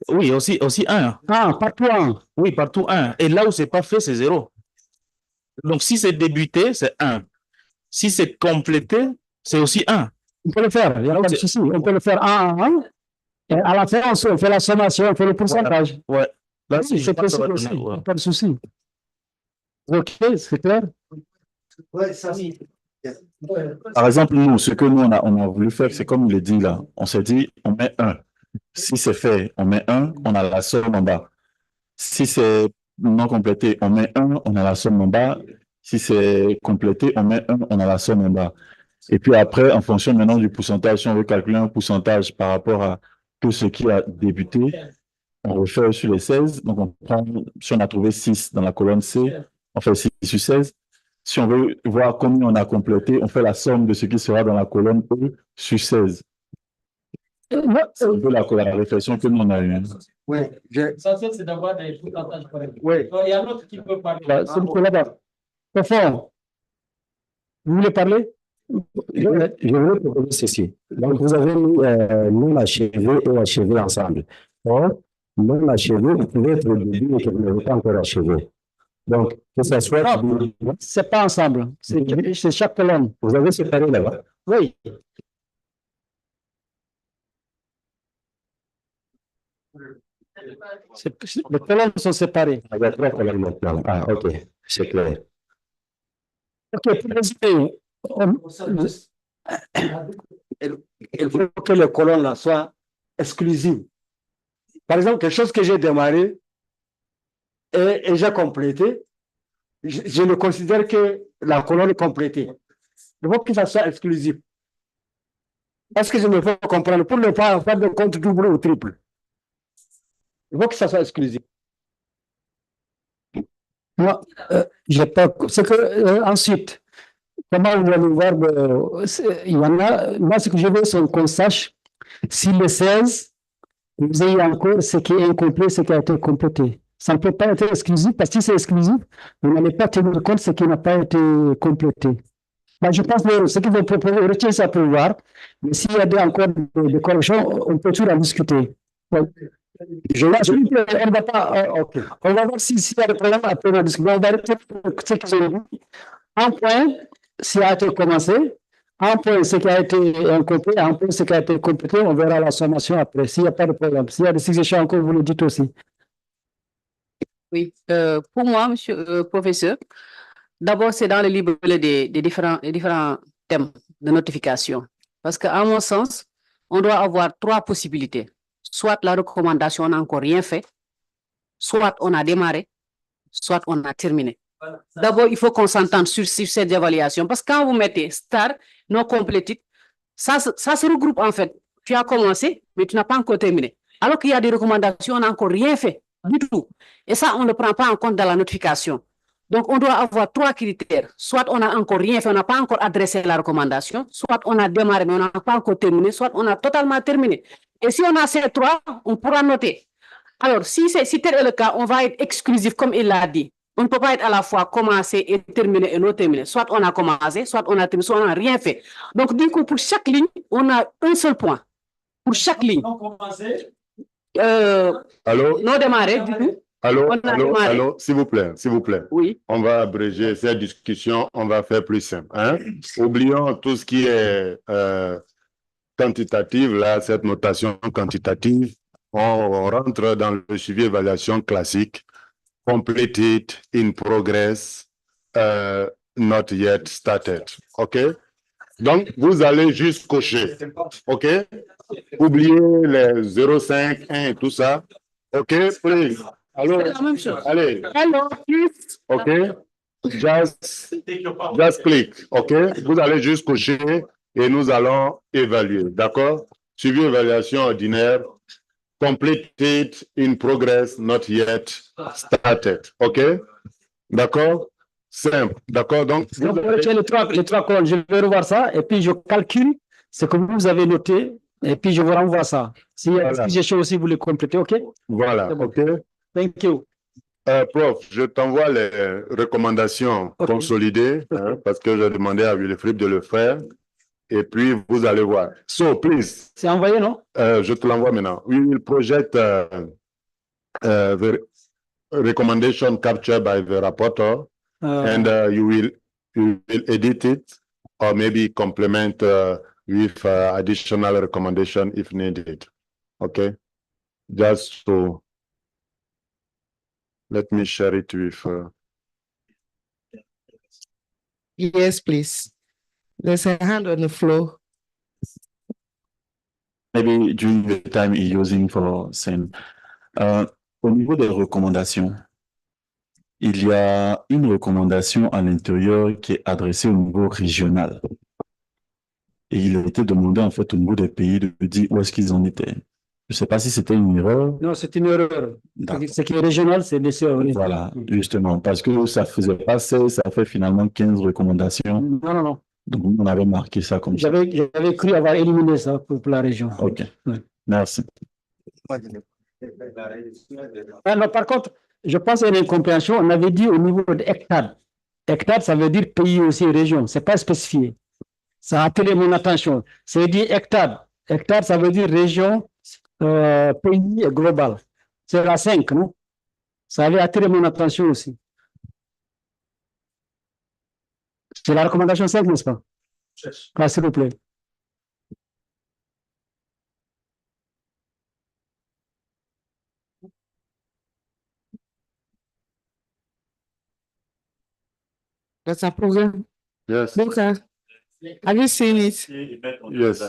Oui, aussi 1. Ah, partout 1. Oui, partout 1. Et là où c'est pas fait, c'est 0. Donc, si c'est débuté, c'est 1. Si c'est complété, c'est aussi 1. On peut le faire, il n'y a pas de souci. On peut le faire 1 à 1. Et à la fin, on fait la sommation, on fait le pourcentage. Ouais. Là, c'est possible aussi. Il n'y a pas de souci. OK, c'est clair? Ouais, ça. Par exemple, nous, ce que nous, on a voulu faire, c'est comme il est dit là. On s'est dit, on met 1. Si c'est fait, on met 1, on a la somme en bas. Si c'est non complété, on met 1, on a la somme en bas. Si c'est complété, on met 1, on a la somme en bas. Et puis après, en fonction maintenant du pourcentage, si on veut calculer un pourcentage par rapport à tout ce qui a débuté, on refait sur les 16. Donc, on prend, si on a trouvé 6 dans la colonne C, on fait 6 sur 16. Si on veut voir combien on a complété, on fait la somme de ce qui sera dans la colonne E sur 16. C'est un peu la réflexion que nous on a eue. Oui. L'essentiel, c'est d'avoir des pourcentages corrects. Oui. Il y a un autre qui peut parler. C'est le là-bas. Au fond, vous voulez parler? Je voulais proposer ceci. Donc, vous avez mis non achevé et achevé ensemble. Or, non achevé, vous pouvez être au début et que vous n'avez pas encore achevé. Donc, que ça soit. Non, c'est pas ensemble. C'est chaque colonne. Vous avez séparé là-bas? Oui. Les colonnes sont séparées. Il y a 3 colonnes maintenant. Ah, OK. C'est clair. OK, pour résumer, il faut que les colonnes là soient exclusives. Par exemple, quelque chose que j'ai démarré et j'ai complété, je ne considère que la colonne est complétée. Il faut que ça soit exclusif. Est-ce que je me fais comprendre pour ne pas faire de compte double ou triple? Il faut que ça soit exclusif. Moi, j'ai pas. C'est que ensuite, comment vous allez voir, il y en a. Moi, ce que je veux, c'est qu'on sache si le 16, vous avez encore ce qui est incomplet, ce qui a été complété. Ça ne peut pas être exclusif, parce que si c'est exclusif, vous n'allez pas tenir compte de ce qui n'a pas été complété. Ben, je pense que ce qu'ils vont proposer, retenir ça pour voir. Mais s'il y a encore des corrections, on peut toujours en discuter. Ouais. On va pas, OK. On va voir s'il y a des problèmes après la discussion. On va arrêter ce qu'ils ont dit. Un point, s'il a été commencé, un point ce qui a été incomplet, un point ce qui a été complété, on verra la sommation après, s'il n'y a pas de problème. S'il y a des suggestions encore, vous le dites aussi. Oui, pour moi, monsieur professeur, d'abord, c'est dans le libellé des différents thèmes de notification. Parce qu'à mon sens, on doit avoir trois possibilités. Soit la recommandation, on n'a encore rien fait, soit on a démarré, soit on a terminé. D'abord, il faut qu'on s'entende sur cette évaluation. Parce que quand vous mettez star, non complété, ça se regroupe en fait. Tu as commencé, mais tu n'as pas encore terminé. Alors qu'il y a des recommandations, on n'a encore rien fait du tout. Et ça, on ne prend pas en compte dans la notification. Donc, on doit avoir trois critères. Soit on n'a encore rien fait, on n'a pas encore adressé la recommandation, soit on a démarré, mais on n'a pas encore terminé, soit on a totalement terminé. Et si on a ces trois, on pourra noter. Alors, si tel est le cas, on va être exclusif, comme il l'a dit. On ne peut pas être à la fois commencer et terminer et non terminer. Soit on a commencé, soit on a terminé, soit on n'a rien fait. Donc, du coup, pour chaque ligne, on a un seul point. Pour chaque ligne. Allô? Non démarré, du coup. Allô, s'il vous plaît, s'il vous plaît. Oui. On va abréger cette discussion, on va faire plus simple. Hein? Oublions tout ce qui est quantitative, là, cette notation quantitative. On rentre dans le suivi évaluation classique. Completed, in progress, not yet started. OK? Donc, vous allez juste cocher. OK? Oubliez les 0,5, 1 et tout ça. OK, please. Alors, allez. Hello, please. OK? Just click. OK? Vous allez juste cocher et nous allons évaluer. D'accord? Suivi évaluation ordinaire. Completed, in progress, not yet started. OK? D'accord? Simple. D'accord? Donc, Donc, les trois colonnes, je vais revoir ça et puis je calcule ce que vous avez noté et puis je vous renvoie ça. S'il y a des suggestions aussi, vous les complétez, OK? Voilà, OK. Thank you. Prof, je t'envoie les recommandations consolidées hein, parce que j'ai demandé à Wilfried de le faire. Et puis, vous allez voir. So, please. C'est envoyé, non? Je te l'envoie maintenant. We will project the recommendation captured by the rapporteur and you will edit it or maybe complement with additional recommendation if needed. Okay? Just to let me share it with... Yes, please. There's a hand on the floor. Maybe during the time you're using for send. Au niveau des recommandations, il y a une recommandation à l'intérieur qui est adressée au niveau régional. Et il a été demandé en fait au niveau des pays de dire où est-ce qu'ils en étaient. Je ne sais pas si c'était une erreur. Non, c'est une erreur. Ce qui est régional, c'est des erreurs. Voilà, justement, parce que ça faisait pas 16, ça fait finalement 15 recommandations. Non, non, non. Donc, on avait marqué ça comme ça. J'avais cru avoir éliminé ça pour la région. OK. Ouais. Merci. Alors, par contre, je pense qu'il y a une incompréhension. On avait dit au niveau de hectares. Hectare, ça veut dire pays aussi, région. Ce n'est pas spécifié. Ça a attiré mon attention. C'est dit hectare. Hectare, ça veut dire région, pays et global. C'est la 5, non? Ça avait attiré mon attention aussi. C'est la recommandation 5, n'est-ce pas? Ah, s'il vous plaît. That's a problem. Yes. Doctor, have you seen it? Yes.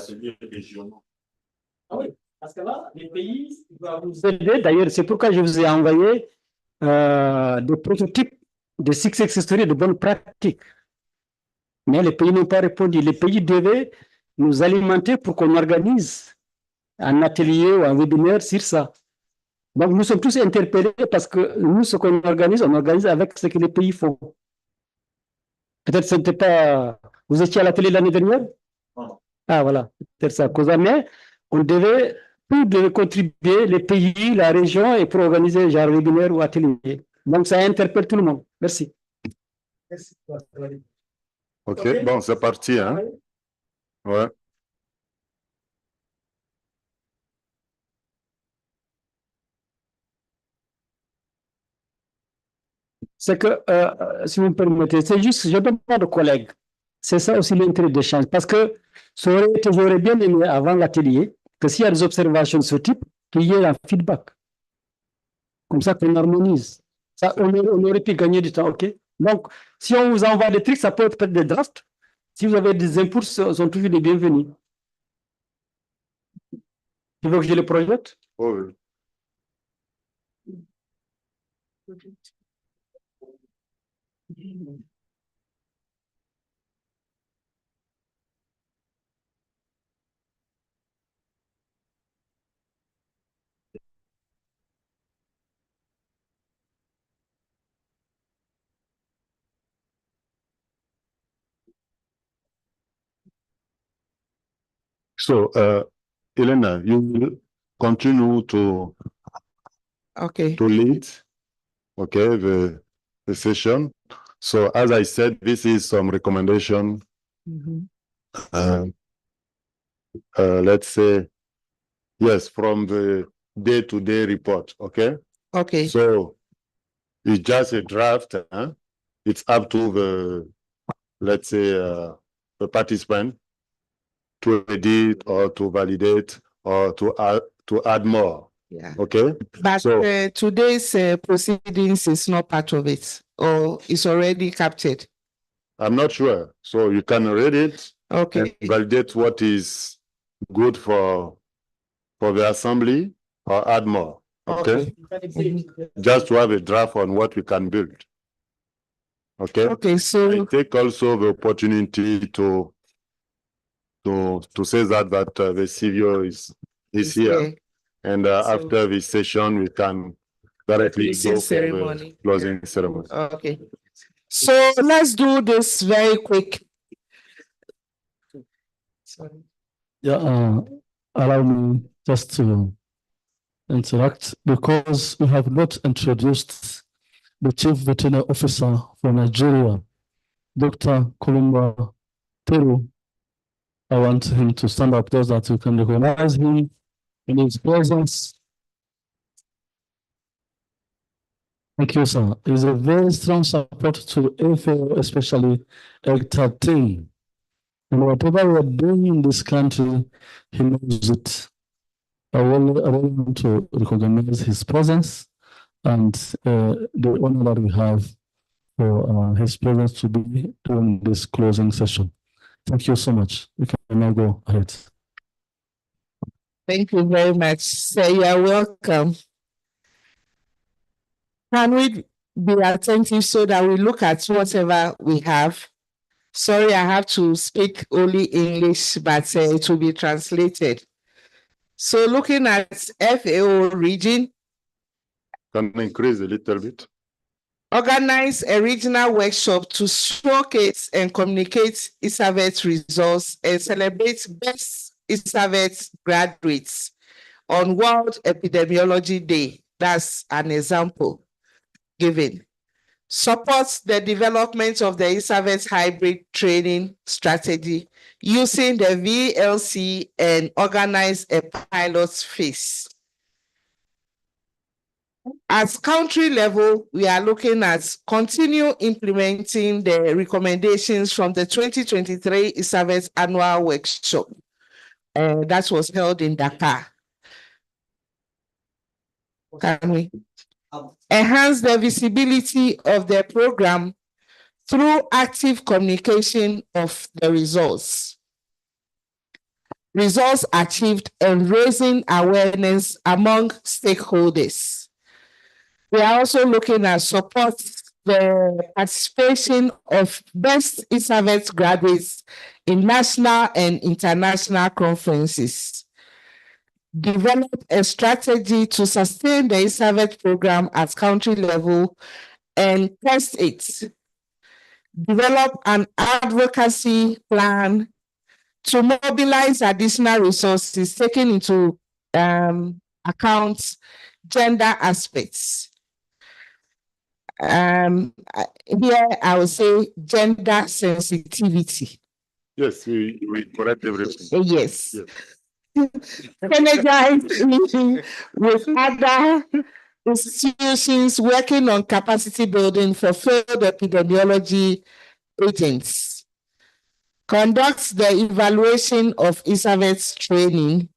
Ah oui, parce que là, les pays doivent vous aider. D'ailleurs, c'est pourquoi je vous ai envoyé des prototypes de success story de bonnes pratiques. Mais les pays n'ont pas répondu. Les pays devaient nous alimenter pour qu'on organise un atelier ou un webinaire sur ça. Donc, nous sommes tous interpellés parce que nous, ce qu'on organise, on organise avec ce que les pays font. Peut-être que ce n'était pas... Vous étiez à l'atelier l'année dernière? Ah, voilà. Peut-être ça. Mais on devait, tout devait contribuer, les pays, la région, et pour organiser genre webinaire ou atelier. Donc, ça interpelle tout le monde. Merci. Merci. OK, bon, c'est parti, hein? Ouais. C'est que, si vous me permettez, c'est juste, je ne donne pas de collègues. C'est ça aussi l'intérêt d'échange. Parce que j'aurais bien aimé avant l'atelier que s'il y a des observations de ce type, qu'il y ait un feedback. Comme ça qu'on harmonise. Ça, on aurait pu gagner du temps, OK? Donc, si on vous envoie des trucs, ça peut être des drafts. Si vous avez des inputs, sont toujours les bienvenus. Tu veux que je le projette? Oui. So, Elena, you will continue to lead, okay, the session. So, as I said, this is some recommendation. Let's say, yes, from the day-to-day report, okay? Okay. So, it's just a draft. Huh? It's up to the, let's say, the participant to edit or to validate or to add more. Yeah. Okay. But so today's proceedings is not part of it, or it's already captured. I'm not sure. So you can read it. Okay. And validate what is good for the assembly or add more. Okay. Just to have a draft on what we can build. Okay. Okay. So I take also the opportunity to say that the CVO is here. And after this session, we can directly go for the closing ceremony. Okay. So let's do this very quick. Sorry. Yeah, allow me just to interact because we have not introduced the Chief Veterinary Officer for Nigeria, Dr. Kolumba Teru. I want him to stand up, those that you can recognize him in his presence. Thank you, sir. He's a very strong support to FAO, especially Egg 13. And whatever we're doing in this country, he knows it. I want to recognize his presence and the honor that we have for his presence to be doing this closing session. Thank you so much. We can now go ahead. Thank you very much. Sir, you are welcome. Can we be attentive so that we look at whatever we have? Sorry, I have to speak only English, but it will be translated. So looking at FAO region. Can I increase a little bit? Organize a regional workshop to showcase and communicate iSAVET results and celebrate best iSAVET graduates on World Epidemiology Day. That's an example given. Support the development of the iSAVET hybrid training strategy using the VLC and organize a pilot phase. At country level, we are looking at continue implementing the recommendations from the 2023 iSAVET annual workshop that was held in Dakar. Can we enhance the visibility of the program through active communication of the results? Results achieved and raising awareness among stakeholders. We are also looking at support the participation of best iSAVET graduates in national and international conferences. Develop a strategy to sustain the iSAVET program at country level and test it. Develop an advocacy plan to mobilize additional resources taking into account gender aspects. Here I would say gender sensitivity. Yes, we correct everything. Yes. Energize with other institutions working on capacity building for field epidemiology agents. conducts the evaluation of iSAVET training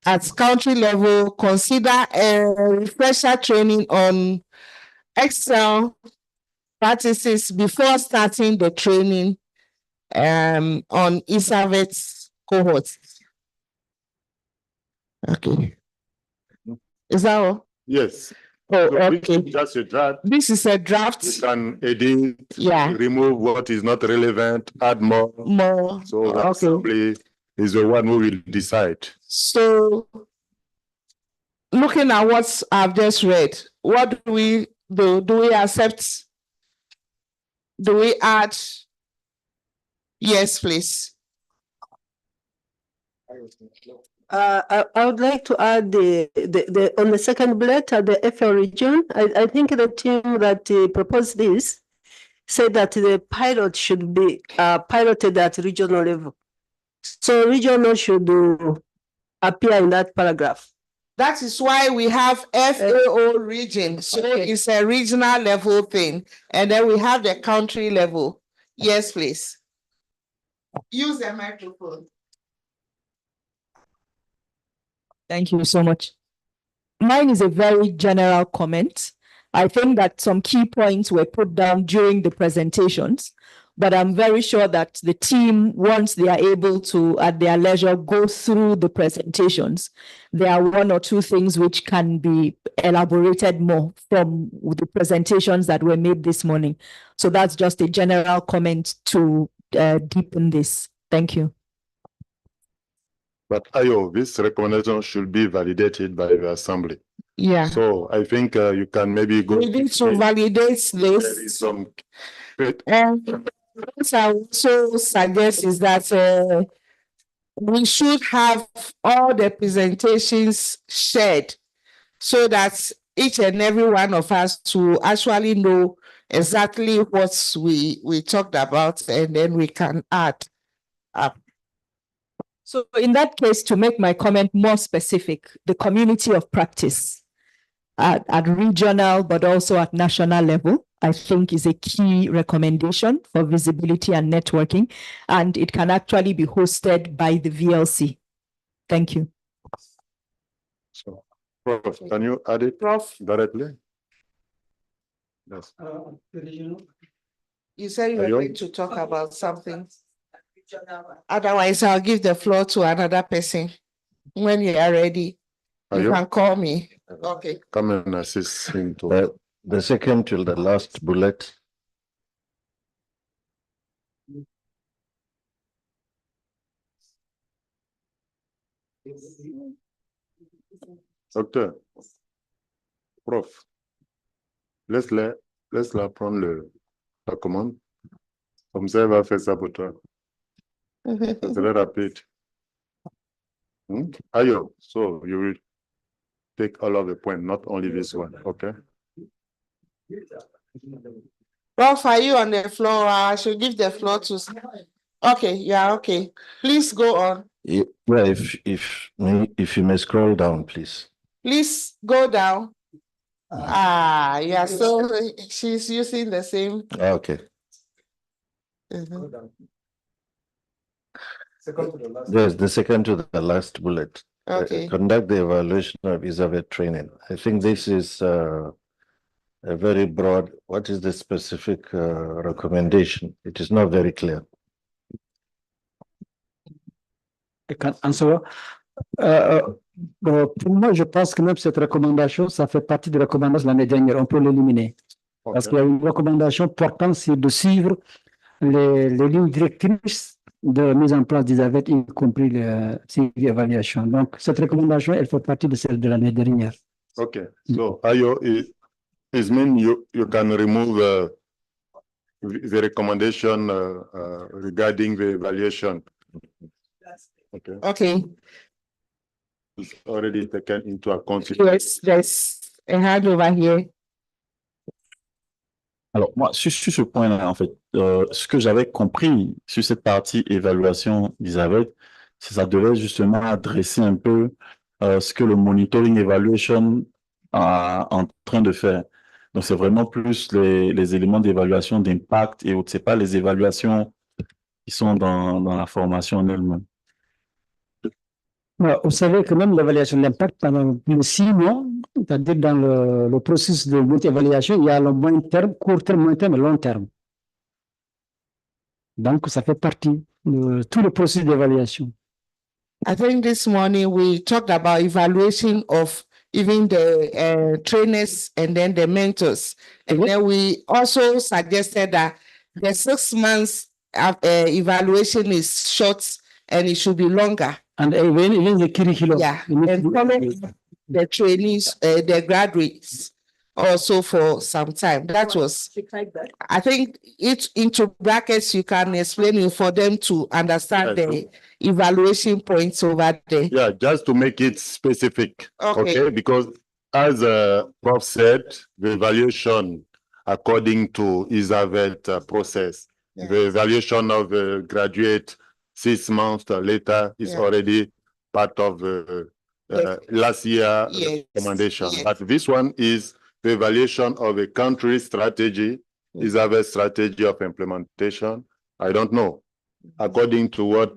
at country level, consider a refresher training on Excel practices before starting the training on iSAVET cohorts. Okay. Is that all? Yes. Oh, So okay. Just a draft. This is a draft. You can edit, Yeah. remove what is not relevant, add more. More. So the Okay. assembly is the one who will decide. So, looking at what I've just read, what do we do? Do we accept? Do we add? Yes, please. I would like to add the on the second bullet at the FL region. I think the team that proposed this said that the pilot should be piloted at regional level. So regional should appear in that paragraph. That is why we have FAO region. So it's a regional level thing. And then we have the country level. Yes, please. Use the microphone. Thank you so much. Mine is a very general comment. I think that some key points were put down during the presentations, but I'm very sure that the team, once they are able to, at their leisure, go through the presentations, there are one or two things which can be elaborated more from the presentations that were made this morning. So that's just a general comment to deepen this. Thank you. But this recommendation should be validated by the assembly. Yeah. So I think you can maybe go. We need to validate this. There is some. And what I also suggest is that we should have all the presentations shared so that each and every one of us to actually know exactly what we talked about, and then we can add up. So in that case, to make my comment more specific, the community of practice at regional, but also at national level, I think is a key recommendation for visibility and networking, and it can actually be hosted by the VLC. Thank you. So, Prof, can you add it directly? Yes. You said you were going to talk about something. Otherwise, I'll give the floor to another person. When you are ready, you can call me. Okay. Come and assist him to. The second to the last bullet. Docteur, prof, laisse-la prendre la commande. Comme ça, elle va faire ça pour toi. C'est très rapide. Ayo, so you will take all of the points, not only this one, okay? Prof, are you on the floor? I should give the floor to. Okay, yeah, okay. Please go on. Yeah, if you may scroll down, please. Please go down. Yeah, so she's using the same. Okay. Yes, the second to the last bullet. Okay. Conduct the evaluation of iSAVET training. I think this is a very broad. What is the specific recommendation? It is not very clear. I can answer. Pour moi, je pense que même cette recommandation, ça fait partie des recommandations de l'année dernière. On peut l'éliminer. Okay. Parce qu'il y a une recommandation portant sur de suivre les lignes directrices de mise en place d'iSAVET, y compris le suivi évaluation. Donc, cette recommandation, elle fait partie de celle de l'année dernière. Okay. So, Ayo, it means you can remove the recommendation regarding the evaluation. Okay. Okay. It's already taken into account. Yes, there's a hand over here. Alors, moi, sur ce point-là, en fait, ce que j'avais compris sur cette partie évaluation d'iSAVET, c'est que ça devait justement adresser un peu ce que le monitoring evaluation est en train de faire. Donc, c'est vraiment plus les éléments d'évaluation d'impact et autres. C'est pas les évaluations qui sont dans la formation en elle-même. Vous savez que même l'évaluation d'impact pendant les 6 mois, c'est-à-dire dans le processus de multi-évaluation, il y a le moyen terme, court terme, moyen terme et long terme. Donc, ça fait partie de tout le processus d'évaluation. I think this morning we talked about evaluation of even the trainers and then the mentors. And then we also suggested that the 6 months evaluation is short and it should be longer. And even the curriculum. Yeah, and follow the trainees, the graduates also for some time. That was, I think it into brackets, you can explain it for them to understand the evaluation points over there. Yeah, just to make it specific. Okay. Because as Prof said, the evaluation according to iSAVET process, the evaluation of a graduate 6 months later is already part of last year recommendation. But this one is the evaluation of a country strategy, iSAVET strategy of implementation. I don't know. According to what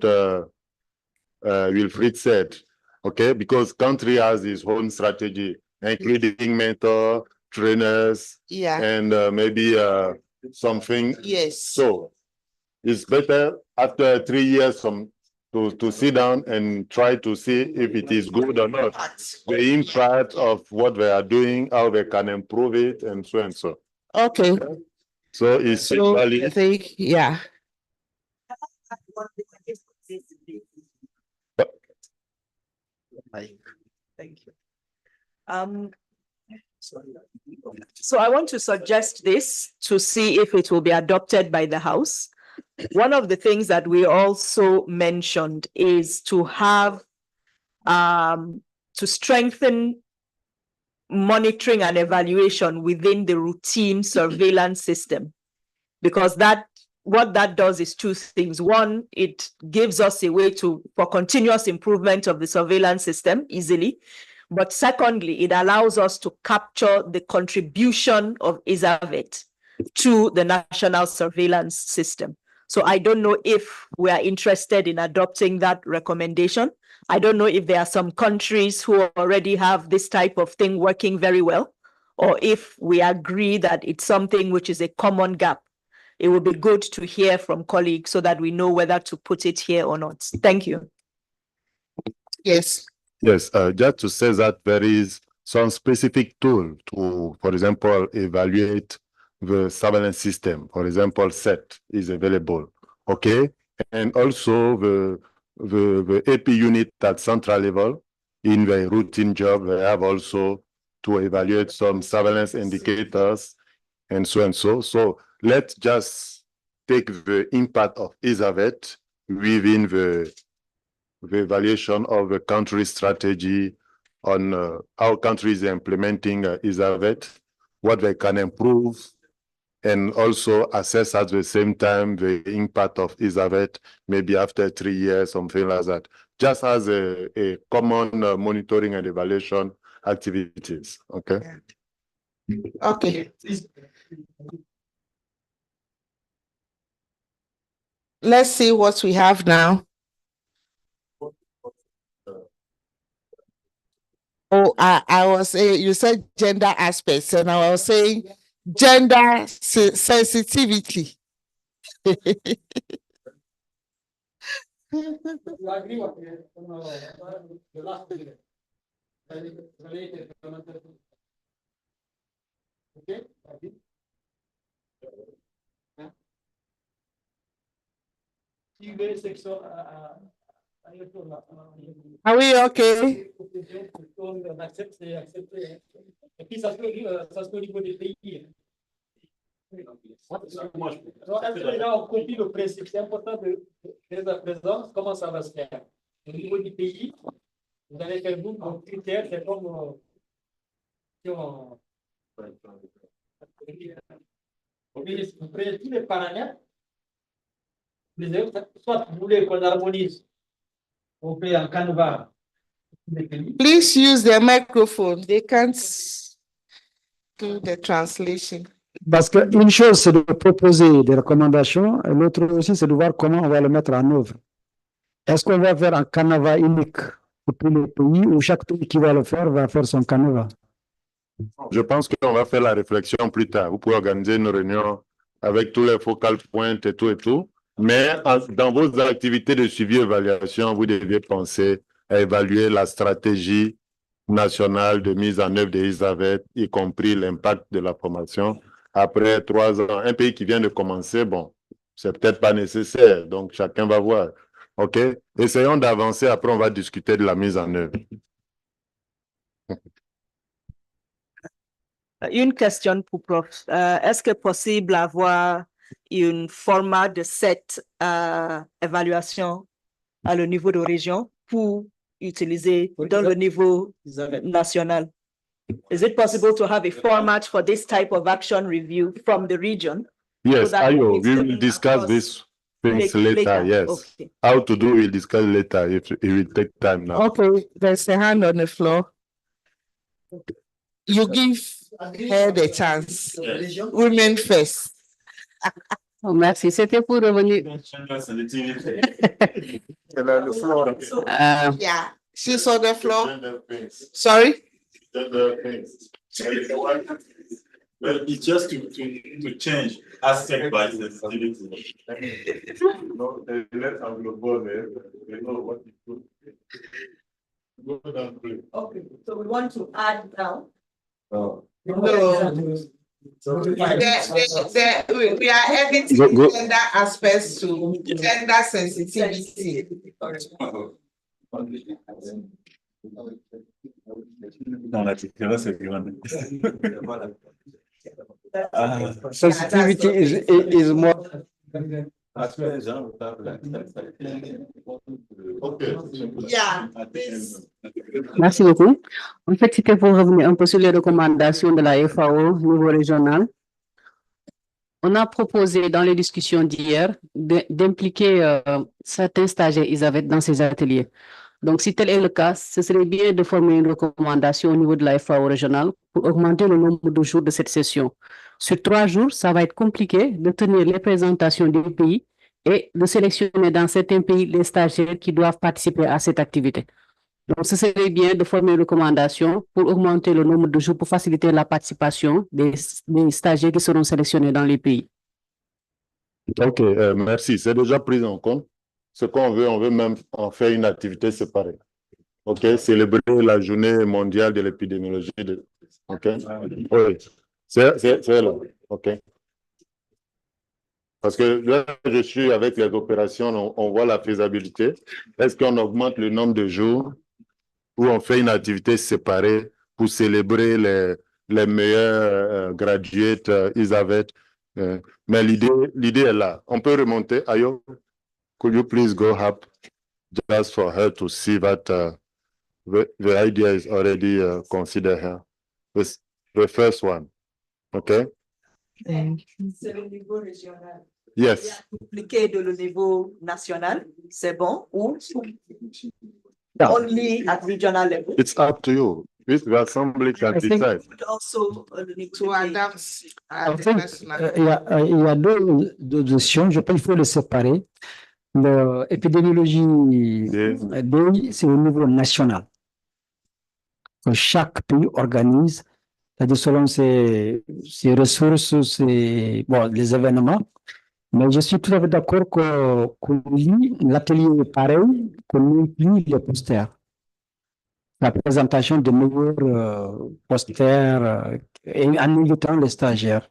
Wilfried said, okay, because country has its own strategy, including mentor, trainers, and maybe something. Yes. So it's better after 3 years to sit down and try to see if it is good or not. The impact of what they are doing, how they can improve it, and so and so. Okay. So it's valid. I think, yeah. Thank you. So I want to suggest this to see if it will be adopted by the House. One of the things that we also mentioned is to have, to strengthen monitoring and evaluation within the routine surveillance system, because what that does is 2 things. One, it gives us a way for continuous improvement of the surveillance system easily. But secondly, it allows us to capture the contribution of iSAVET to the national surveillance system. So I don't know if we are interested in adopting that recommendation. I don't know if there are some countries who already have this type of thing working very well, or if we agree that it's something which is a common gap. It would be good to hear from colleagues so that we know whether to put it here or not. Thank you. Yes. Yes, just to say that there is some specific tool to, for example, evaluate the surveillance system. For example, SET is available, okay? And also the AP unit at central level in the routine job, they have also to evaluate some surveillance indicators and so and so. So let's just take the impact of iSAVET within the evaluation of the country strategy on how countries are implementing iSAVET, what they can improve, and also assess at the same time the impact of iSAVET, maybe after 3 years, something like that, just as a common monitoring and evaluation activities, okay? Okay. Let's see what we have now. Oh, I was saying, you said gender aspects, and I was saying gender sensitivity. Are we okay? Et puis ça se fait au niveau des pays. Là, on copie le principe. C'est important de dès à présent comment ça va se faire. Au niveau du pays, vous allez faire vous vos critères, c'est comme vous prenez tous les paramètres. Soit vous voulez qu'on harmonise, on fait un canevas. Please use the microphone. They can't do the translation. Parce qu'une chose, c'est de proposer des recommandations, et l'autre aussi, c'est de voir comment on va le mettre en œuvre. Est-ce qu'on va faire un carnaval unique pour tous les pays ou chaque pays qui va le faire va faire son carnaval? Je pense qu'on va faire la réflexion plus tard. Vous pouvez organiser une réunion avec tous les focal points et tout. Mais dans vos activités de suivi et évaluation, vous devez penser à évaluer la stratégie nationale de mise en œuvre des iSAVET, y compris l'impact de la formation. Après 3 ans, un pays qui vient de commencer, bon, c'est peut-être pas nécessaire. Donc, chacun va voir. OK? Essayons d'avancer. Après, on va discuter de la mise en œuvre. Une question pour prof. Est-ce que possible d'avoir un format de cette évaluation à le niveau de région pour utiliser dans le niveau national? Is it possible to have a format for this type of action review from the region? Yes, so that Ayo, it's we will coming discuss across these things later, yes. Okay. How to do, we'll discuss later if it will take time now. Okay, there's a hand on the floor. You give her the chance. Women first. Oh, merci. C'était pour revenir. Yeah, she's on the floor. Sorry? Well, it's just to change aspect by sensitivity. Okay, so we want to add now. No. We are editing gender aspects to gender sensitivity. Dans la différence, c'est grand. Sensitivity is more. Yeah. Merci beaucoup. En fait, c'était pour revenir un peu sur les recommandations de la FAO au niveau régional. On a proposé dans les discussions d'hier d'impliquer certains stagiaires iSAVET dans ces ateliers. Donc, si tel est le cas, ce serait bien de former une recommandation au niveau de la FAO régionale pour augmenter le nombre de jours de cette session. Sur 3 jours, ça va être compliqué de tenir les présentations des pays et de sélectionner dans certains pays les stagiaires qui doivent participer à cette activité. Donc, ce serait bien de former une recommandation pour augmenter le nombre de jours pour faciliter la participation des stagiaires qui seront sélectionnés dans les pays. OK, merci. C'est déjà pris en compte. Ce qu'on veut, on veut même en faire une activité séparée. OK, célébrer la journée mondiale de l'épidémiologie. OK, oui, c'est là. OK. Parce que là, je suis avec les opérations, on voit la faisabilité. Est-ce qu'on augmente le nombre de jours où on fait une activité séparée pour célébrer les meilleurs graduates iSAVET? Mais l'idée est là. On peut remonter. Ayo, could you please go up just for her to see that the idea is already considered here? The first one. Okay? C'est le niveau régional. Yes. Dupliquer de le niveau national, c'est bon, ou only at regional level? It's up to you. If the assembly can decide. Also, to adapt En fait, il y a deux options. Je pense qu'il faut les séparer. L'épidémiologie, c'est au niveau national. Chaque pays organise, c'est-à-dire selon ses ressources, les événements. Mais je suis tout à fait d'accord qu'on lit l'atelier est pareil, qu'on inclut les posters. La présentation de meilleurs posters et en invitant les stagiaires.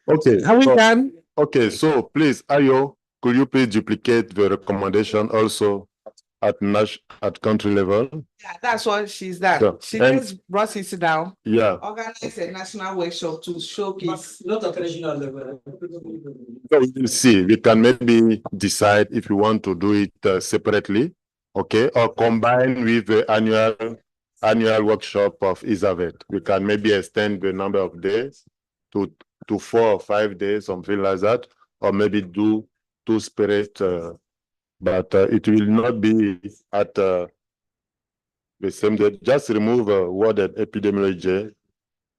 Okay. Are we done? Okay, so please, Ayo, could you please duplicate the recommendation also at country level? Yeah, that's what she's done. So, She just brought it down. Yeah. Organize a national workshop to showcase. Not at regional level. So we'll see. We can maybe decide if you want to do it separately, okay, or combine with the annual workshop of iSAVET. We can maybe extend the number of days to 4 or 5 days, something like that, or maybe do 2 separate but it will not be at the same date. Just remove worded epidemiology,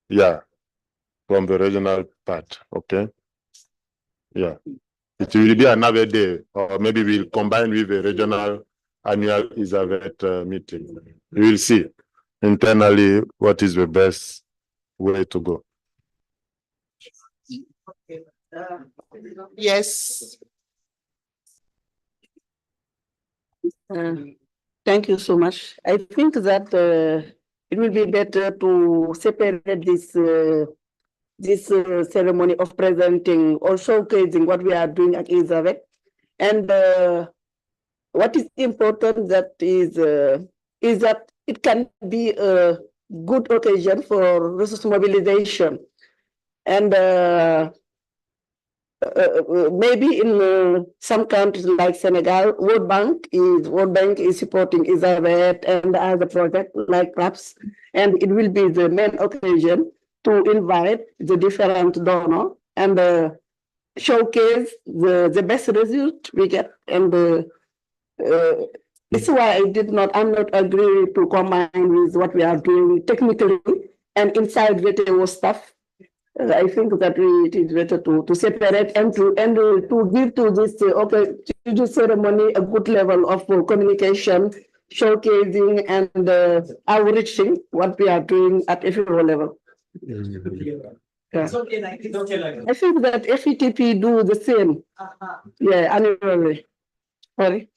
yeah, from the regional part, okay? Yeah, it will be another day, or maybe we'll combine with the regional annual iSAVET meeting. We will see internally what is the best way to go. Yes. Thank you so much. I think that it will be better to separate this ceremony of presenting or showcasing what we are doing at iSAVET. And what is important that is that it can be a good occasion for resource mobilization. And maybe in some countries like Senegal, World Bank is supporting iSAVET and other projects like CRAPS, and it will be the main occasion to invite the different donors and showcase the best result we get. And this is why I'm not agree to combine with what we are doing technically and inside VTO stuff. I think that it is better to separate and to give to this ceremony a good level of communication, showcasing and outreaching what we are doing at every level. Yeah. I think that FETP do the same. Yeah, annually. Sorry.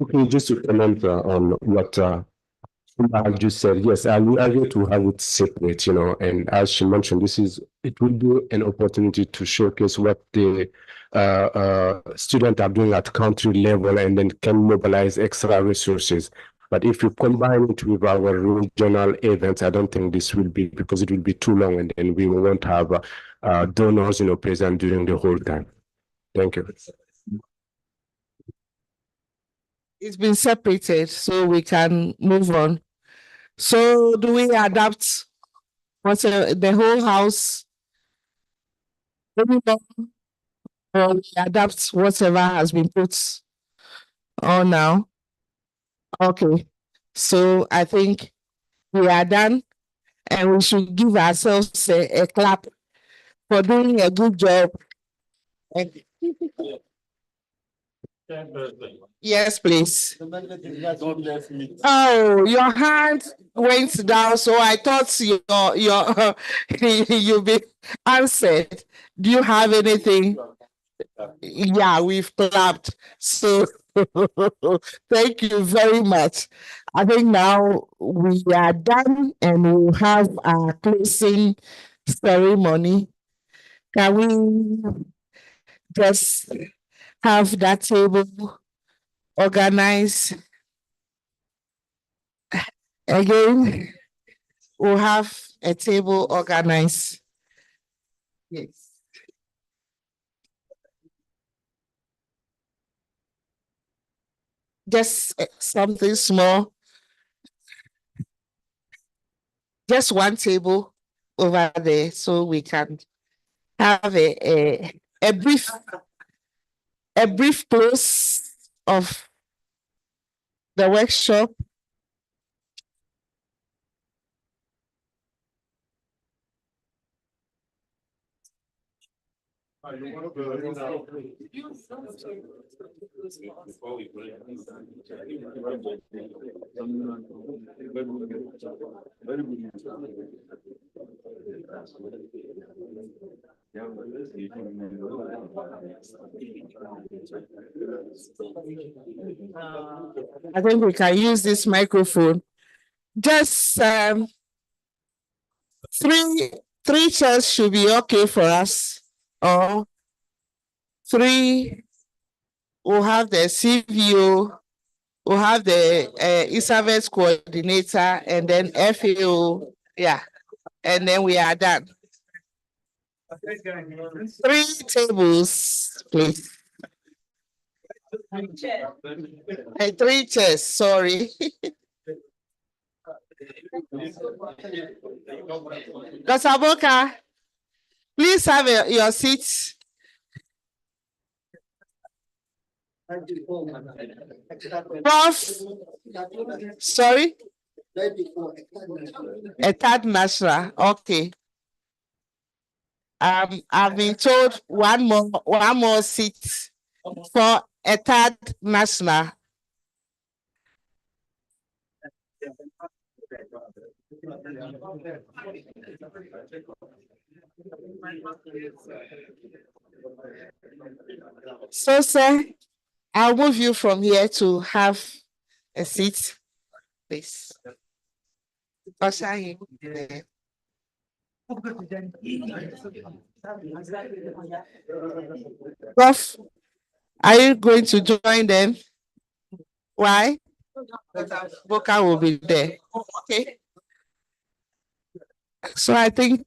Okay, just to comment on what I just said, yes, I will agree to have it separate, and as she mentioned, it will be an opportunity to showcase what the students are doing at country level and then can mobilize extra resources. But if you combine it with our regional events, I don't think this will be, because it will be too long and then we won't have donors, present during the whole time. Thank you. It's been separated, so we can move on. So do we adapt the whole house? Or we adapt whatever has been put on now? Okay, so I think we are done and we should give ourselves a clap for doing a good job. Yes, please. Oh, your hand went down, so I thought you'll be answered. Do you have anything? Yeah, we've clapped. So thank you very much. I think now we are done and we'll have our closing ceremony. Can we just have that table organized? Again, we'll have a table organized. Yes. Just something small. Just one table over there so we can have a brief close of the workshop. I think we can use this microphone. Just three chairs should be okay for us. Or three, we'll have the CVO, we'll have the iSAVET coordinator, and then FAO, yeah, and then we are done. 3 tables, please. 3 chairs, sorry. Dr. Boka, please have your seats. Prof, sorry? A third Mashra, okay. I've been told one more seat for a third Mashra. So, sir, I'll move you from here to have a seat, please. Usher him there. Prof, are you going to join them? Why? Boka will be there. Okay. So I think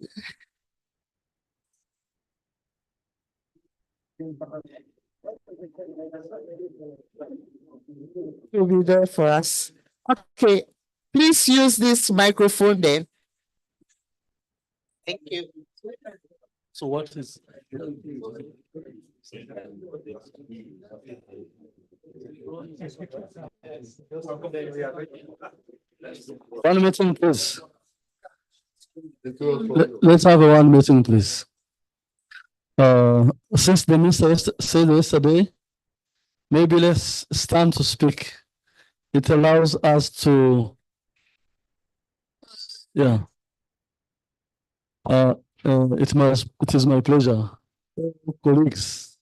he'll be there for us. Okay. Please use this microphone then. Thank you. So what is? One meeting, please. Let's have a one meeting, please. Since the minister said yesterday, maybe let's stand to speak. It allows us to, yeah. It is my pleasure, colleagues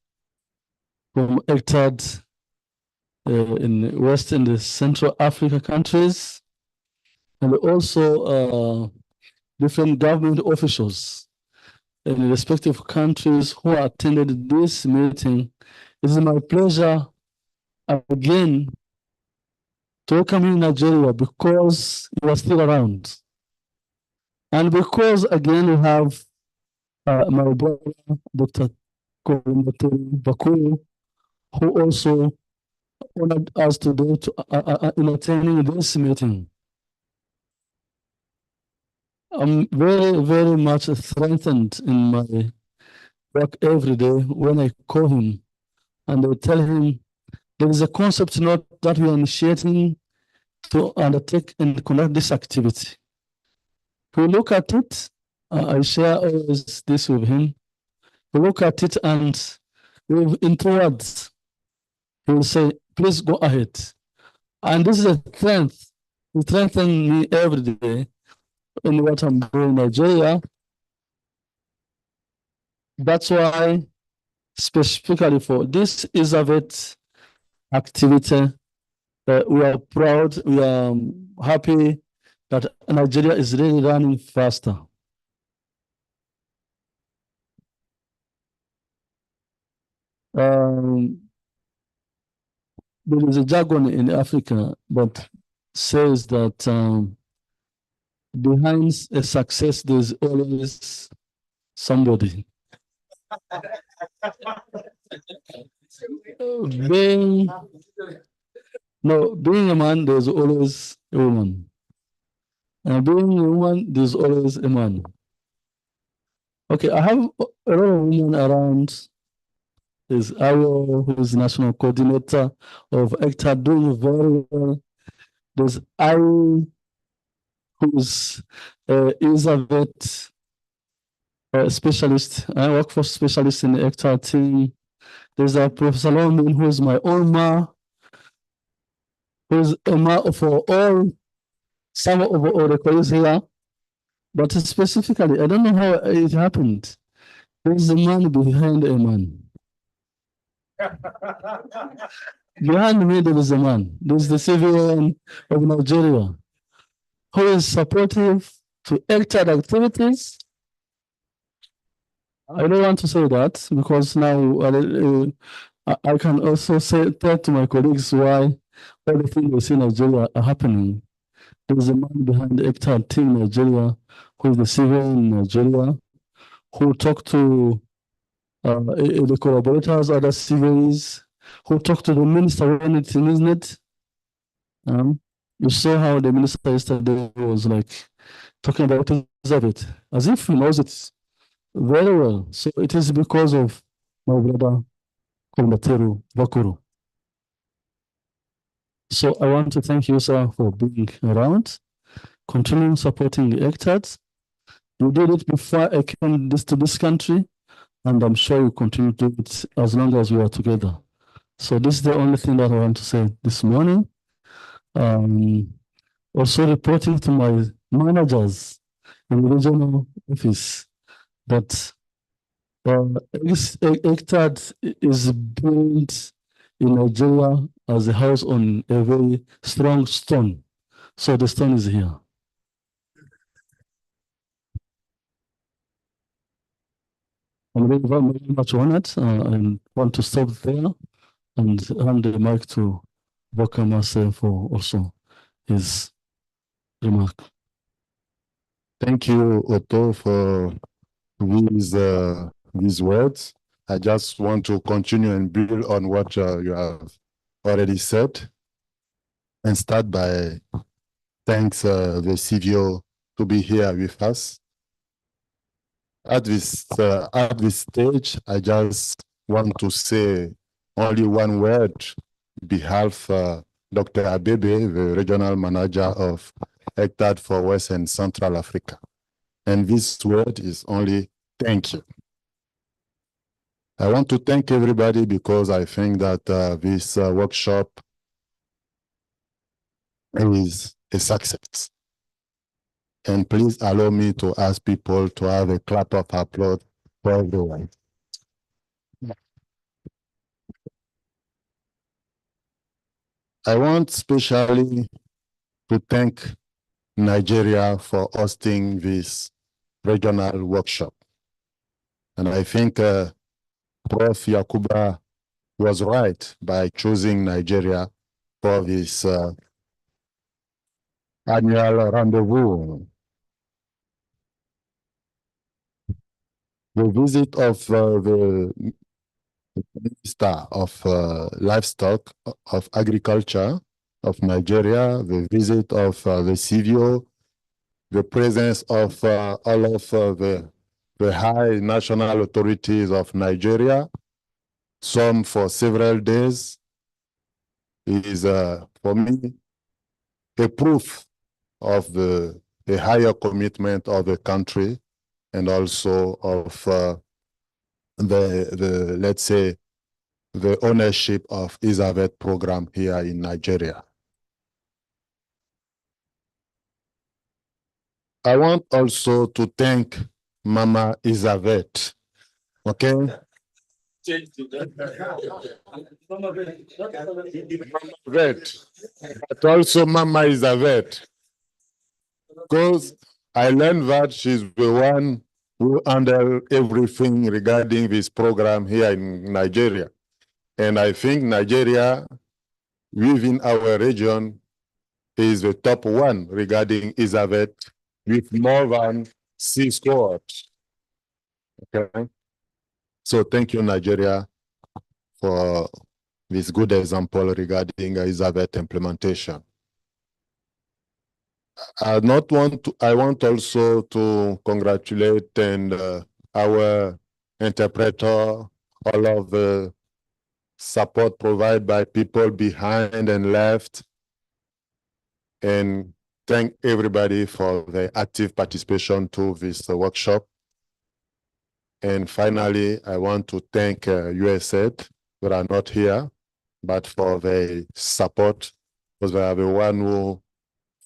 from ECTAD in West and the Central Africa countries, and also different government officials in respective countries who attended this meeting. It is my pleasure again to welcome you in Nigeria because you are still around. And because again we have my brother, Dr. Bakuru, who also honored us today in attending this meeting. I'm very, very much strengthened in my work every day when I call him and I tell him there is a concept note that we are initiating to undertake and conduct this activity. We look at it, I share always this with him. We look at it and in 2 words, he will say, please go ahead. And this is a strength, it strengthens me every day in what I'm doing in Nigeria. That's why, specifically for this iSAVET activity, we are proud, we are happy that Nigeria is really running faster. There is a jargon in Africa that says that behind a success, there's always somebody. Being a man, there's always a woman. And being a woman, there's always a man. Okay, I have a lot of women around. There's Ayo, who is national coordinator of ECTAD, doing very well. There's Ayo, who's iSAVET specialist. I work for specialists in the ECTAD team. There's a Professor Lomin, who is my own ma, who's a ma for all, some of all the colleagues here. But specifically, I don't know how it happened. There's a man behind a man. Behind me, there is a man. There's the civilian of Nigeria who is supportive to ECTAD activities. I don't want to say that because now I can also tell to my colleagues why everything we see in Nigeria are happening. There is a man behind the ECTAD team in Nigeria who is the civilian in Nigeria who talk to the collaborators, other civilians, who talk to the minister when it's needed. You saw how the minister yesterday was like talking about iSAVET as if he knows it very well. So it is because of my brother, Bakuru. So I want to thank you, sir, for being around, continuing supporting the ECTAD. You did it before I came to this country, and I'm sure you continue to do it as long as we are together. So this is the only thing that I want to say this morning. Also reporting to my managers in the regional office that ECTAD is built in Nigeria as a house on a very strong stone. So the stone is here. I'm very much honored and want to stop there and hand the mic to Bokamase for also his remark. Thank you, Otto, for these words. I just want to continue and build on what you have already said and start by thanks the CVO to be here with us. At this stage, I just want to say only one word on behalf of Dr. Abebe, the regional manager of ECTAD for West and Central Africa. And this word is only thank you. I want to thank everybody because I think that this workshop is a success. And please allow me to ask people to have a clap of applause for everyone. I want especially to thank Nigeria for hosting this regional workshop. And I think Prof. Yakuba was right by choosing Nigeria for this annual rendezvous. The visit of the Minister of Livestock, of Agriculture of Nigeria, the visit of the CVO, the presence of all of the high national authorities of Nigeria, some for several days, is for me a proof of the higher commitment of the country and also of the let's say the ownership of iSAVET program here in Nigeria. I want also to thank Mama iSAVET. Okay. Vet, but also Mama iSAVET, because I learned that she's the one who handles everything regarding this program here in Nigeria. And I think Nigeria, within our region, is the top one regarding iSAVET with more than 6 cohorts. Okay. So thank you, Nigeria, for this good example regarding iSAVET implementation. I want also to congratulate and our interpreter, all of the support provided by people behind and left, and thank everybody for the active participation to this workshop. And finally, I want to thank USAID, that are not here, but for the support, because they are the one who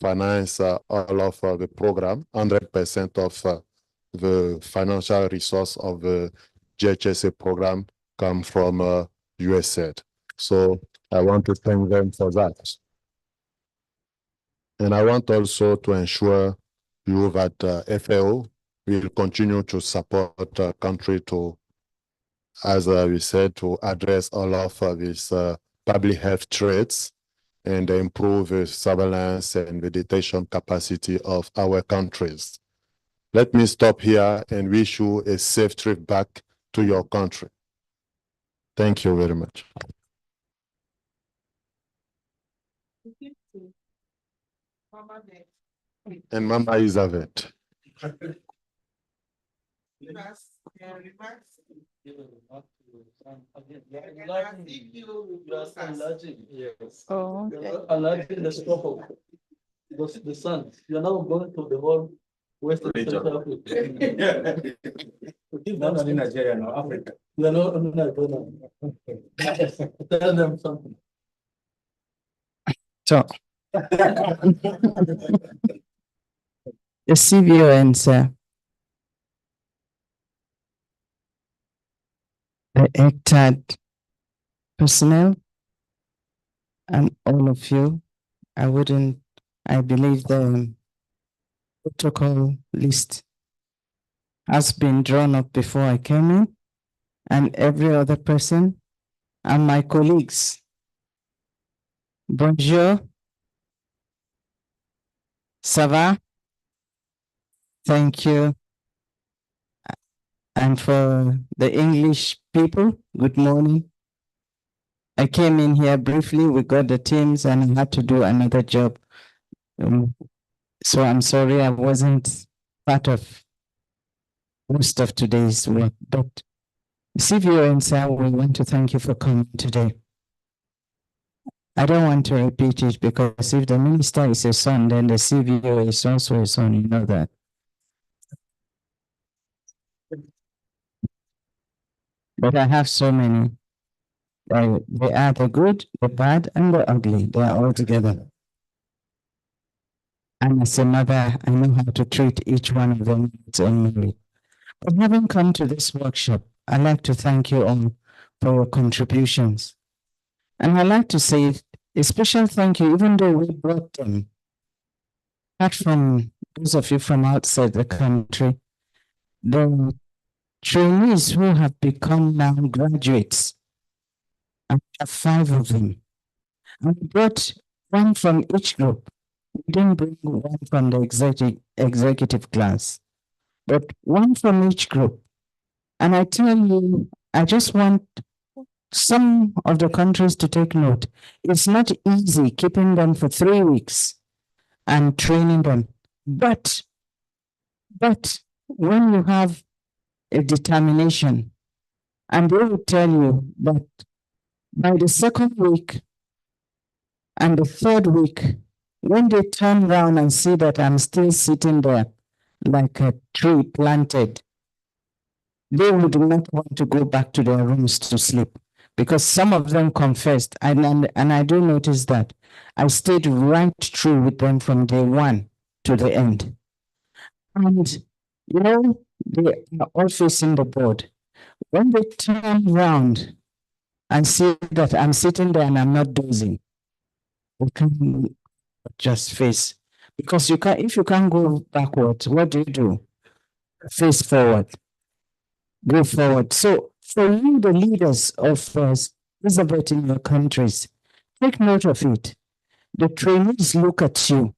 finance all of the program. 100% of the financial resource of the GHSA program come from USAID. So I want to thank them for that. And I want also to ensure you that FAO will continue to support the country to, as we said, to address all of these public health threats and improve the surveillance and the detection capacity of our countries. Let me stop here and wish you a safe trip back to your country. Thank you very much. And Mama iSAVET. Yes. Oh, You're enlarging the scope of the sun. You're now going to the whole Western Central Africa. Not only Nigeria, no, Africa. You're not only Nigeria. Tell them something. So. The CVONs, the ECTAD personnel, and all of you, I believe the protocol list has been drawn up before I came in, and every other person and my colleagues. Bonjour. Ça va? Thank you. And for the English people, good morning. I came in here briefly, we got the teams and I had to do another job. So I'm sorry I wasn't part of most of today's work, but CVO and sir, we want to thank you for coming today. I don't want to repeat it because if the minister is a son, then the CVO is also a son, you know that. But I have so many. They are the good, the bad, and the ugly. They are all together. And as a mother, I know how to treat each one of them in its own way. But having come to this workshop, I'd like to thank you all for your contributions. And I'd like to say a special thank you, even though we brought them, apart from those of you from outside the country, the trainees who have become now graduates. And we have 5 of them. And we brought one from each group. We didn't bring one from the executive class, but one from each group. And I tell you, I just want some of the countries to take note. It's not easy keeping them for 3 weeks and training them. But when you have a determination, and they will tell you that by the 2nd week and the 3rd week, when they turn around and see that I'm still sitting there like a tree planted, they would not want to go back to their rooms to sleep because some of them confessed, and I do notice that I stayed right through with them from day 1 to the end. And, you know, they are all facing the board. When they turn around and see that I'm sitting there and I'm not dozing, they can just face. Because if you can't go backwards, what do? Face forward. Go forward. So for you, the leaders of iSAVET in your countries, take note of it. The trainees look at you.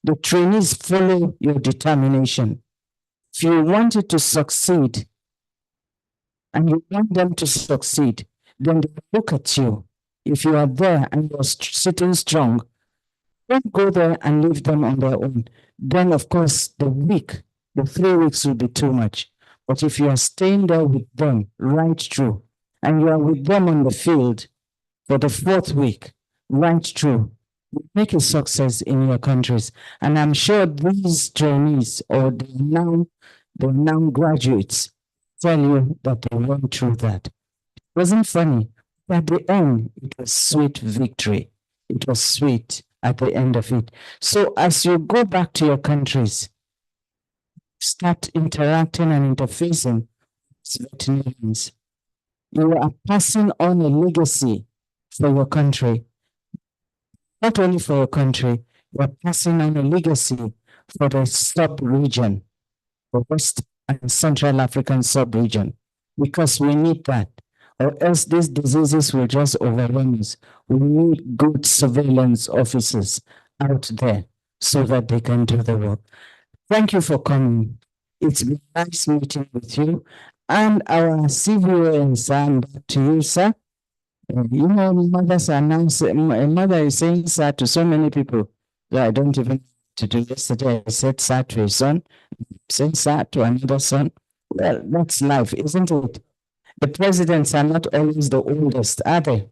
The trainees follow your determination. If you want it to succeed, and you want them to succeed, then they look at you. If you are there and you're sitting strong, don't go there and leave them on their own. Then, of course, the 3 weeks will be too much. But if you are staying there with them right through, and you are with them on the field for the 4th week, right through, you make a success in your countries. And I'm sure these trainees or the now graduates tell you that they went through that. It wasn't funny. At the end, it was sweet victory. It was sweet at the end of it. So as you go back to your countries, start interacting and interfacing with veterinarians, you are passing on a legacy for your country. Not only for your country, you are passing on a legacy for the sub-region, the West and Central African sub-region, because we need that. Or else these diseases will just overwhelm us. We need good surveillance officers out there so that they can do the work. Thank you for coming. It's been nice meeting with you. And our CVO and son, to you, sir. You know, mothers are now, my mother is saying sir to so many people that I don't even to do. Yesterday I said sir to a son, saying sir to another son. Well, that's life, isn't it? The presidents are not always the oldest, are they?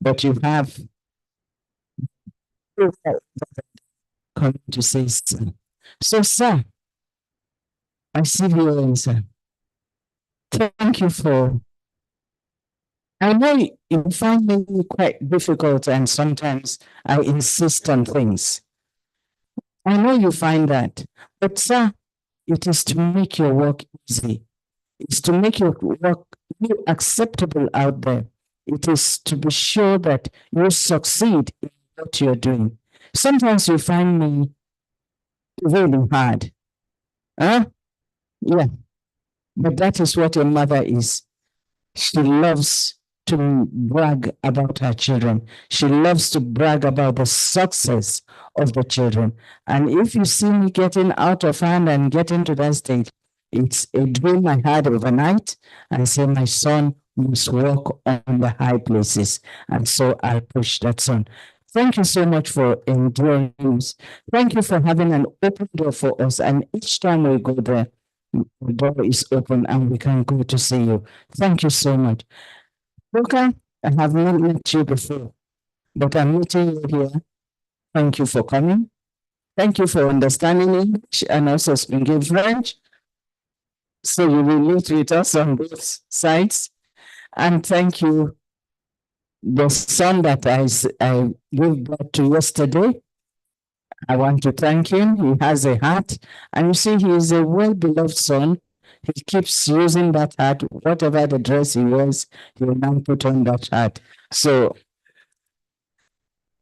But you have come to say so. So, sir, I see you answer. Thank you for. I know you find me quite difficult, and sometimes I insist on things. I know you find that, but sir, it is to make your work easy. It's to make your work acceptable out there. It is to be sure that you succeed in what you're doing. Sometimes you find me really hard. Huh? Yeah. But that is what a mother is. She loves to brag about her children. She loves to brag about the success of the children. And if you see me getting out of hand and getting to that stage, it's a dream I had overnight. I say, my son must walk on the high places. And so I push that son. Thank you so much for enduring this. Thank you for having an open door for us. And each time we go there, the door is open and we can go to see you. Thank you so much. Okay, I have not met you before, but I'm meeting you here. Thank you for coming. Thank you for understanding English and also speaking French. So you will meet with us on both sides. And thank you, the son that I gave birth to yesterday. I want to thank him. He has a heart. And you see, he is a well-beloved son. He keeps using that hat. Whatever the dress he wears, he will now put on that hat. So,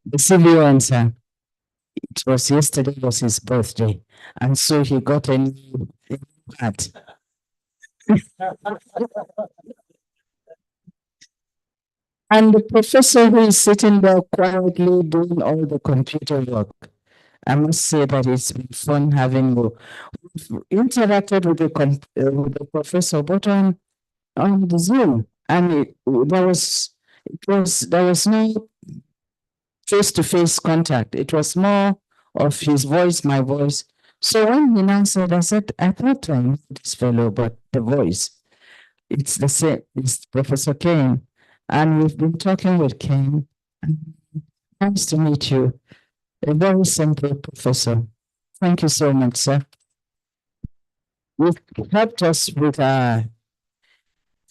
the civil answer, it was yesterday was his birthday. And so he got a new hat. And the professor who is sitting there quietly doing all the computer work, I must say that it's been fun having you. We've interacted with the professor, but on the Zoom, and there was no face-to-face contact. It was more of his voice, my voice. So when he answered, I said, I thought I knew this fellow, but the voice, it's the same. It's Professor Kane. And we've been talking with Kane. Nice to meet you. A very simple professor. Thank you so much, sir. You've helped us with our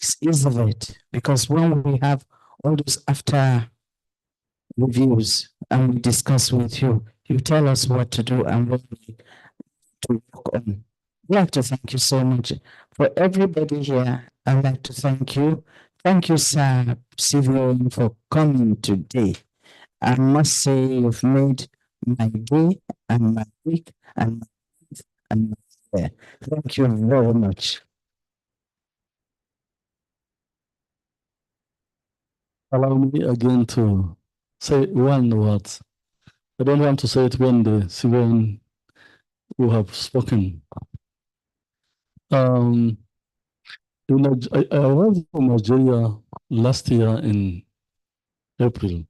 iSAVET, because when we have all those after reviews and we discuss with you, you tell us what to do and what to work on. I'd like to thank you so much. For everybody here, I'd like to thank you. Thank you, Sir Sivion, for coming today. I must say you've made my day and my week and my month and my year. Thank you very much. Allow me again to say one word. I don't want to say it when the civilian who have spoken. I arrived from Nigeria last year in April.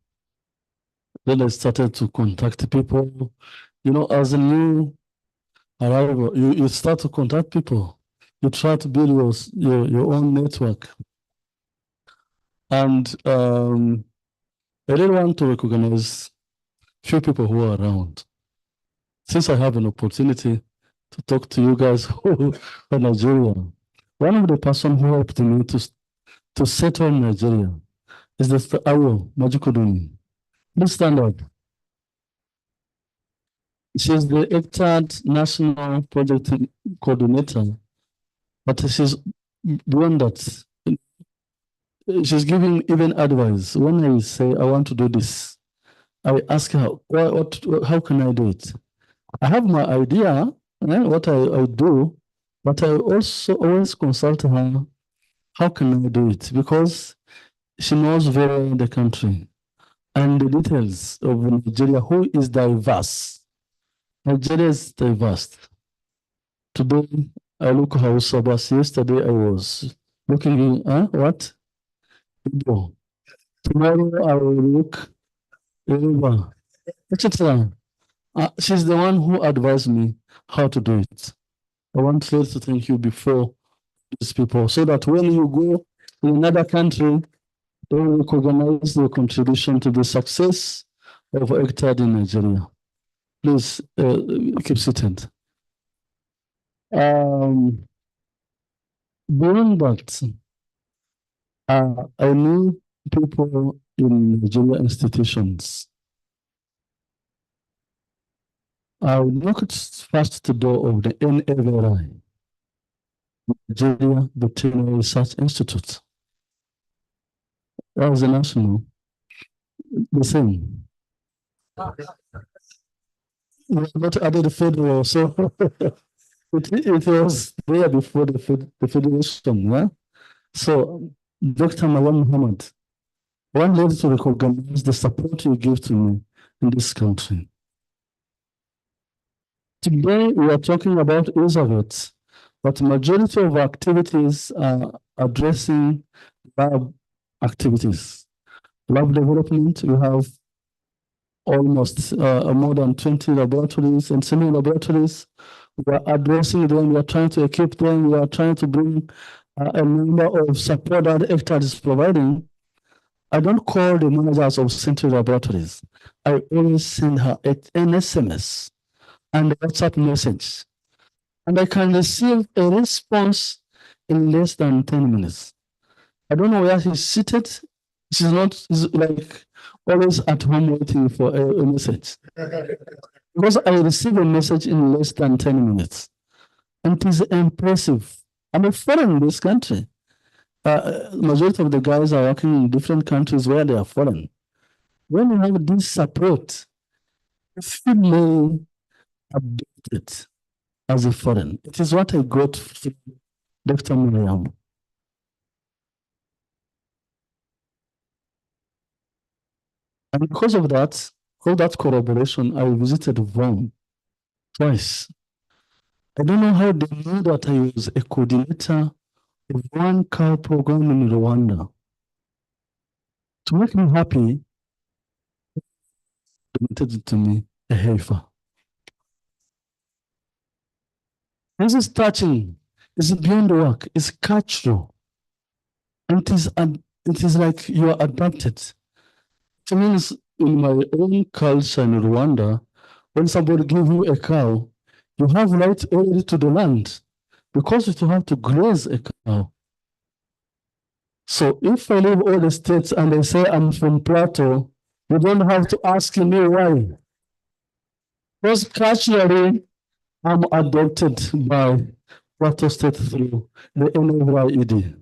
Then I started to contact people. You know, as a new arrival, you start to contact people. You try to build your own network. And I didn't want to recognize few people who are around. Since I have an opportunity to talk to you guys who are Nigerian, one of the person who helped me to settle in Nigeria is the Awo Majikudumi. Please stand up. She's the ECTAD National Project Coordinator, but she's the one that she's giving even advice. When I say I want to do this, I ask her, how can I do it? I have my idea, what I do, but I also always consult her, how can I do it? Because she knows very well the country and the details of Nigeria, who is diverse. Nigeria is diverse. Today, I look how Sabas. Yesterday, I was looking in, what? Tomorrow, I will look Yoruba, etc. She's the one who advised me how to do it. I want to thank you before these people, so that when you go in another country, they will recognize the contribution to the success of ECTAD in Nigeria. Please keep seated. Beyond that, I know people in Nigeria institutions. I will knock first the door of the NFRI, Nigeria Veterinary Research Institute. That was the national, the same. Not added the federal, so it was there before the federation. Yeah? So, Dr. Mawan Muhammad, one lady to recognize the support you give to me in this country. Today, we are talking about iSAVET, but majority of activities are addressing lab activities. Lab development, we have almost more than 20 laboratories and semi-laboratories. We are addressing them, we are trying to equip them, we are trying to bring a number of support that ECTAD is providing. I don't call the managers of central laboratories. I always send her an SMS and a WhatsApp message. And I can receive a response in less than 10 minutes. I don't know where she's seated. She's like always at home waiting for a message. Because I receive a message in less than 10 minutes. And it is impressive. I'm a foreign in this country. Majority of the guys are working in different countries where they are foreign. When you have this support, you feel more updated as a foreign. It is what I got from Dr. Miriam. And because of that, all that collaboration, I visited Rome twice. I don't know how they knew that I was a coordinator of one cow program in Rwanda. To make me happy, they donated to me a heifer. This is touching. It's beyond work. It's cultural. And it is like you are adapted. It means in my own culture in Rwanda, when somebody gives you a cow, you have right already to the land because you have to graze a cow. So if I leave all the states and I say I'm from Plateau, you don't have to ask me why. Because culturally, I'm adopted by Plateau State through the NFRIED.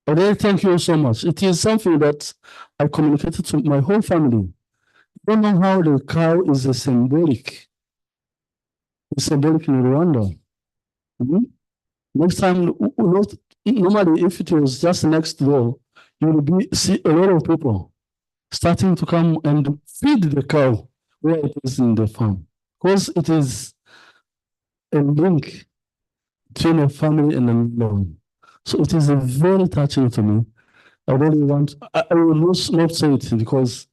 I really thank you so much. It is something that I communicated to my whole family. You don't know how the cow is a symbolic. It's symbolic in Rwanda. Next time, normally, if it was just next door, you will see a lot of people starting to come and feed the cow where it is in the farm. Because it is a link between a family and a man. So it is very touching to me. I really want, I will not say it because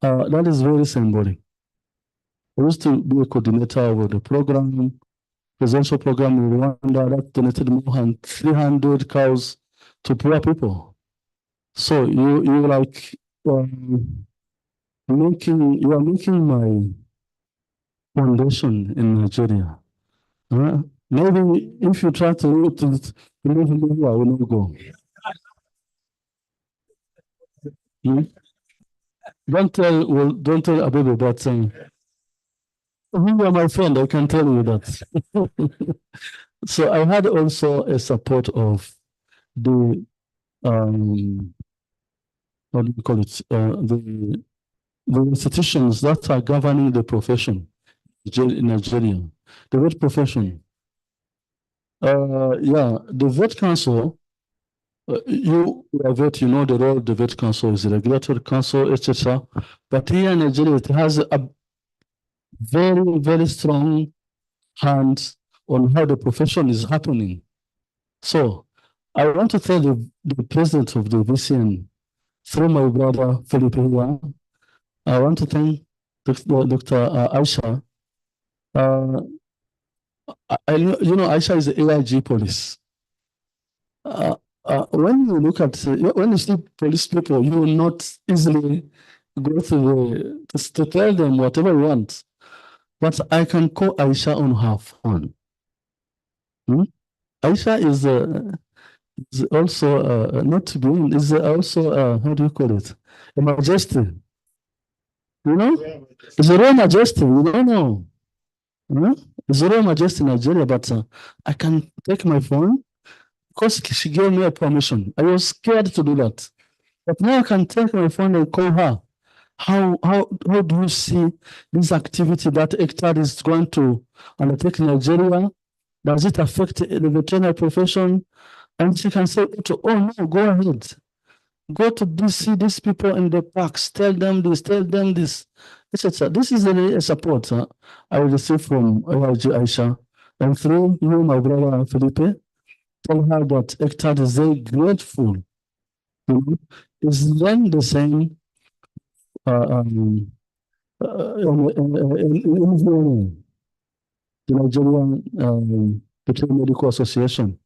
that is very symbolic. I used to be a coordinator of the program, presidential program in Rwanda that donated more than 300 cows to poor people. So you like you are making my foundation in Nigeria. Maybe if you try to live I will not go. Don't tell Abibu that you are my friend, I can tell you that. So I had also a support of the what do you call it? The institutions that are governing the profession in Nigeria, the vet profession. The vet council, you are vet, you know the role of the vet council is a regulatory council, etc. But here in Nigeria, it has a very, very strong hand on how the profession is happening. So I want to tell the president of the VCN, through my brother Felipe here, I want to thank Dr. Aisha. Aisha is the AIG police. when you look at, when you see police people, you will not easily go to tell them whatever you want. But I can call Aisha on her phone. Aisha is also not being, is also, how do you call it? A majesty. You know? It's a real majesty, you don't know. It's a real majesty in Nigeria, but I can take my phone because she gave me a permission. I was scared to do that. But now I can take my phone and call her. How do you see this activity that ECTAD is going to undertake in Nigeria? Does it affect the veterinary profession? And she can say, oh no, go ahead. Go to see these people in the parks, tell them this, etc. This is a support I will receive from Aisha. And through you, my brother Felipe, tell her that ECTAD is very grateful. It's then the same the Nigerian Veterinary Medical Association.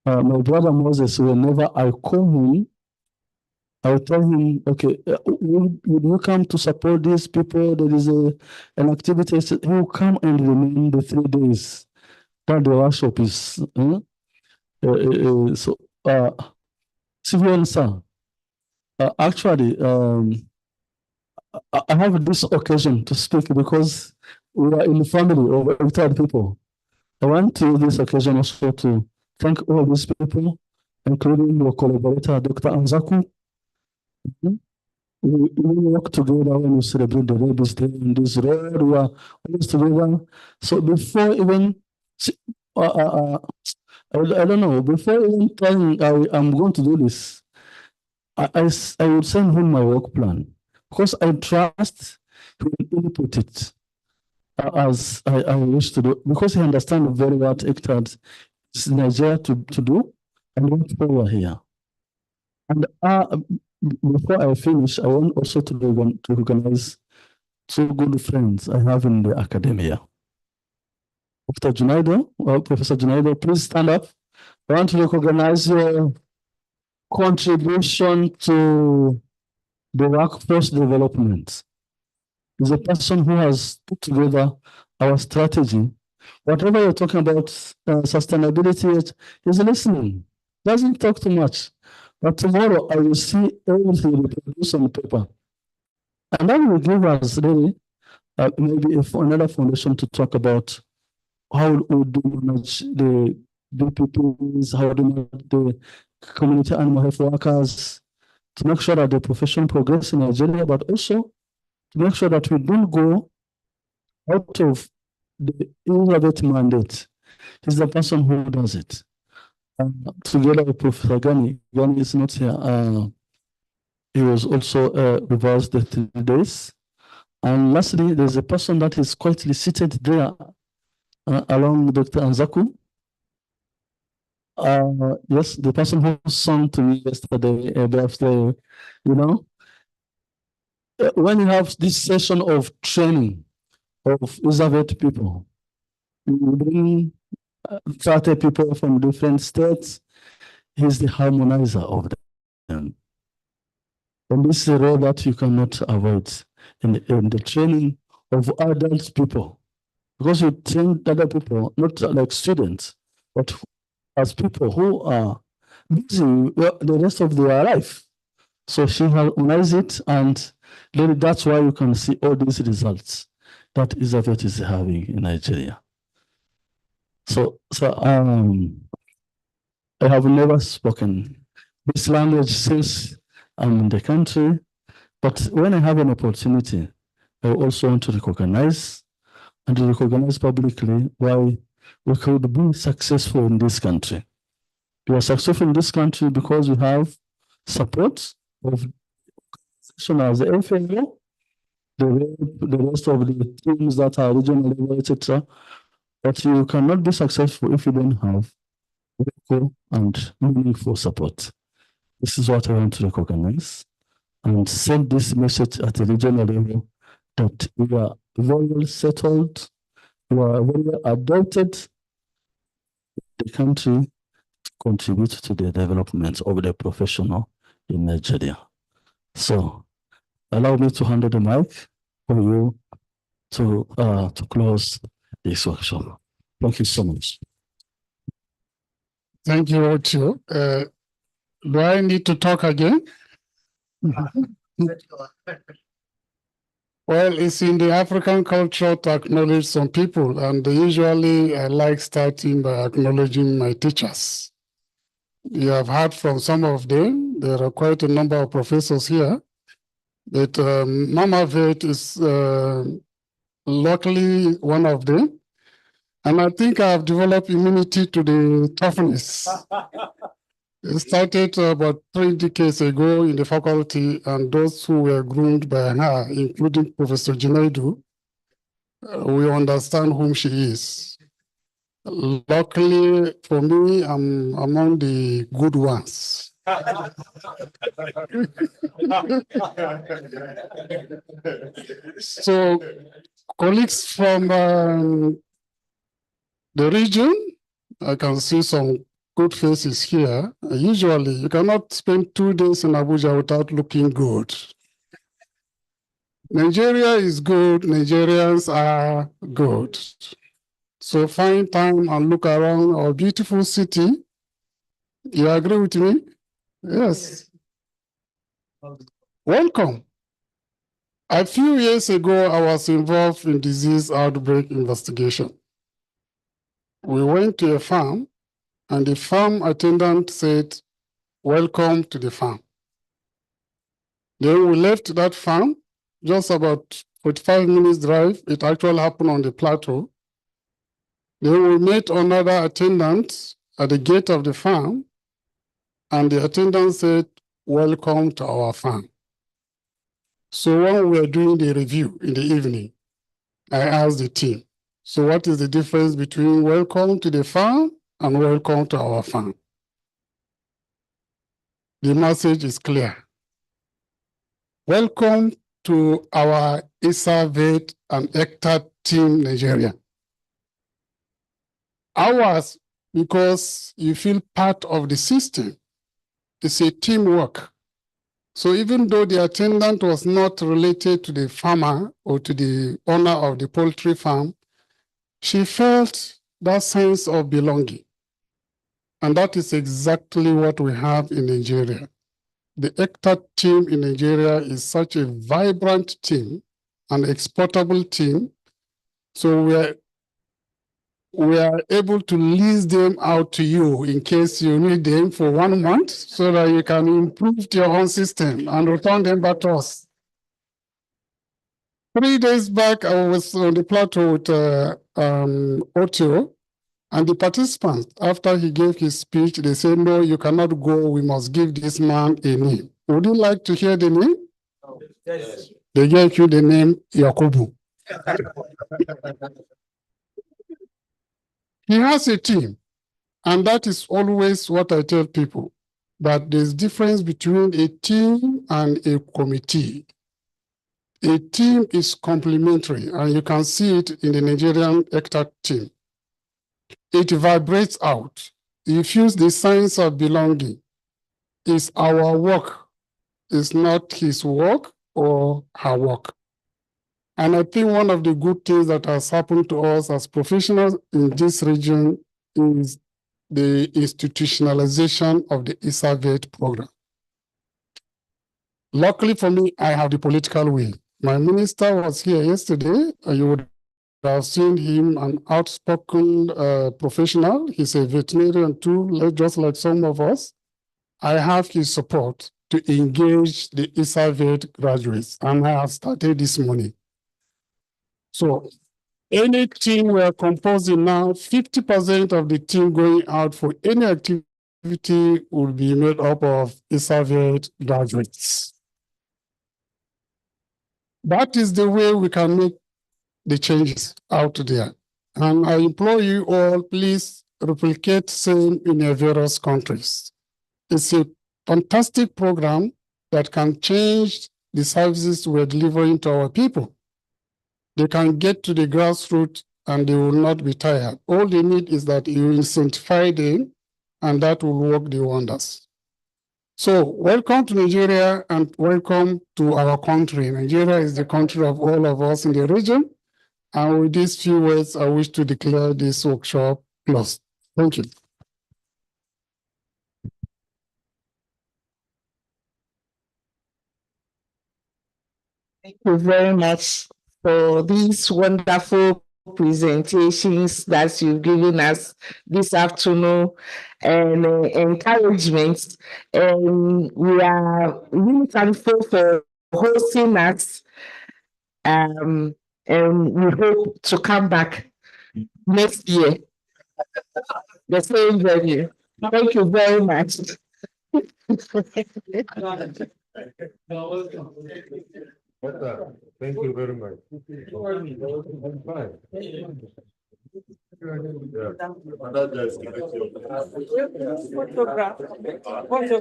My brother Moses, whenever I call him, I will tell him, okay, will you come to support these people? There is an activity. He will come and remain the 3 days that the workshop is. Civilian sir, actually, I have this occasion to speak because we are in the family of retired people. I want to use this occasion also to thank all these people, including your collaborator, Dr. Anzaku. We work together when we celebrate the Rabies Day in this road. We are always together. So before even, I don't know, before even telling I'm going to do this, I will send him my work plan because I trust he will input it as I wish to do, because he understands very well what ECTAD is in Nigeria to do and what we are here. And before I finish, I want also to recognize two good friends I have in the academia. Dr. Junaido, Professor Junaido, please stand up. I want to recognize your contribution to the workforce development. He's a person who has put together our strategy. Whatever you're talking about, sustainability, he's listening. Doesn't talk too much. But tomorrow I will see everything reproduced on paper. And that will give us really maybe another foundation to talk about how we do manage the BPPs, how do we manage the community animal health workers, to make sure that the profession progresses in Nigeria, but also to make sure that we don't go out of the iSAVET mandate. He's the person who does it. Together with Professor Gani is not here. He was also reversed the 3 days. And lastly, there's a person that is quietly seated there along Dr. Anzaku. Yes, the person who sang to me yesterday, when you have this session of training of iSAVET people, you bring 30 people from different states. He's the harmonizer of them. And this is a role that you cannot avoid in the training of adult people. Because you train other people, not like students, but as people who are busy the rest of their life. So she harmonizes it, and then that's why you can see all these results that iSAVET is having in Nigeria. So I have never spoken this language since I'm in the country, but when I have an opportunity, I also want to recognize publicly why we could be successful in this country. We are successful in this country because we have support of as the FAO, the rest of the teams that are regional level, etc. But you cannot be successful if you don't have local and meaningful support. This is what I want to recognize and send this message at the regional level that we are very well settled, we are very well adopted the country to contribute to the development of the professional in Nigeria. So allow me to hand the mic for you to close this workshop. Thank you so much. Thank you, Ocho. Do I need to talk again? Well, it's in the African culture to acknowledge some people, and usually I like starting by acknowledging my teachers. You have heard from some of them. There are quite a number of professors here, but Mama Vet is luckily one of them. And I think I have developed immunity to the toughness. It started about 3 decades ago in the faculty, and those who were groomed by her, including Professor Junaidu, we understand whom she is. Luckily for me, I'm among the good ones. So, colleagues from the region, I can see some good faces here. Usually, you cannot spend 2 days in Abuja without looking good. Nigeria is good. Nigerians are good. So find time and look around our beautiful city. You agree with me? Yes. Welcome. A few years ago, I was involved in disease outbreak investigation. We went to a farm, and the farm attendant said, "Welcome to the farm." Then we left that farm, just about 45 minutes drive. It actually happened on the plateau. Then we met another attendant at the gate of the farm, and the attendant said, "Welcome to our farm." So when we were doing the review in the evening, I asked the team, so what is the difference between welcome to the farm and welcome to our farm? The message is clear. Welcome to our iSAVET and ECTA team Nigeria. Ours, because you feel part of the system. It's a teamwork. So even though the attendant was not related to the farmer or to the owner of the poultry farm, she felt that sense of belonging. And that is exactly what we have in Nigeria. The ECTA team in Nigeria is such a vibrant team, an exportable team. So we are able to lease them out to you in case you need them for 1 month so that you can improve your own system and return them back to us. 3 days back, I was on the plateau with Otio, and the participants, after he gave his speech, they said, "No, you cannot go. We must give this man a name." Would you like to hear the name? Yes. They gave you the name Yakubu. He has a team, and that is always what I tell people, that there's difference between a team and a committee. A team is complementary, and you can see it in the Nigerian ECTA team. It vibrates out. You feel the sense of belonging. It's our work. It's not his work or her work. And I think one of the good things that has happened to us as professionals in this region is the institutionalization of the iSAVET program. Luckily for me, I have the political will. My minister was here yesterday. You would have seen him, an outspoken professional. He's a veterinarian too, just like some of us. I have his support to engage the iSAVET graduates, and I have started this morning. So any team we're composing now, 50% of the team going out for any activity will be made up of iSAVET graduates. That is the way we can make the changes out there. And I implore you all, please replicate same in your various countries. It's a fantastic program that can change the services we're delivering to our people. They can get to the grassroots and they will not be tired. All they need is that you incentivize them and that will work the wonders. So welcome to Nigeria and welcome to our country. Nigeria is the country of all of us in the region. And with these few words, I wish to declare this workshop closed. Thank you. Thank you very much for these wonderful presentations that you've given us this afternoon and encouragement. And we are really thankful for hosting us. And we hope to come back next year, the same venue. Thank you very much. Thank you very much. Photograph with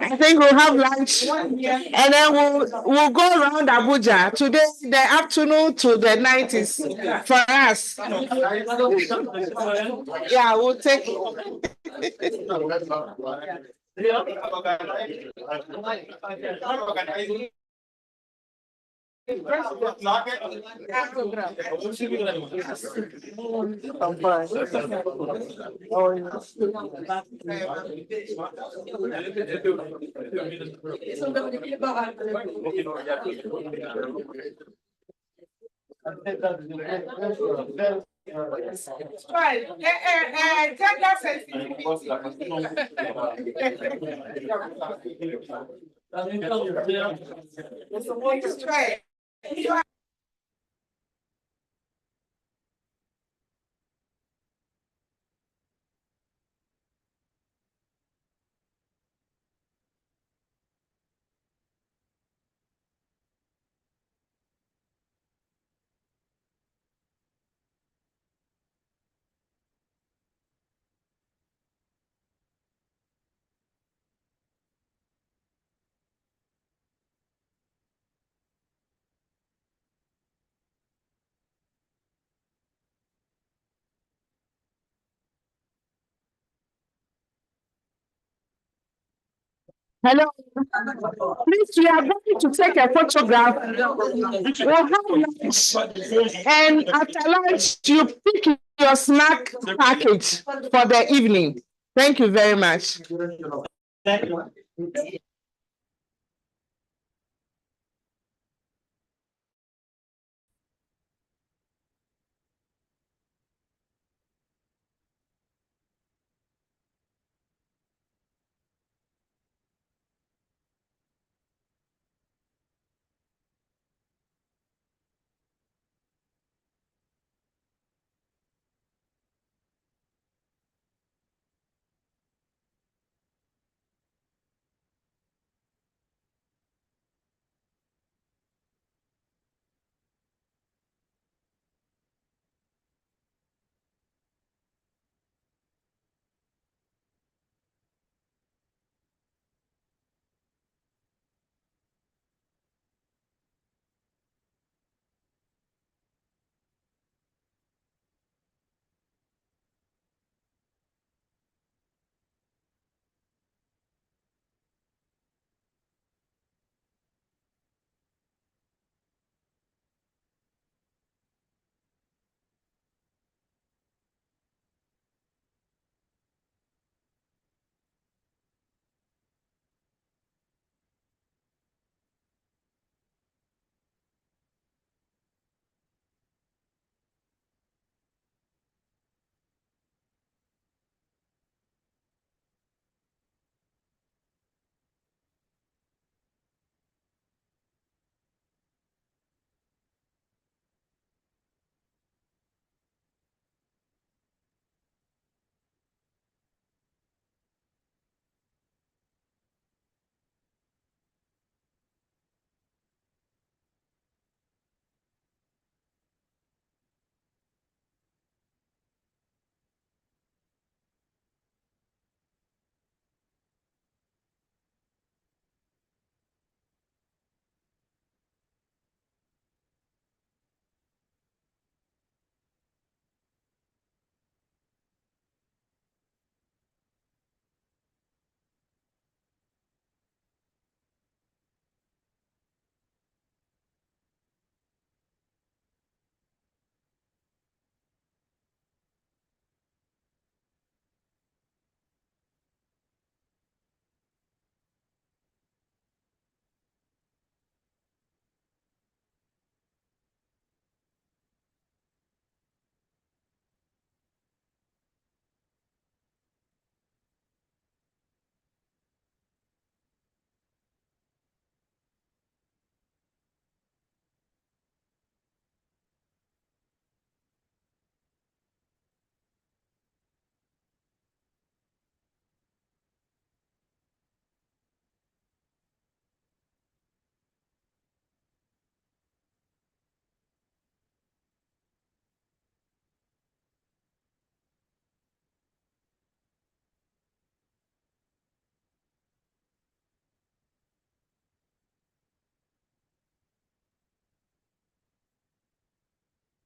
I think we'll have lunch and then we'll go around Abuja. Today, the afternoon to the night is for us. Yeah, we'll take. Right. Gender sensitivity. Hello. Please, we are going to take a photograph. We'll have lunch. And after lunch, you pick your snack package for the evening. Thank you very much.